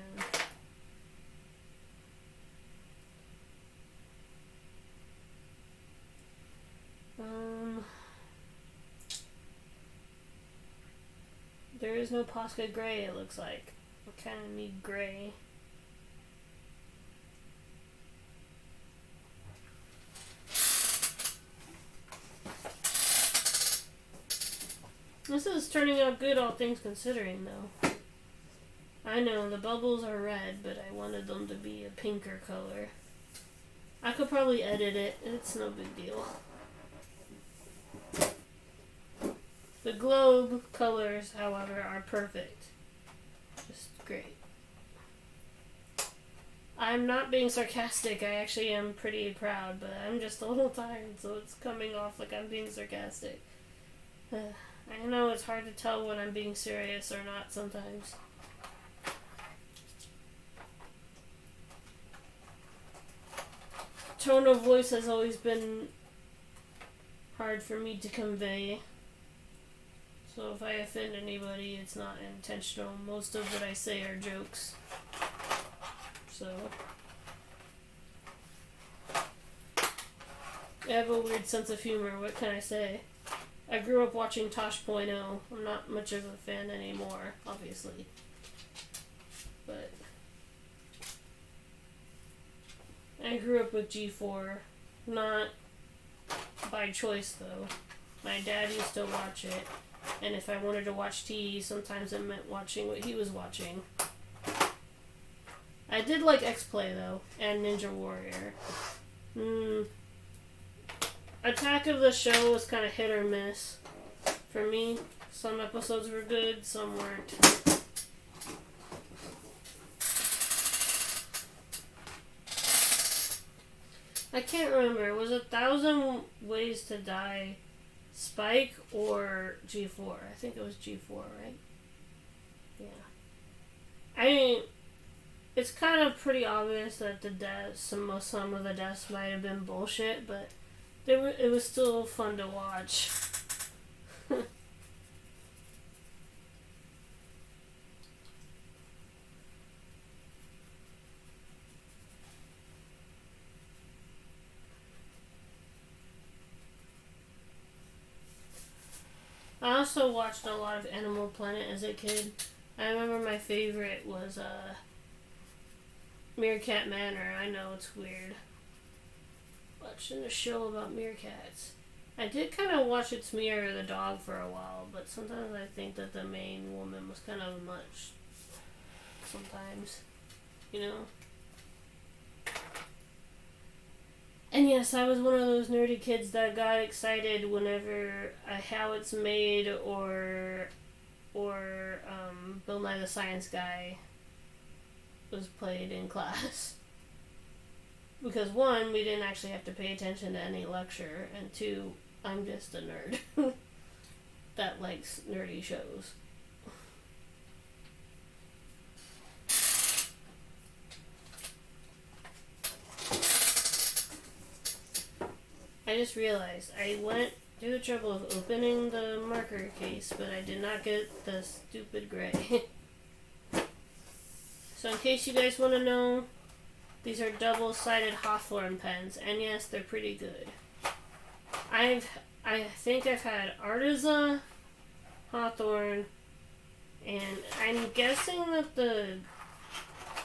There is no Posca Gray, it looks like. I kind of need gray. This is turning out good, all things considering, though. I know, the bubbles are red, but I wanted them to be a pinker color. I could probably edit it, it's no big deal. The globe colors, however, are perfect. Just great. I'm not being sarcastic, I actually am pretty proud, but I'm just a little tired, so it's coming off like I'm being sarcastic. I know it's hard to tell when I'm being serious or not sometimes. Tone of voice has always been hard for me to convey. So if I offend anybody, it's not intentional. Most of what I say are jokes. So I have a weird sense of humor, what can I say? I grew up watching Tosh.0. I'm not much of a fan anymore, obviously. But I grew up with G4. Not by choice, though. My dad used to watch it. And if I wanted to watch TV, sometimes it meant watching what he was watching. I did like X-Play, though, and Ninja Warrior. Attack of the Show was kind of hit or miss. For me, some episodes were good, some weren't. I can't remember. Was 1,000 Ways to Die Spike or G4? I think it was G4, right? Yeah. I mean, it's kind of pretty obvious that the deaths, some of the deaths might have been bullshit, but it was still fun to watch. I also watched a lot of Animal Planet as a kid. I remember my favorite was Meerkat Manor. I know it's weird. Watching a show about meerkats. I did kind of watch It's Mirror the dog for a while, but sometimes I think that the main woman was kind of much. Sometimes. You know? And yes, I was one of those nerdy kids that got excited whenever How It's Made or Bill Nye the Science Guy was played in class. Because one, we didn't actually have to pay attention to any lecture, and two, I'm just a nerd that likes nerdy shows. I just realized I went through the trouble of opening the marker case, but I did not get the stupid gray. So in case you guys want to know, these are double-sided Hawthorne pens, and yes, they're pretty good. I think I've had Artisan, Hawthorne, and I'm guessing that the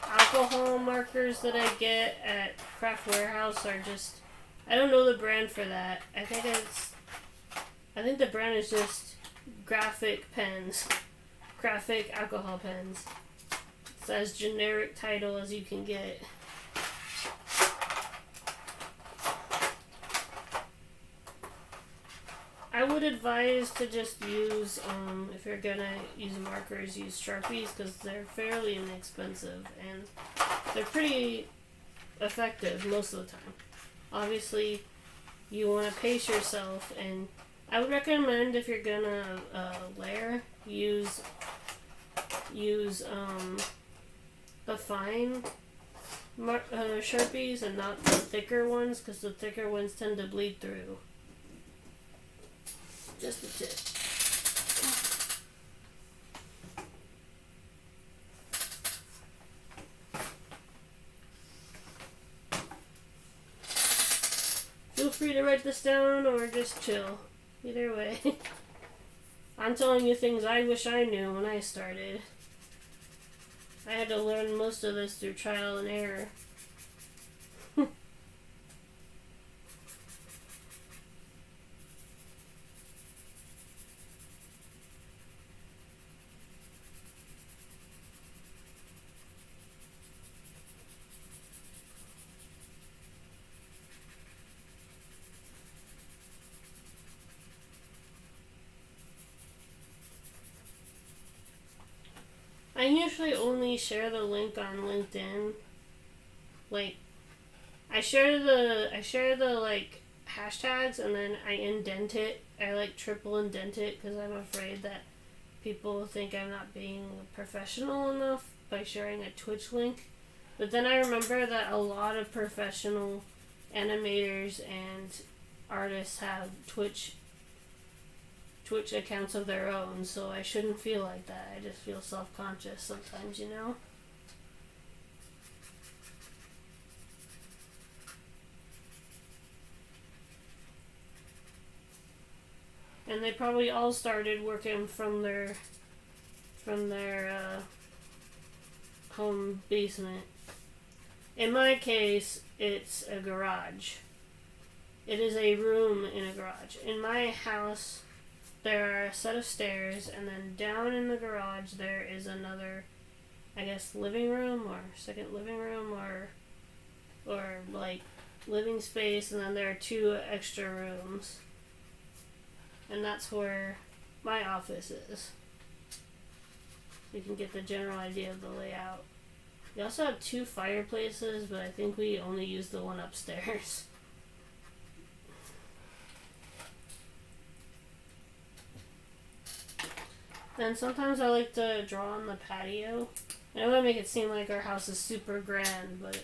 alcohol markers that I get at Craft Warehouse are just, I don't know the brand for that. I think the brand is just graphic pens, graphic alcohol pens. It's as generic title as you can get. I would advise to just use, if you're gonna use markers, use Sharpies, because they're fairly inexpensive and they're pretty effective most of the time. Obviously, you want to pace yourself, and I would recommend if you're gonna layer, use the fine Sharpies and not the thicker ones, because the thicker ones tend to bleed through. Just a tip. Feel free to write this down or just chill. Either way. I'm telling you things I wish I knew when I started. I had to learn most of this through trial and error. I usually only share the link on LinkedIn. Like, I share the like hashtags and then I indent it. I like triple indent it because I'm afraid that people think I'm not being professional enough by sharing a Twitch link. But then I remember that a lot of professional animators and artists have Twitch accounts of their own, so I shouldn't feel like that. I just feel self-conscious sometimes, you know? And they probably all started working from their home basement. In my case, it's a garage. It is a room in a garage. In my house, there are a set of stairs, and then down in the garage there is another, I guess, living room or second living room or like living space, and then there are 2 extra rooms. And that's where my office is. You can get the general idea of the layout. We also have 2 fireplaces, but I think we only use the one upstairs. Then sometimes I like to draw on the patio. I don't want to make it seem like our house is super grand, but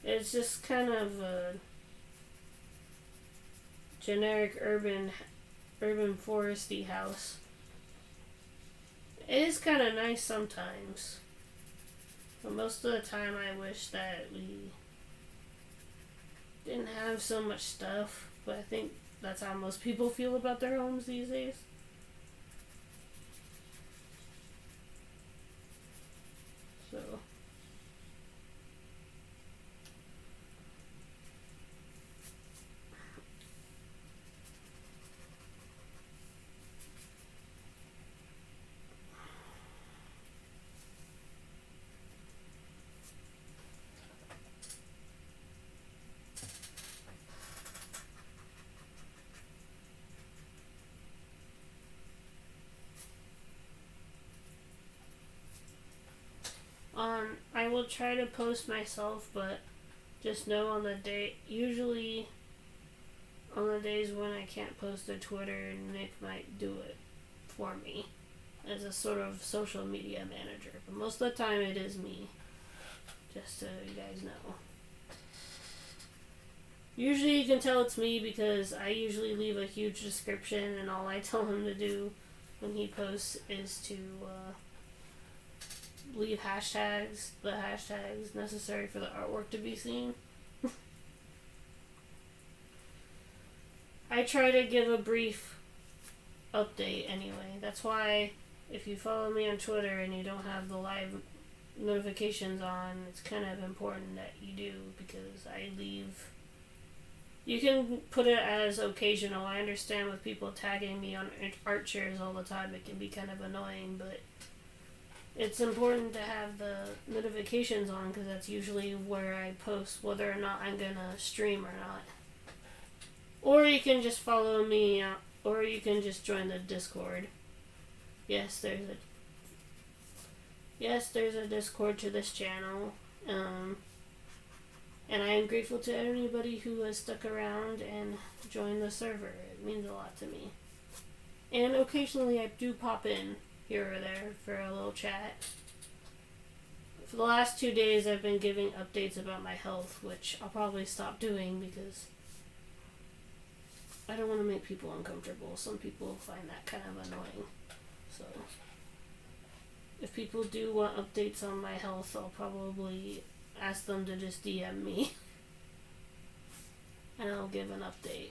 it's just kind of a generic urban foresty house. It is kind of nice sometimes, but most of the time I wish that we didn't have so much stuff, but I think that's how most people feel about their homes these days. So I will try to post myself, but just know on the day, usually on the days when I can't post to Twitter, Nick might do it for me as a sort of social media manager. But most of the time it is me, just so you guys know. Usually you can tell it's me because I usually leave a huge description, and all I tell him to do when he posts is to leave hashtags, the hashtags necessary for the artwork to be seen. I try to give a brief update anyway. That's why if you follow me on Twitter and you don't have the live notifications on, it's kind of important that you do, because I leave... You can put it as occasional. I understand with people tagging me on art shares all the time, it can be kind of annoying, but it's important to have the notifications on, because that's usually where I post whether or not I'm gonna stream or not. Or you can just follow me, or you can just join the Discord. Yes, there's a Discord to this channel. And I am grateful to anybody who has stuck around and joined the server. It means a lot to me. And occasionally I do pop in here or there for a little chat. For the last 2 days I've been giving updates about my health, which I'll probably stop doing because I don't want to make people uncomfortable. Some people find that kind of annoying. So if people do want updates on my health, I'll probably ask them to just DM me and I'll give an update.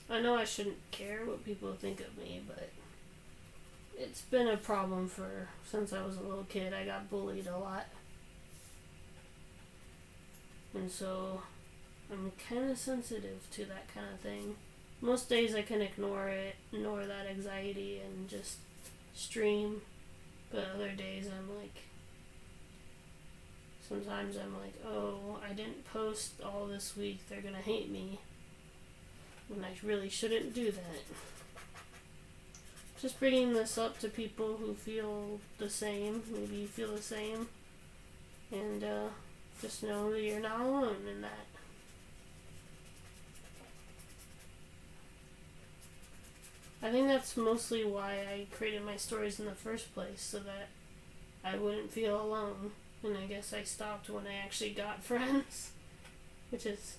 I know I shouldn't care what people think of me, but it's been a problem since I was a little kid. I got bullied a lot. And so I'm kind of sensitive to that kind of thing. Most days I can ignore that anxiety and just stream, but other days sometimes I'm like, oh, I didn't post all this week, they're gonna hate me, when I really shouldn't do that. Just bringing this up to people who feel the same, maybe you feel the same, and just know that you're not alone in that. I think that's mostly why I created my stories in the first place, so that I wouldn't feel alone. And I guess I stopped when I actually got friends, which is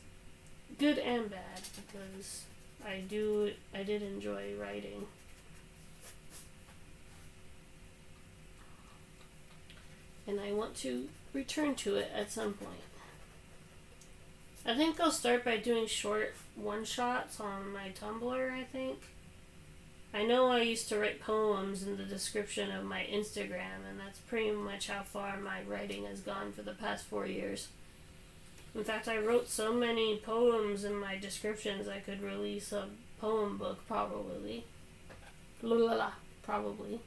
good and bad, because I did enjoy writing. And I want to return to it at some point. I think I'll start by doing short one-shots on my Tumblr, I think. I know I used to write poems in the description of my Instagram, and that's pretty much how far my writing has gone for the past 4 years. In fact, I wrote so many poems in my descriptions I could release a poem book, probably. Probably.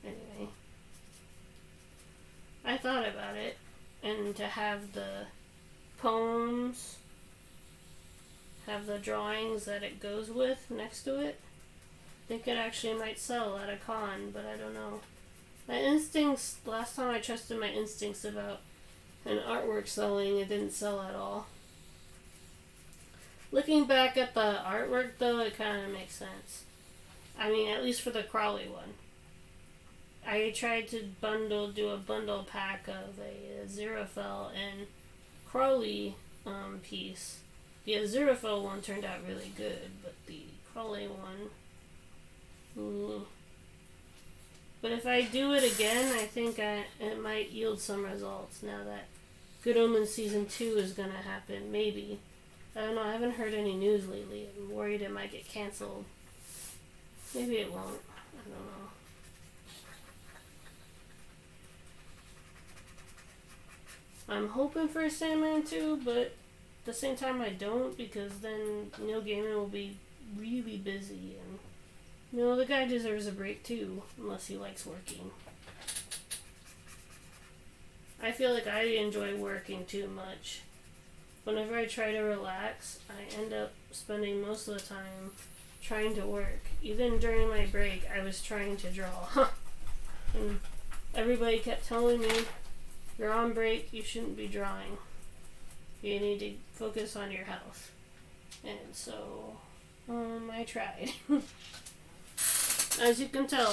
Anyway. I thought about it, and to have the poems... have the drawings that it goes with next to it. I think it actually might sell at a con, but I don't know. My instincts, last time I trusted my instincts about an artwork selling, it didn't sell at all. Looking back at the artwork though, it kind of makes sense. I mean, at least for the Crowley one. I tried to do a bundle pack of a Aziraphale and Crowley piece. The Aziraphale one turned out really good, but the Crowley one... But if I do it again, I think it might yield some results now that Good Omens Season 2 is going to happen, maybe. I don't know, I haven't heard any news lately. I'm worried it might get cancelled. Maybe it won't. I don't know. I'm hoping for Sandman 2, but at the same time I don't, because then Neil Gaiman will be really busy, and the guy deserves a break too, unless he likes working. I feel like I enjoy working too much. Whenever I try to relax, I end up spending most of the time trying to work. Even during my break, I was trying to draw. And everybody kept telling me, you're on break, you shouldn't be drawing. You need to focus on your health. And so, I tried. As you can tell,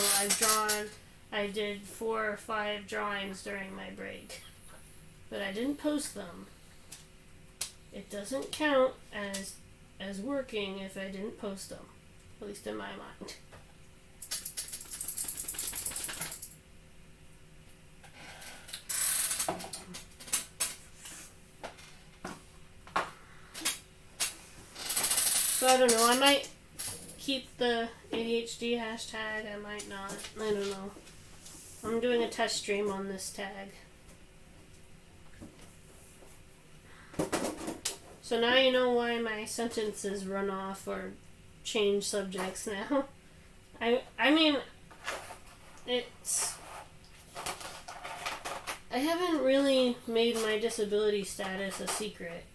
I did 4 or 5 drawings during my break, but I didn't post them. It doesn't count as working if I didn't post them, at least in my mind. So I don't know, I might keep the ADHD hashtag, I might not, I don't know. I'm doing a test stream on this tag. So now you know why my sentences run off or change subjects now. I mean, it's... I haven't really made my disability status a secret.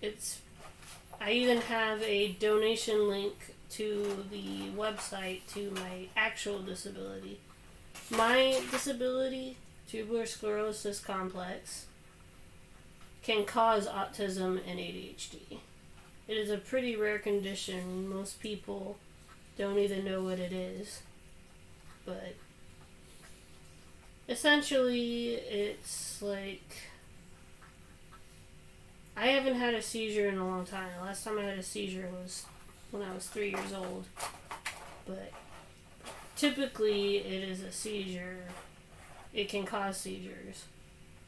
I even have a donation link to the website to my actual disability. My disability, tuberous sclerosis complex, can cause autism and ADHD. It is a pretty rare condition. Most people don't even know what it is. But essentially, it's like... I haven't had a seizure in a long time. The last time I had a seizure was when I was 3 years old. But typically, it is a seizure. It can cause seizures.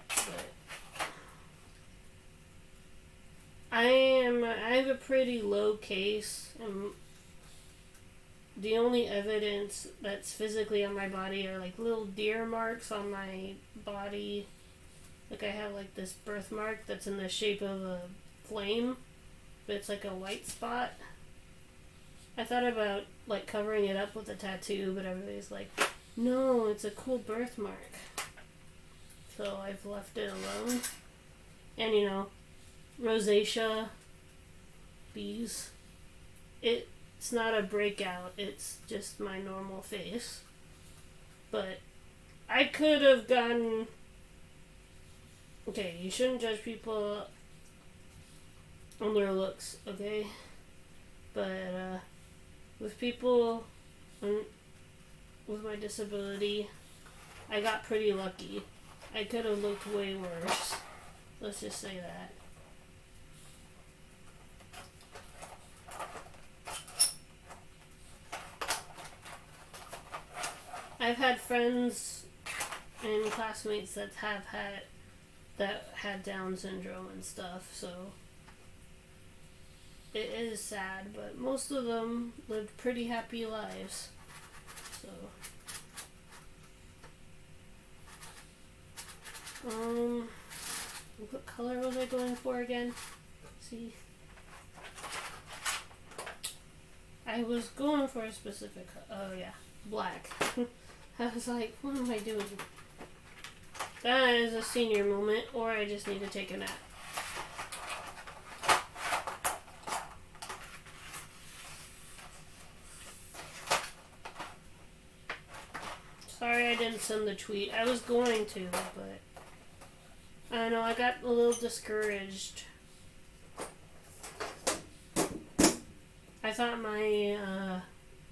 But I have a pretty low case, and the only evidence that's physically on my body are like little deer marks on my body. Like I have like this birthmark that's in the shape of a flame, but it's like a white spot. I thought about like covering it up with a tattoo, but everybody's like, no, it's a cool birthmark. So I've left it alone. And you know, rosacea, bees. It's not a breakout, it's just my normal face. But I could have gotten... Okay, you shouldn't judge people on their looks, okay? But with people with my disability, I got pretty lucky. I could have looked way worse. Let's just say that. I've had friends and classmates that had Down syndrome and stuff, so it is sad, but most of them lived pretty happy lives. So what color was I going for again? See, I was going for a specific oh yeah, black. I was like, what am I doing? That is a senior moment, or I just need to take a nap. Sorry I didn't send the tweet. I was going to, but I don't know, I got a little discouraged. I thought my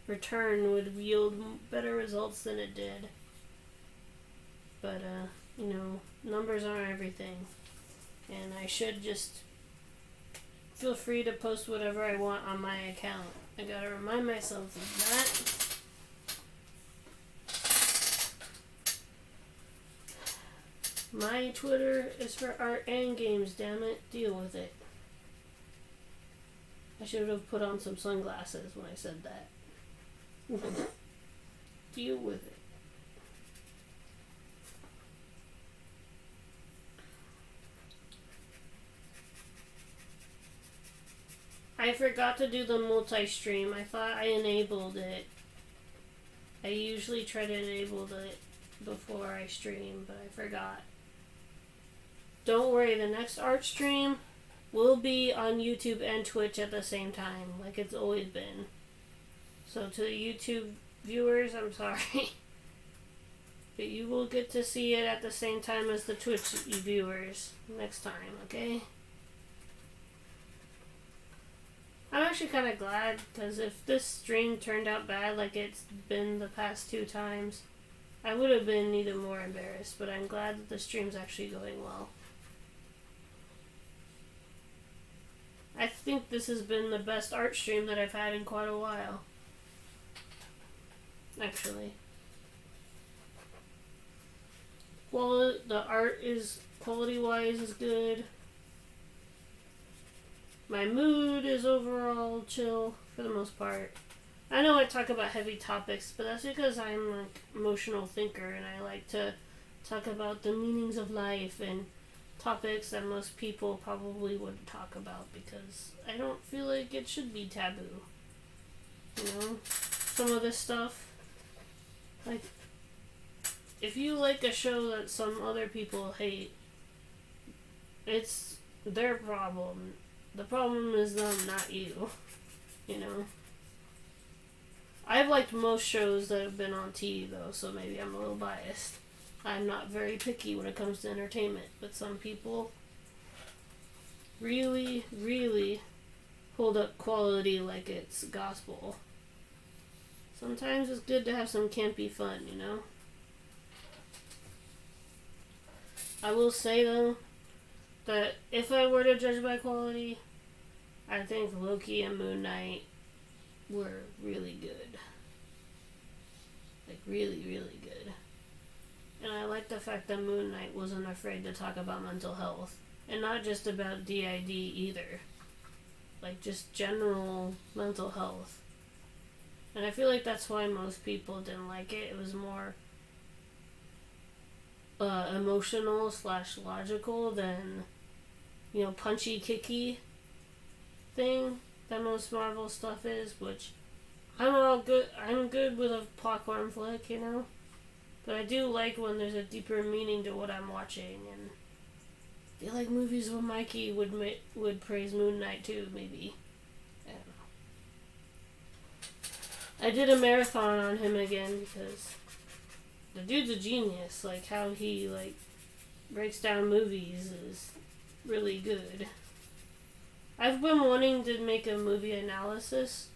return would yield better results than it did. But, you know, numbers aren't everything. And I should just feel free to post whatever I want on my account. I gotta remind myself of that. My Twitter is for art and games, damn it. Deal with it. I should have put on some sunglasses when I said that. Deal with it. I forgot to do the multi-stream. I thought I enabled it. I usually try to enable it before I stream, but I forgot. Don't worry, the next art stream will be on YouTube and Twitch at the same time, like it's always been. So to the YouTube viewers, I'm sorry. But you will get to see it at the same time as the Twitch viewers next time, okay? I'm actually kind of glad, because if this stream turned out bad like it's been the past 2 times, I would have been even more embarrassed, but I'm glad that the stream's actually going well. I think this has been the best art stream that I've had in quite a while. Actually. Well, the art is, quality-wise, is good. My mood is overall chill, for the most part. I know I talk about heavy topics, but that's because I'm an emotional thinker, and I like to talk about the meanings of life and topics that most people probably wouldn't talk about, because I don't feel like it should be taboo. You know? Some of this stuff, like, if you like a show that some other people hate, it's their problem. The problem is them, not you. You know? I've liked most shows that have been on TV, though, so maybe I'm a little biased. I'm not very picky when it comes to entertainment, but some people really, really hold up quality like it's gospel. Sometimes it's good to have some campy fun, you know? I will say, though, that if I were to judge by quality, I think Loki and Moon Knight were really good. Like, really, really good. And I like the fact that Moon Knight wasn't afraid to talk about mental health. And not just about DID either. Like, just general mental health. And I feel like that's why most people didn't like it. It was more emotional / logical than, you know, punchy, kicky thing that most Marvel stuff is, which I'm good with a popcorn flick, you know? But I do like when there's a deeper meaning to what I'm watching, and I feel like movies where Mikey would praise Moon Knight too, maybe. I don't know. I did a marathon on him again because the dude's a genius. Like, how he, like, breaks down movies is really good. I've been wanting to make a movie analysis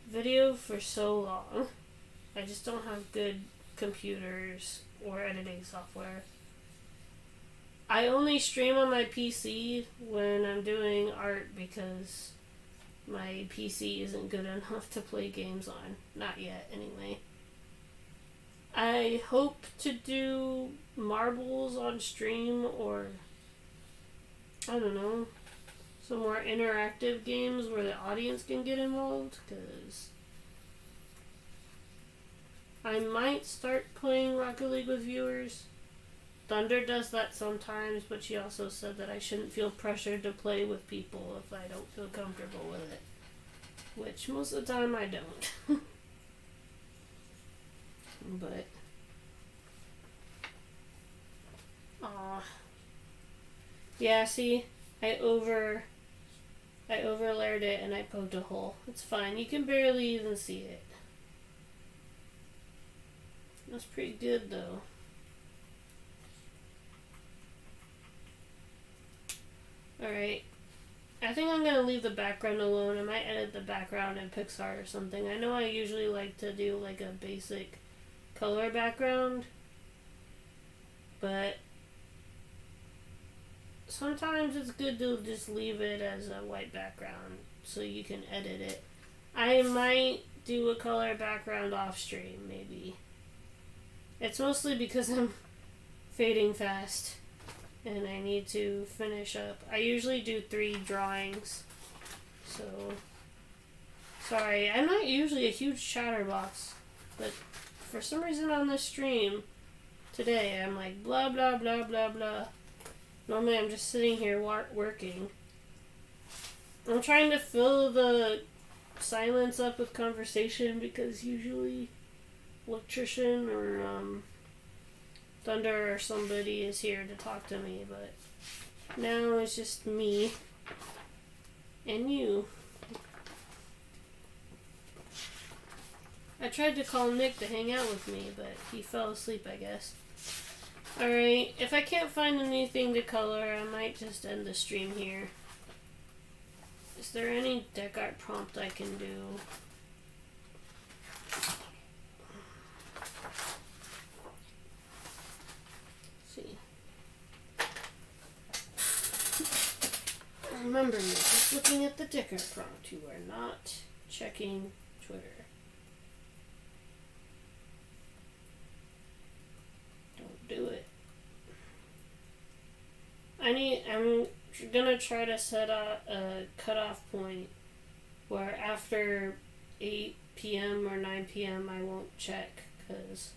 video for so long. I just don't have good computers or editing software. I only stream on my PC when I'm doing art because my PC isn't good enough to play games on. Not yet, anyway. I hope to do marbles on stream, or I don't know, some more interactive games where the audience can get involved, because I might start playing Rocket League with viewers. Thunder does that sometimes, but she also said that I shouldn't feel pressured to play with people if I don't feel comfortable with it. Which most of the time I don't. But yeah, see, I overlaid it and I poked a hole. It's fine. You can barely even see it. That's pretty good, though. Alright. I think I'm gonna leave the background alone. I might edit the background in Pixar or something. I know I usually like to do like a basic color background, but sometimes it's good to just leave it as a white background so you can edit it. I might do a color background off stream, maybe. It's mostly because I'm fading fast and I need to finish up. I usually do 3 drawings, so sorry. I'm not usually a huge chatterbox, but for some reason on this stream today I'm like blah blah blah blah blah. Normally I'm just sitting here working. I'm trying to fill the silence up with conversation because usually Electrician or Thunder or somebody is here to talk to me, but now it's just me and you. I tried to call Nick to hang out with me, but he fell asleep, I guess. Alright, if I can't find anything to color, I might just end the stream here. Is there any deck art prompt I can do? remember, you're just looking at the ticker prompt. You are not checking Twitter. Don't do it. I'm gonna try to set a cutoff point where after 8 p.m. or 9 p.m. I won't check, because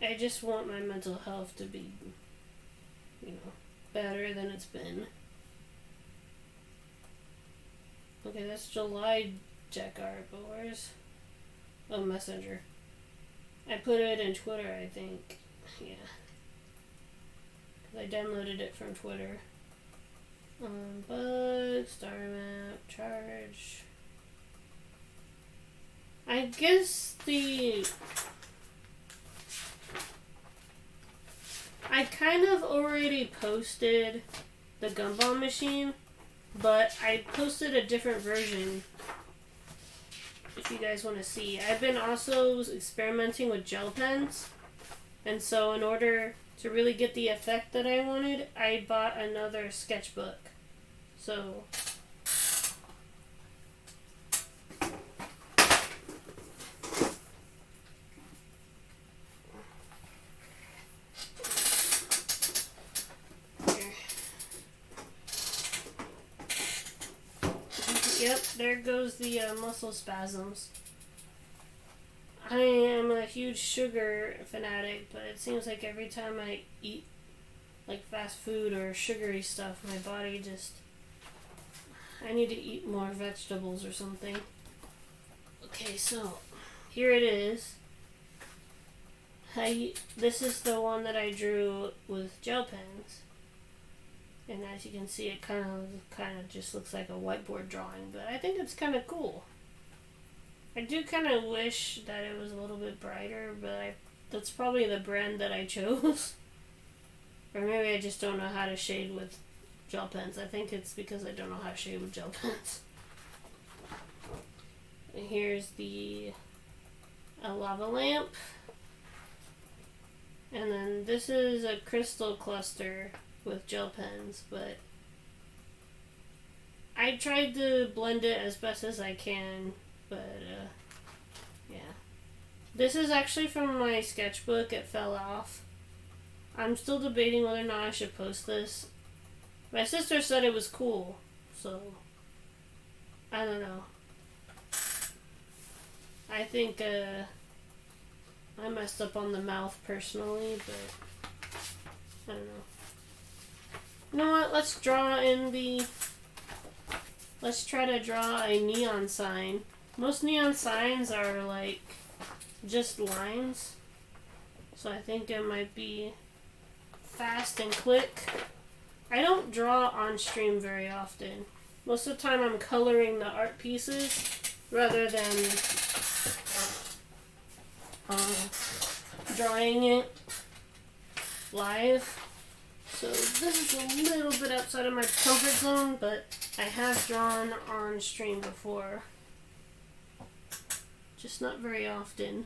I just want my mental health to be, better than it's been. Okay, that's July Jack art, but where's... Oh, Messenger. I put it in Twitter, I think. Yeah. I downloaded it from Twitter. Bug, star map, charge. I guess I kind of already posted the Gumball machine, but I posted a different version if you guys want to see. I've been also experimenting with gel pens, and so in order to really get the effect that I wanted, I bought another sketchbook. So yep, there goes the muscle spasms. I am a huge sugar fanatic, but it seems like every time I eat like fast food or sugary stuff, my body just... I need to eat more vegetables or something. Okay, so here it is. This is the one that I drew with gel pens. And as you can see, it kind of just looks like a whiteboard drawing, but I think it's kind of cool. I do kind of wish that it was a little bit brighter, but that's probably the brand that I chose. Or maybe I just don't know how to shade with gel pens. I think it's because I don't know how to shade with gel pens. And here's a lava lamp. And then this is a crystal cluster with gel pens, but I tried to blend it as best as I can, but yeah. This is actually from my sketchbook. It fell off. I'm still debating whether or not I should post this. My sister said it was cool, so I don't know. I think I messed up on the mouth personally, but I don't know. You know what? Let's try to draw a neon sign. Most neon signs are like just lines, so I think it might be fast and quick. I don't draw on stream very often. Most of the time I'm coloring the art pieces rather than drawing it live. So this is a little bit outside of my comfort zone, but I have drawn on stream before. Just not very often.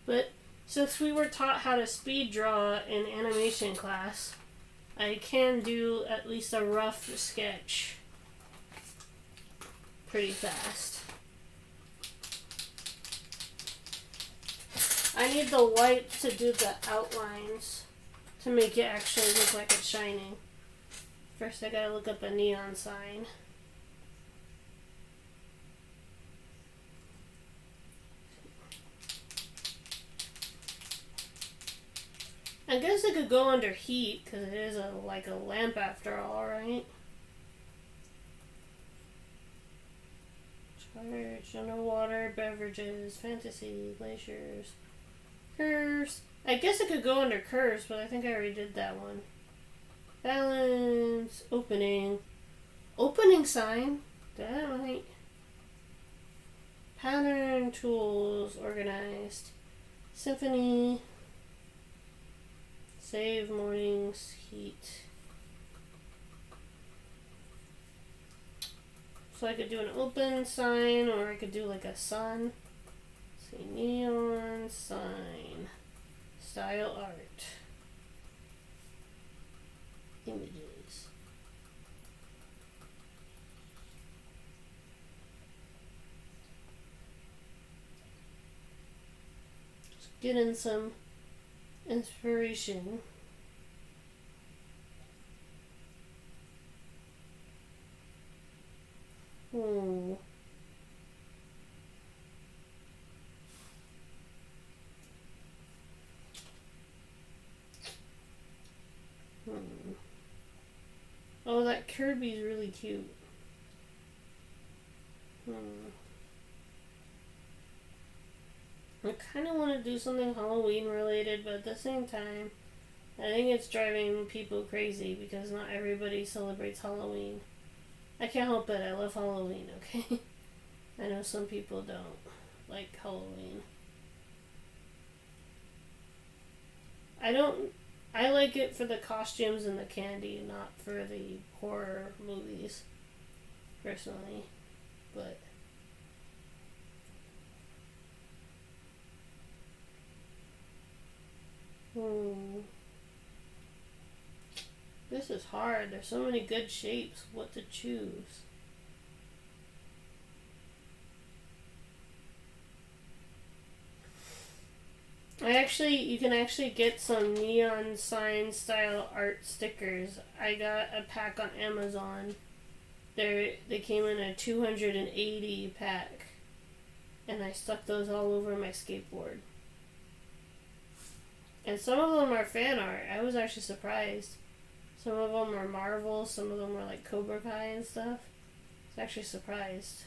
But since we were taught how to speed draw in animation class, I can do at least a rough sketch pretty fast. I need the white to do the outlines to make it actually look like it's shining. First I gotta look up a neon sign. I guess it could go under heat because it is like a lamp after all, right? Charge, underwater, beverages, fantasy, glaciers, curves. I guess it could go under curves, but I think I already did that one. Balance, opening. Opening sign? That right. Pattern, tools, organized. Symphony. Save, mornings, heat. So I could do an open sign, or I could do like a sun. Say neon sign. Style art. images. Just getting some inspiration. Hmm. Oh, that Kirby's really cute. I kind of want to do something Halloween related, but at the same time, I think it's driving people crazy because not everybody celebrates Halloween. I can't help it, I love Halloween, okay? I know some people don't like Halloween. I like it for the costumes and the candy, not for the horror movies, personally. But this is hard. There's so many good shapes. What to choose? You can actually get some neon sign style art stickers. I got a pack on Amazon. They came in a 280 pack, and I stuck those all over my skateboard. And some of them are fan art. I was actually surprised. Some of them are Marvel, some of them are like Cobra Kai and stuff. I was actually surprised.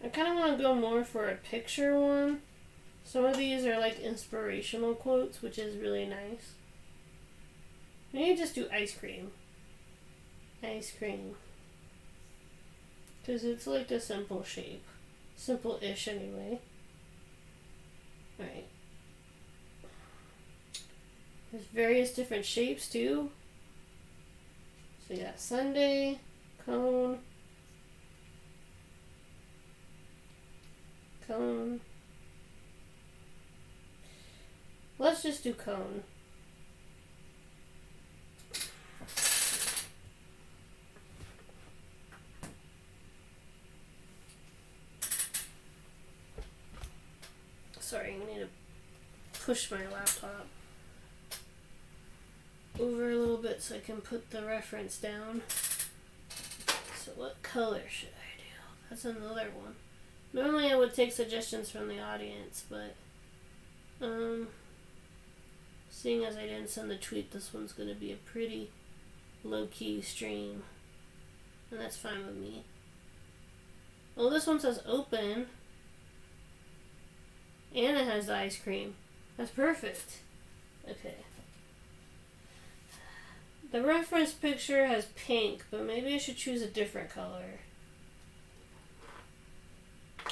I kind of want to go more for a picture one. Some of these are like inspirational quotes, which is really nice. Maybe just do ice cream. Ice cream. Because it's like a simple shape. Simple-ish anyway. Alright. There's various different shapes too. So you got sundae, cone, cone. Let's just do cone. Sorry, I need to push my laptop over a little bit so I can put the reference down. So what color should I do? That's another one. Normally I would take suggestions from the audience, but seeing as I didn't send the tweet, this one's going to be a pretty low-key stream. And that's fine with me. Well, this one says open. And it has the ice cream. That's perfect. Okay. The reference picture has pink, but maybe I should choose a different color.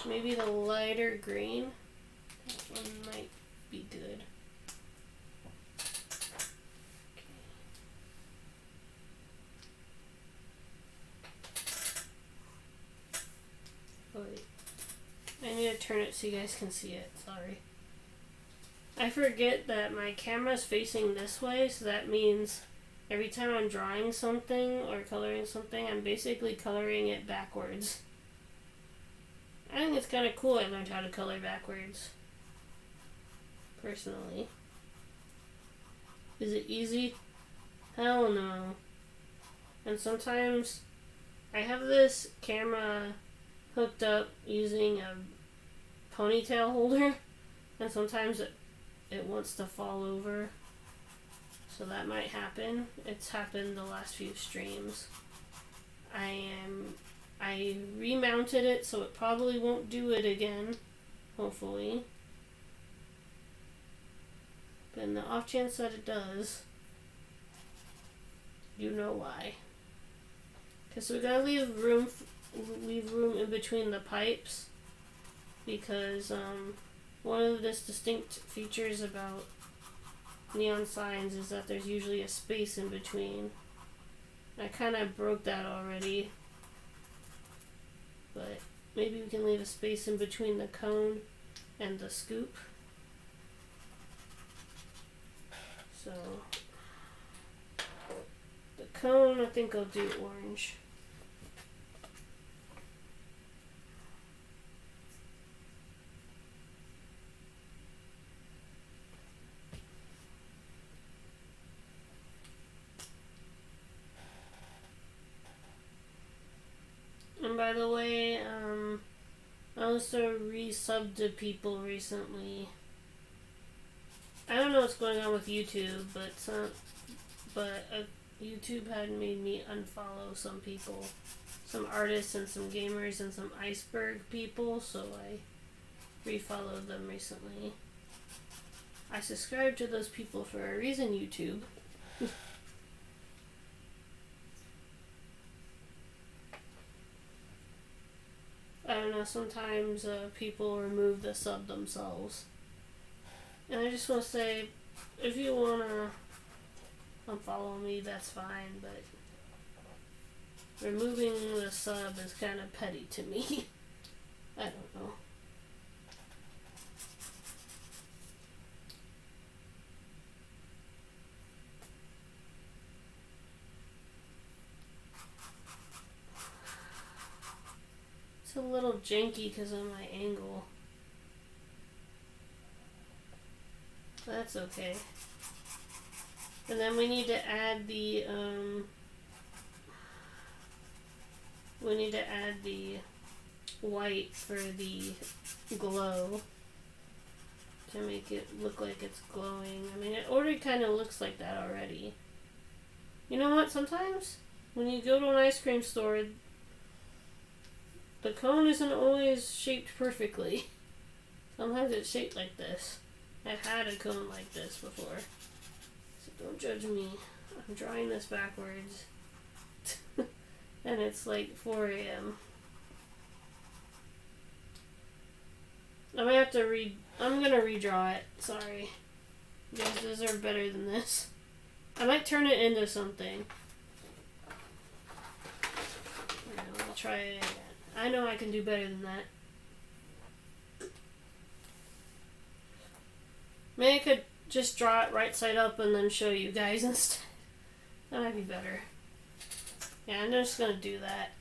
Maybe the lighter green. That one might be good. Oh, wait. I need to turn it so you guys can see it. Sorry. I forget that my camera's facing this way, so that means every time I'm drawing something or coloring something, I'm basically coloring it backwards. I think it's kind of cool I learned how to color backwards. Personally. Is it easy? Hell no. And sometimes I have this camera hooked up using a ponytail holder, and sometimes it wants to fall over, so that might happen. It's happened the last few streams. I remounted it, so it probably won't do it again, hopefully. But in the off chance that it does, you know why. Because we gotta leave room in between the pipes, because one of the distinct features about neon signs is that there's usually a space in between. I kind of broke that already, but maybe we can leave a space in between the cone and the scoop. So the cone, I think I'll do orange. And by the way, I also resubbed to people recently. I don't know what's going on with YouTube, but YouTube had made me unfollow some people, some artists and some gamers and some iceberg people, so I refollowed them recently. I subscribed to those people for a reason, YouTube. I don't know, sometimes people remove the sub themselves. And I just want to say, if you want to unfollow me, that's fine, but removing the sub is kind of petty to me. I don't know. It's a little janky because of my angle. That's okay. And then we need to add the white for the glow to make it look like it's glowing. I mean, it already kind of looks like that already. You know what? Sometimes when you go to an ice cream store, the cone isn't always shaped perfectly. Sometimes it's shaped like this. I've had a cone like this before. So don't judge me. I'm drawing this backwards. And it's like 4 a.m. I'm gonna have to I'm gonna redraw it. Sorry. You guys deserve better than this. I might turn it into something. I'll try it again. I know I can do better than that. Maybe I could just draw it right side up and then show you guys instead. That might be better. Yeah, I'm just gonna do that.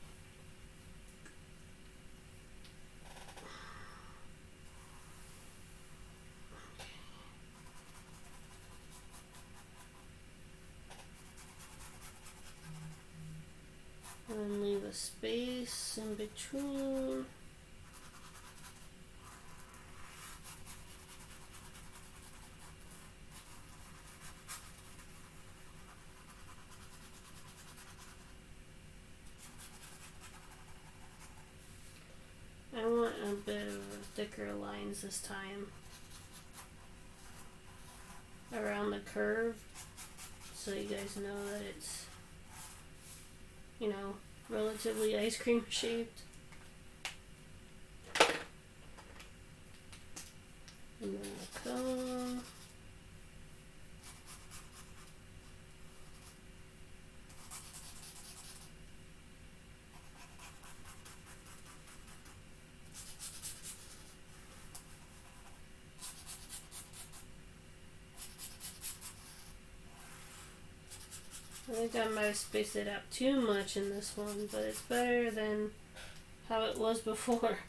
And leave a space in between. I want a bit of thicker lines this time around the curve so you guys know that it's, you know, relatively ice cream shaped. And then the cone. I think I might have spaced it out too much in this one, but it's better than how it was before.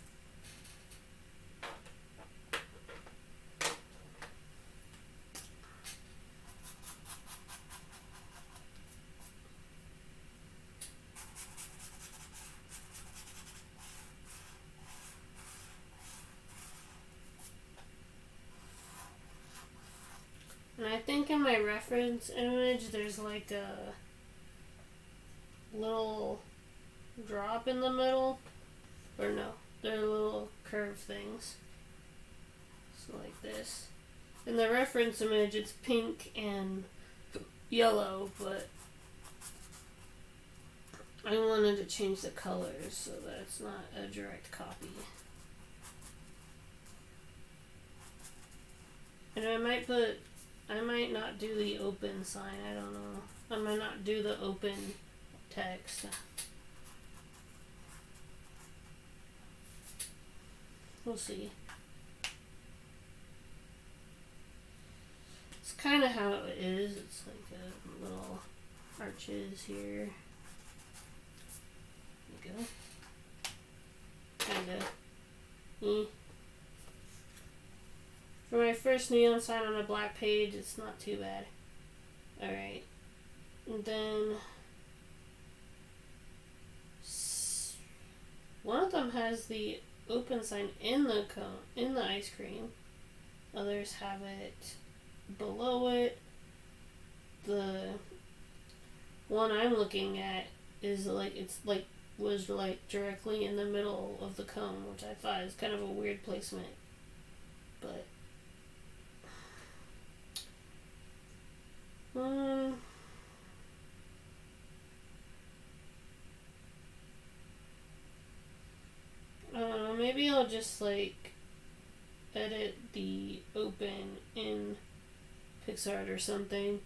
And I think in my reference image there's like a little drop in the middle. Or no, they're little curved things. So like this. In the reference image it's pink and yellow, but I wanted to change the colors so that it's not a direct copy. And I might put I might not do the open sign. I don't know. I might not do the open text. We'll see. It's kind of how it is. It's like a little arches here. There you go. Kind of. For my first neon sign on a black page, it's not too bad. Alright. And then one of them has the open sign in the cone, in the ice cream. Others have it below it. The one I'm looking at is like, it's like, was like directly in the middle of the cone, which I thought is kind of a weird placement. But I don't know, maybe I'll just like edit the open in PicsArt or something,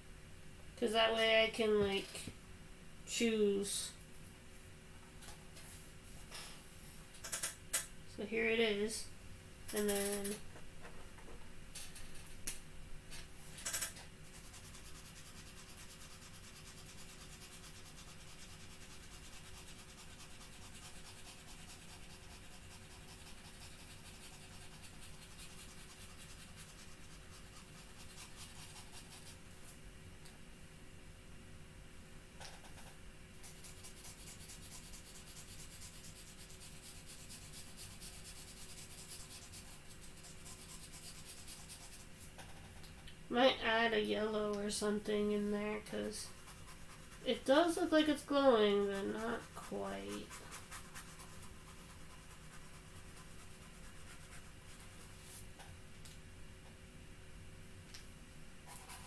because that way I can like choose. So here it is, and then might add a yellow or something in there, because it does look like it's glowing, but not quite.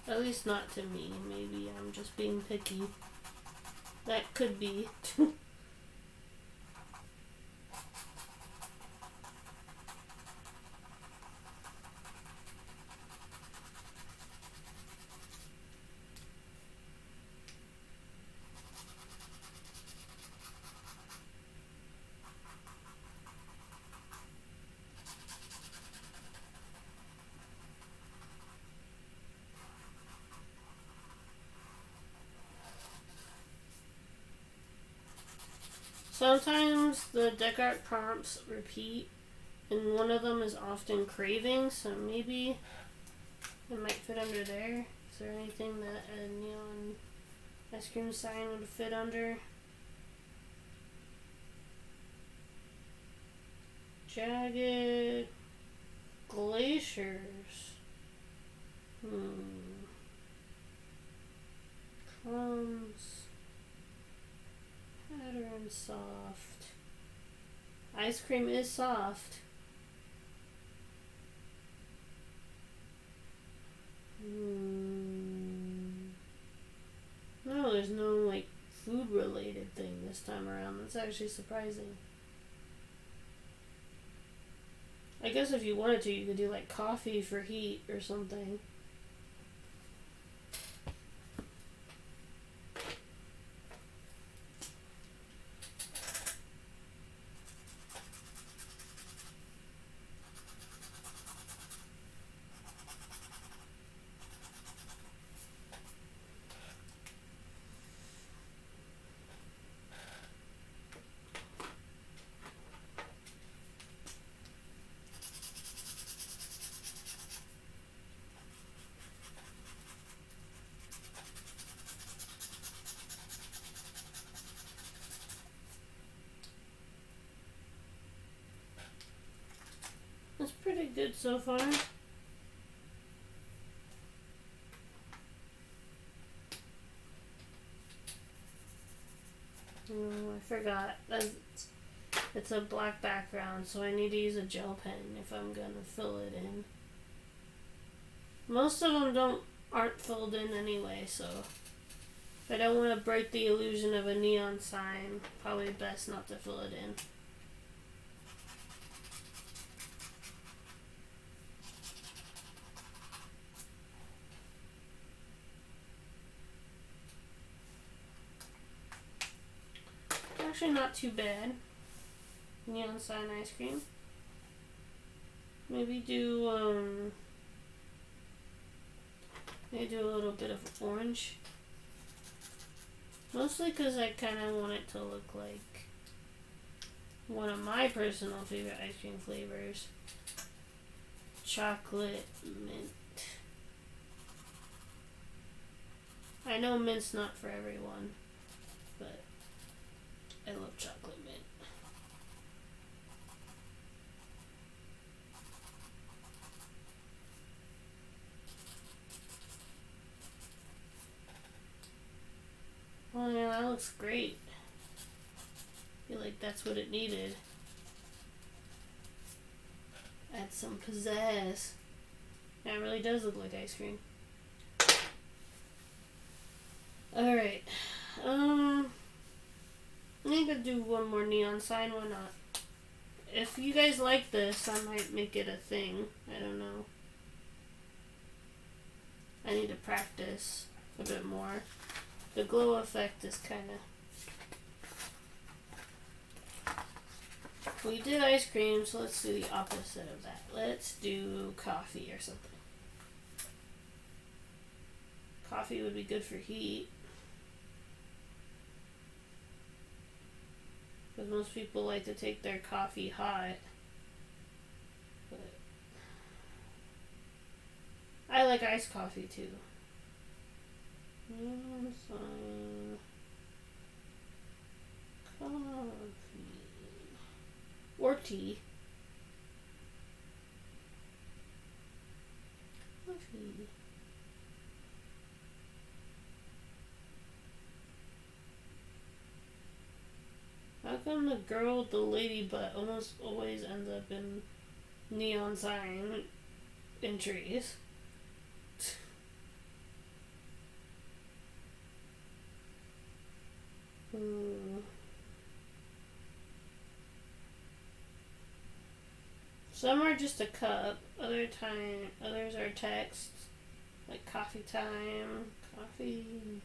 At least not to me. Maybe I'm just being picky. That could be. Sometimes the DeckArt prompts repeat, and one of them is often craving, so maybe it might fit under there. Is there anything that a neon ice cream sign would fit under? Jagged glaciers. Crumbs. Pattern soft. Ice cream is soft. No, there's no like food related thing this time around. That's actually surprising. I guess if you wanted to, you could do like coffee for heat or something. That's pretty good so far. I forgot. It's a black background, so I need to use a gel pen if I'm gonna fill it in. Most of them aren't filled in anyway, so if I don't want to break the illusion of a neon sign, probably best not to fill it in. actually not too bad. Neon sign ice cream. Maybe do maybe do a little bit of orange. Mostly because I kind of want it to look like one of my personal favorite ice cream flavors. Chocolate mint. I know mint's not for everyone, but I love chocolate mint. Oh yeah, that looks great. I feel like that's what it needed. Add some pizzazz. That really does look like ice cream. Alright. I think I'll do one more neon sign, why not? If you guys like this, I might make it a thing. I don't know. I need to practice a bit more. The glow effect is kinda... We did ice cream, so let's do the opposite of that. Let's do coffee or something. Coffee would be good for heat. Because most people like to take their coffee hot. But I like iced coffee too. Neon sign. Coffee. Or tea. Coffee. How come the girl with the lady butt almost always ends up in neon sign entries? Some are just a cup, others are texts, like coffee time, coffee.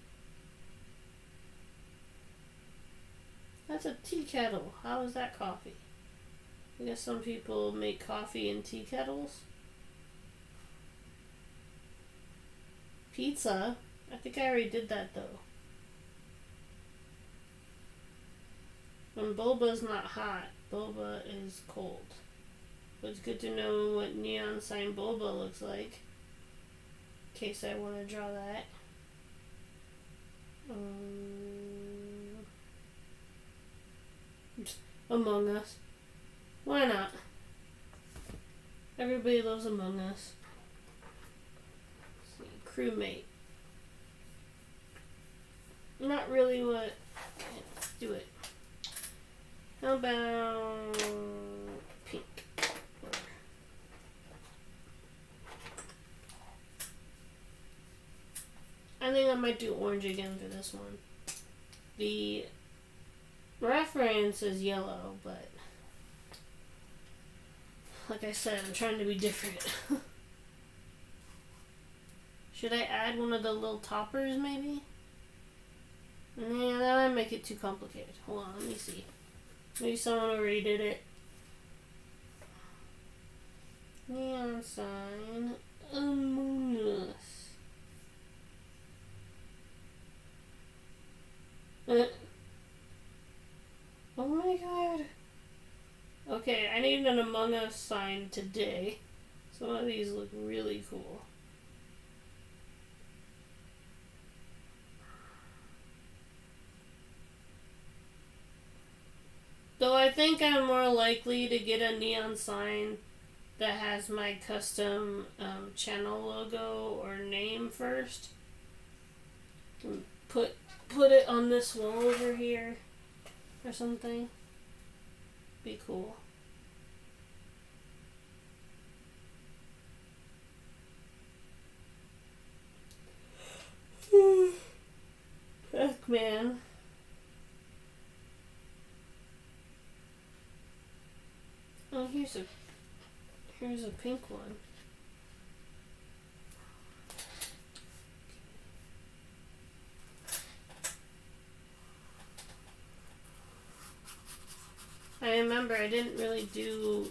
That's a tea kettle. How is that coffee? I guess some people make coffee in tea kettles. Pizza. I think I already did that though. When boba's not hot, boba is cold. But it's good to know what neon sign boba looks like. In case I want to draw that. Among Us. Why not? Everybody loves Among Us. Let's see, crewmate. Not really what... Okay, let's do it. How about pink? I think I might do orange again for this one. The reference is yellow, but like I said, I'm trying to be different. Should I add one of the little toppers maybe? Nah, that might make it too complicated. Hold on, let me see. Maybe someone already did it. Neon sign Among Us. Oh my god. Okay, I need an Among Us sign today. Some of these look really cool. Though I think I'm more likely to get a neon sign that has my custom channel logo or name first. And put it on this wall over here or something. Be cool. Pac-Man. Oh, here's a pink one. remember, I didn't really do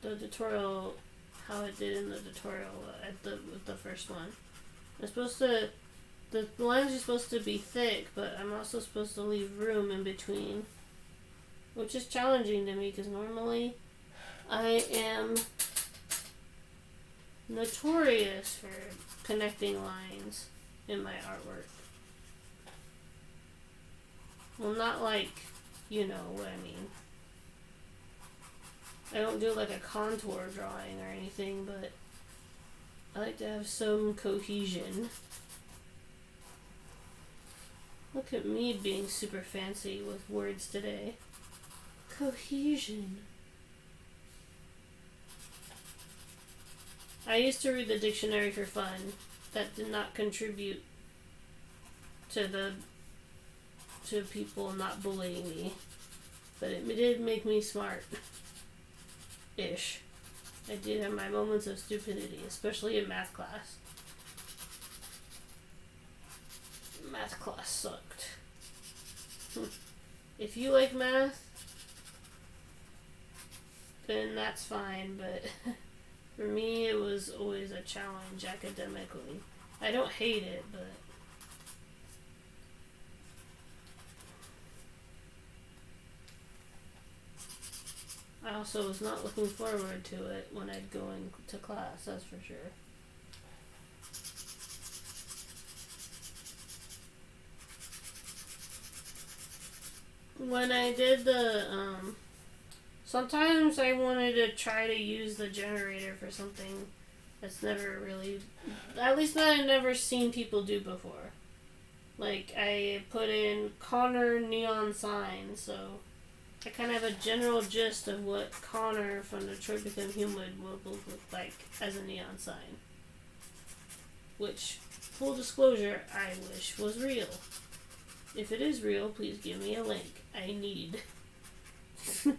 the tutorial how it did in the tutorial at the first one. I'm supposed to, the lines are supposed to be thick, but I'm also supposed to leave room in between, which is challenging to me because normally I am notorious for connecting lines in my artwork. Well, not like, you know what I mean. I don't do like a contour drawing or anything, but I like to have some cohesion. Look at me being super fancy with words today. Cohesion. I used to read the dictionary for fun. That did not contribute to people not bullying me. But it did make me smart. Ish. I did have my moments of stupidity, especially in math class. Math class sucked. If you like math, then that's fine, but for me it was always a challenge academically. I don't hate it, but I also was not looking forward to it when I'd go into class, that's for sure. When I did the, sometimes I wanted to try to use the generator for something that's never really, at least that I've never seen people do before. Like, I put in Connor neon sign, so I kind of have a general gist of what Connor from Detroit Become Human would look like as a neon sign. Which, full disclosure, I wish was real. If it is real, please give me a link. I need. Come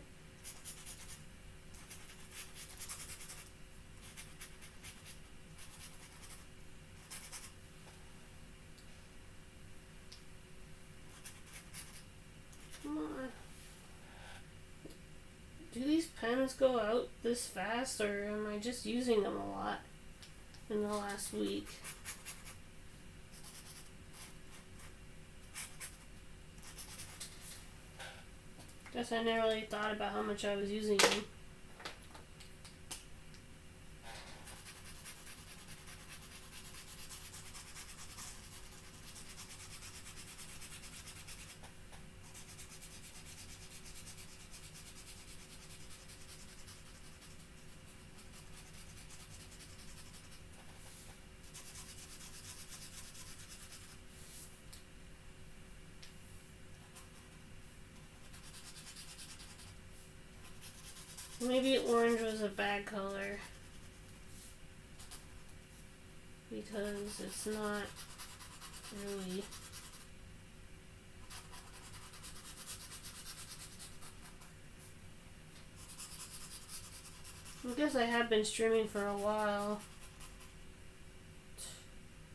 on. Do these pens go out this fast, or am I just using them a lot in the last week? Guess I never really thought about how much I was using them. Maybe orange was a bad color because it's not really. I guess I have been streaming for a while.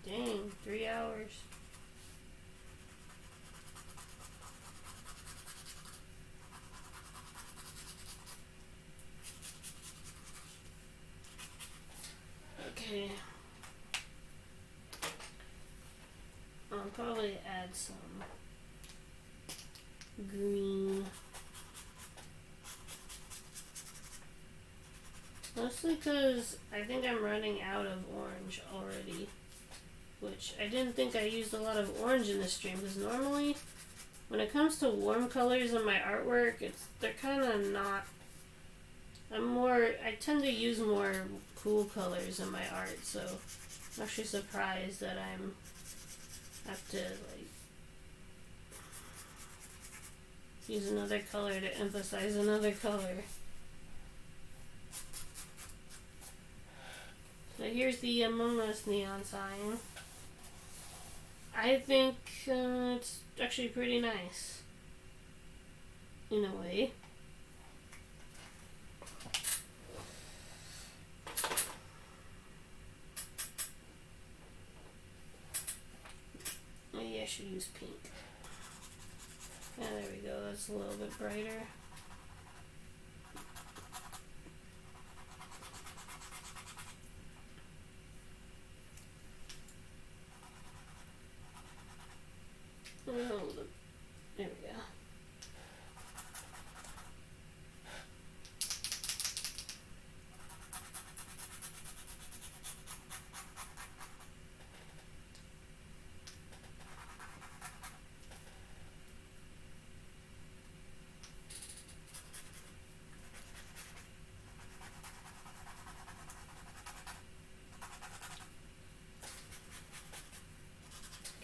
Dang, 3 hours. Okay. I'll probably add some green. Mostly because I think I'm running out of orange already. Which I didn't think I used a lot of orange in this stream, because normally when it comes to warm colors in my artwork, they're kind of not. I tend to use more cool colors in my art, so I'm actually surprised that I have to like use another color to emphasize another color. So here's the Among Us neon sign. I think it's actually pretty nice, in a way. Maybe I should use pink. Yeah, there we go. That's a little bit brighter.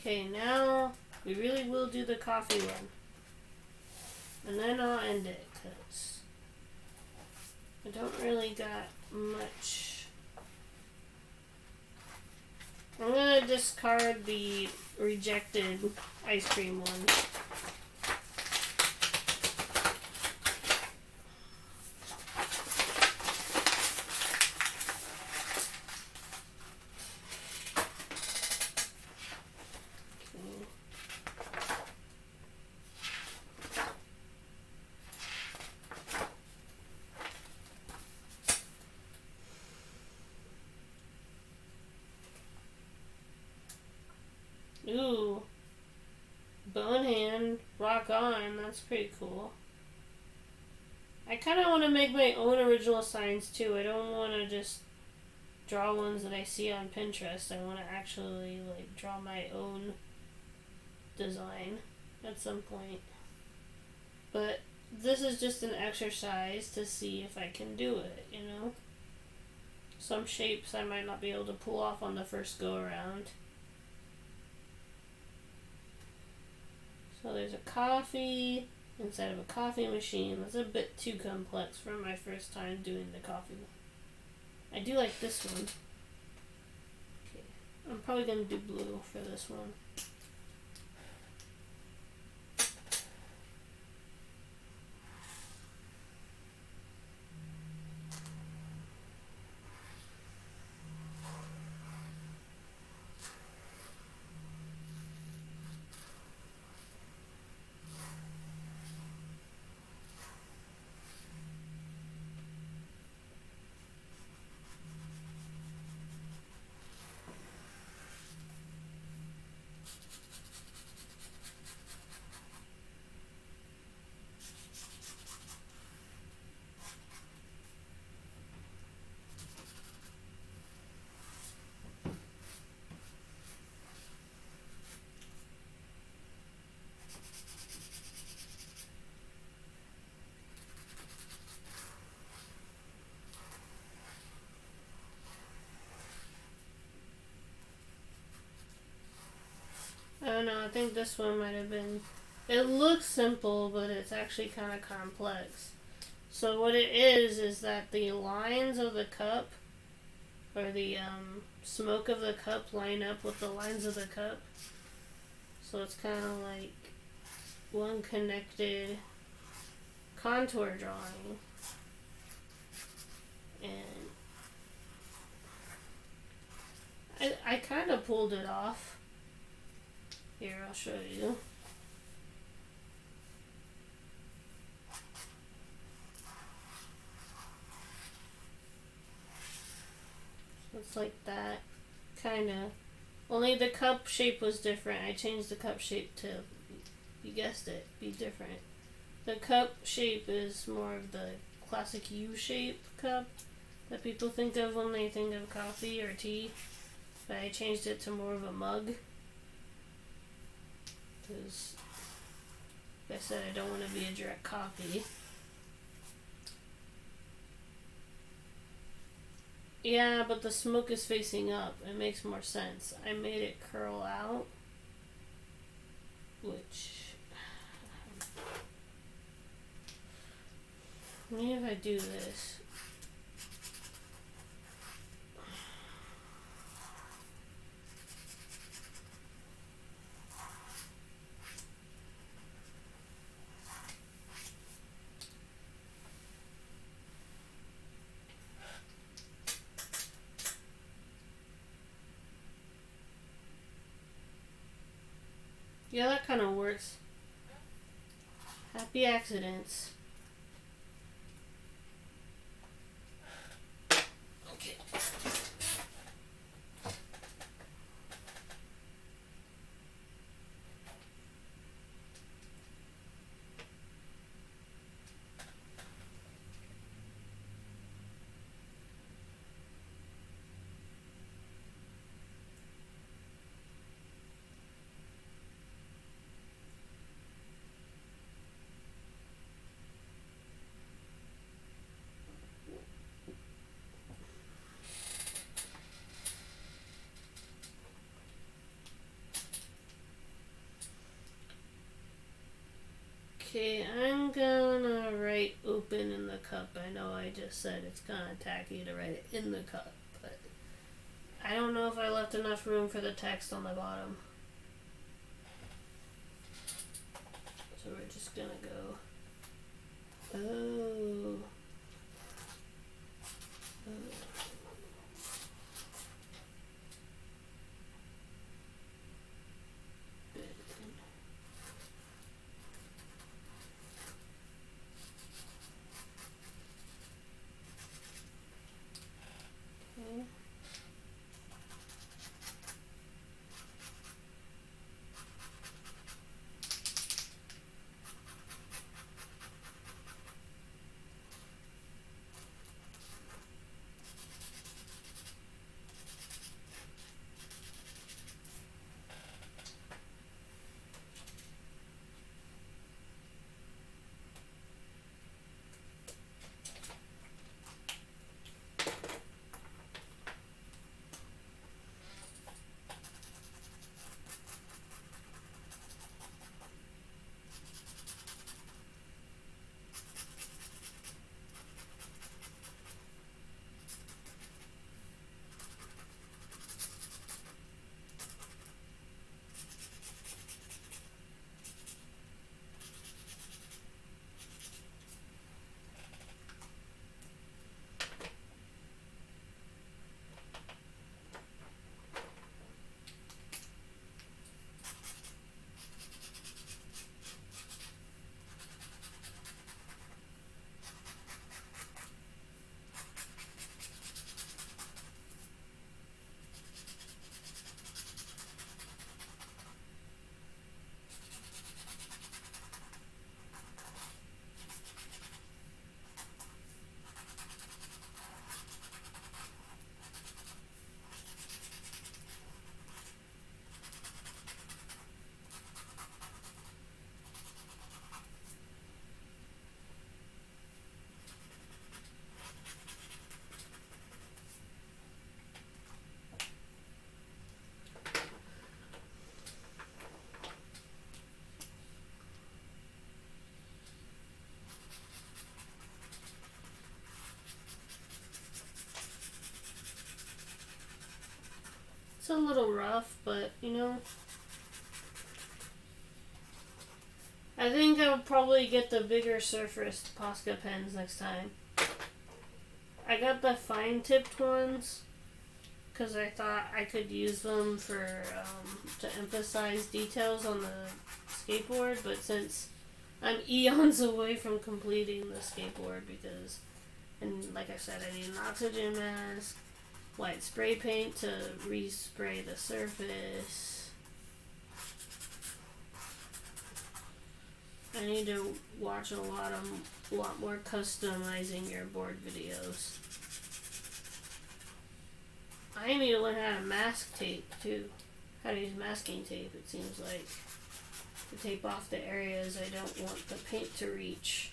Okay, now we really will do the coffee one. And then I'll end it, because I don't really got much. I'm going to discard the rejected ice cream one. Ooh. Bone hand. Rock on. That's pretty cool. I kind of want to make my own original signs too. I don't want to just draw ones that I see on Pinterest. I want to actually like draw my own design at some point. But this is just an exercise to see if I can do it, you know? Some shapes I might not be able to pull off on the first go around. So there's a coffee inside of a coffee machine. That's a bit too complex for my first time doing the coffee one. I do like this one. Okay, I'm probably going to do blue for this one. I don't know, I think this one might have been... It looks simple, but it's actually kind of complex. So what it is that the lines of the cup, or the smoke of the cup line up with the lines of the cup. So it's kind of like one connected contour drawing. And I kind of pulled it off. Here, I'll show you. So it's like that, kind of. Only the cup shape was different. I changed the cup shape to, you guessed it, be different. The cup shape is more of the classic U-shape cup that people think of when they think of coffee or tea. But I changed it to more of a mug. Because, like I said, I don't want to be a direct copy. Yeah, but the smoke is facing up. It makes more sense. I made it curl out. Which... maybe if I do this... yeah, that kind of works. Happy accidents. Okay. Okay, I'm gonna write open in the cup. I know I just said it's kind of tacky to write it in the cup, but I don't know if I left enough room for the text on the bottom. So we're just gonna go, oh. Okay. It's a little rough, but you know, I think I'll probably get the bigger surface Posca pens next time. I got the fine tipped ones because I thought I could use them for to emphasize details on the skateboard, but since I'm eons away from completing the skateboard because, and like I said, I need an oxygen mask, white spray paint to respray the surface. I need to watch a lot more customizing your board videos. I need to learn how to mask tape too. How to use masking tape, it seems like. To tape off the areas I don't want the paint to reach.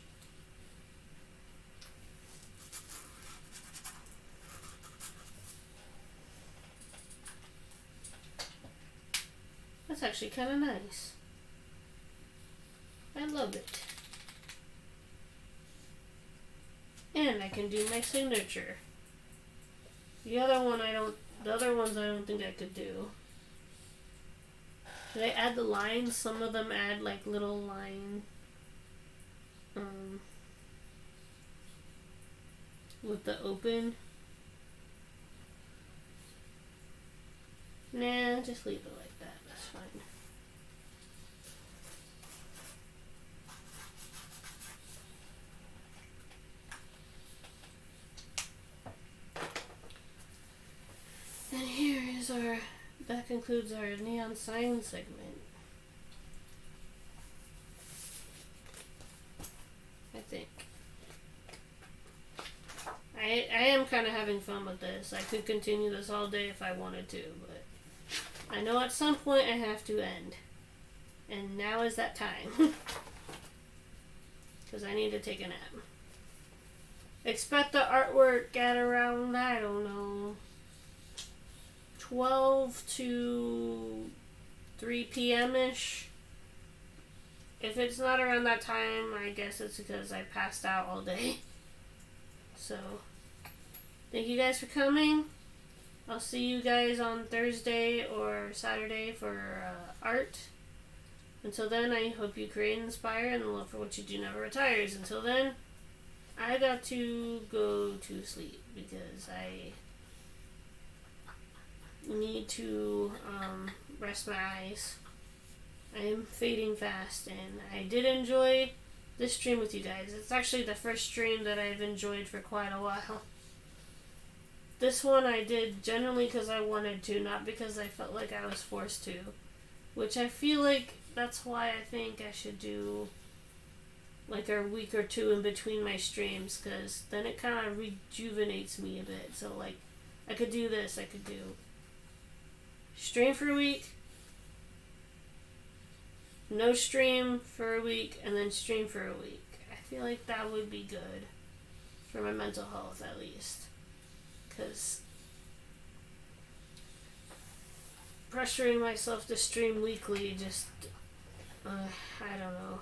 That's actually kind of nice. I love it. And I can do my signature. The other ones I don't think I could do. Did I add the lines? Some of them add like little line with the open. Nah, just leave it like that. That's fine. And here is that concludes our neon sign segment. I think. I am kind of having fun with this. I could continue this all day if I wanted to, but I know at some point I have to end. And now is that time. Because I need to take a nap. Expect the artwork at around, I don't know, 12 to 3 p.m.-ish. if it's not around that time, I guess it's because I passed out all day. So, thank you guys for coming. I'll see you guys on Thursday or Saturday for art. Until then, I hope you create and inspire, and the love for what you do never retires. Until then, I got to go to sleep because I need to rest my eyes. I am fading fast, and I did enjoy this stream with you guys. It's actually the first stream that I've enjoyed for quite a while. This one I did generally because I wanted to, not because I felt like I was forced to. Which I feel like that's why I think I should do like a week or two in between my streams, because then it kind of rejuvenates me a bit. So like, I could do this, I could do stream for a week, no stream for a week, and then stream for a week. I feel like that would be good for my mental health, at least. Because pressuring myself to stream weekly just, I don't know.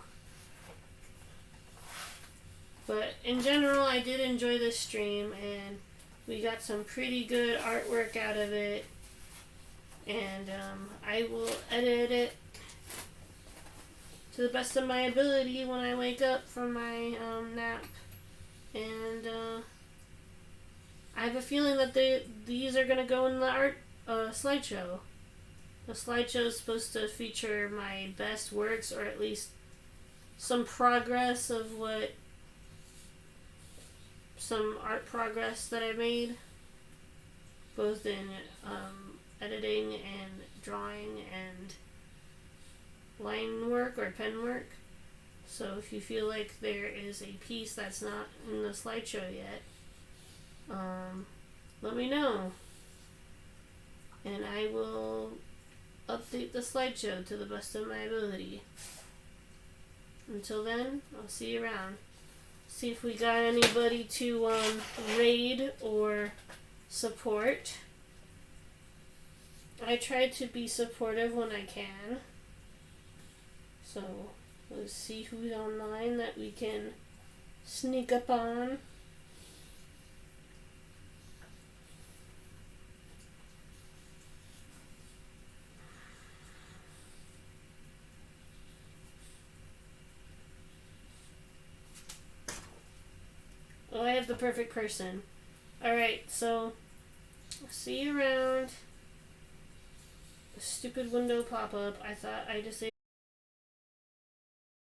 But in general, I did enjoy this stream, and we got some pretty good artwork out of it. And I will edit it to the best of my ability when I wake up from my nap. And I have a feeling that these are going to go in the art slideshow. The slideshow is supposed to feature my best works, or at least some progress of some art progress that I made, both in editing and drawing and line work or pen work. So if you feel like there is a piece that's not in the slideshow yet, let me know, and I will update the slideshow to the best of my ability. Until then, I'll see you around. See if we got anybody to raid or support. I try to be supportive when I can. So, let's see who's online that we can sneak up on. Oh, I have the perfect person. Alright, so, see you around. Stupid window pop-up. I thought I disabled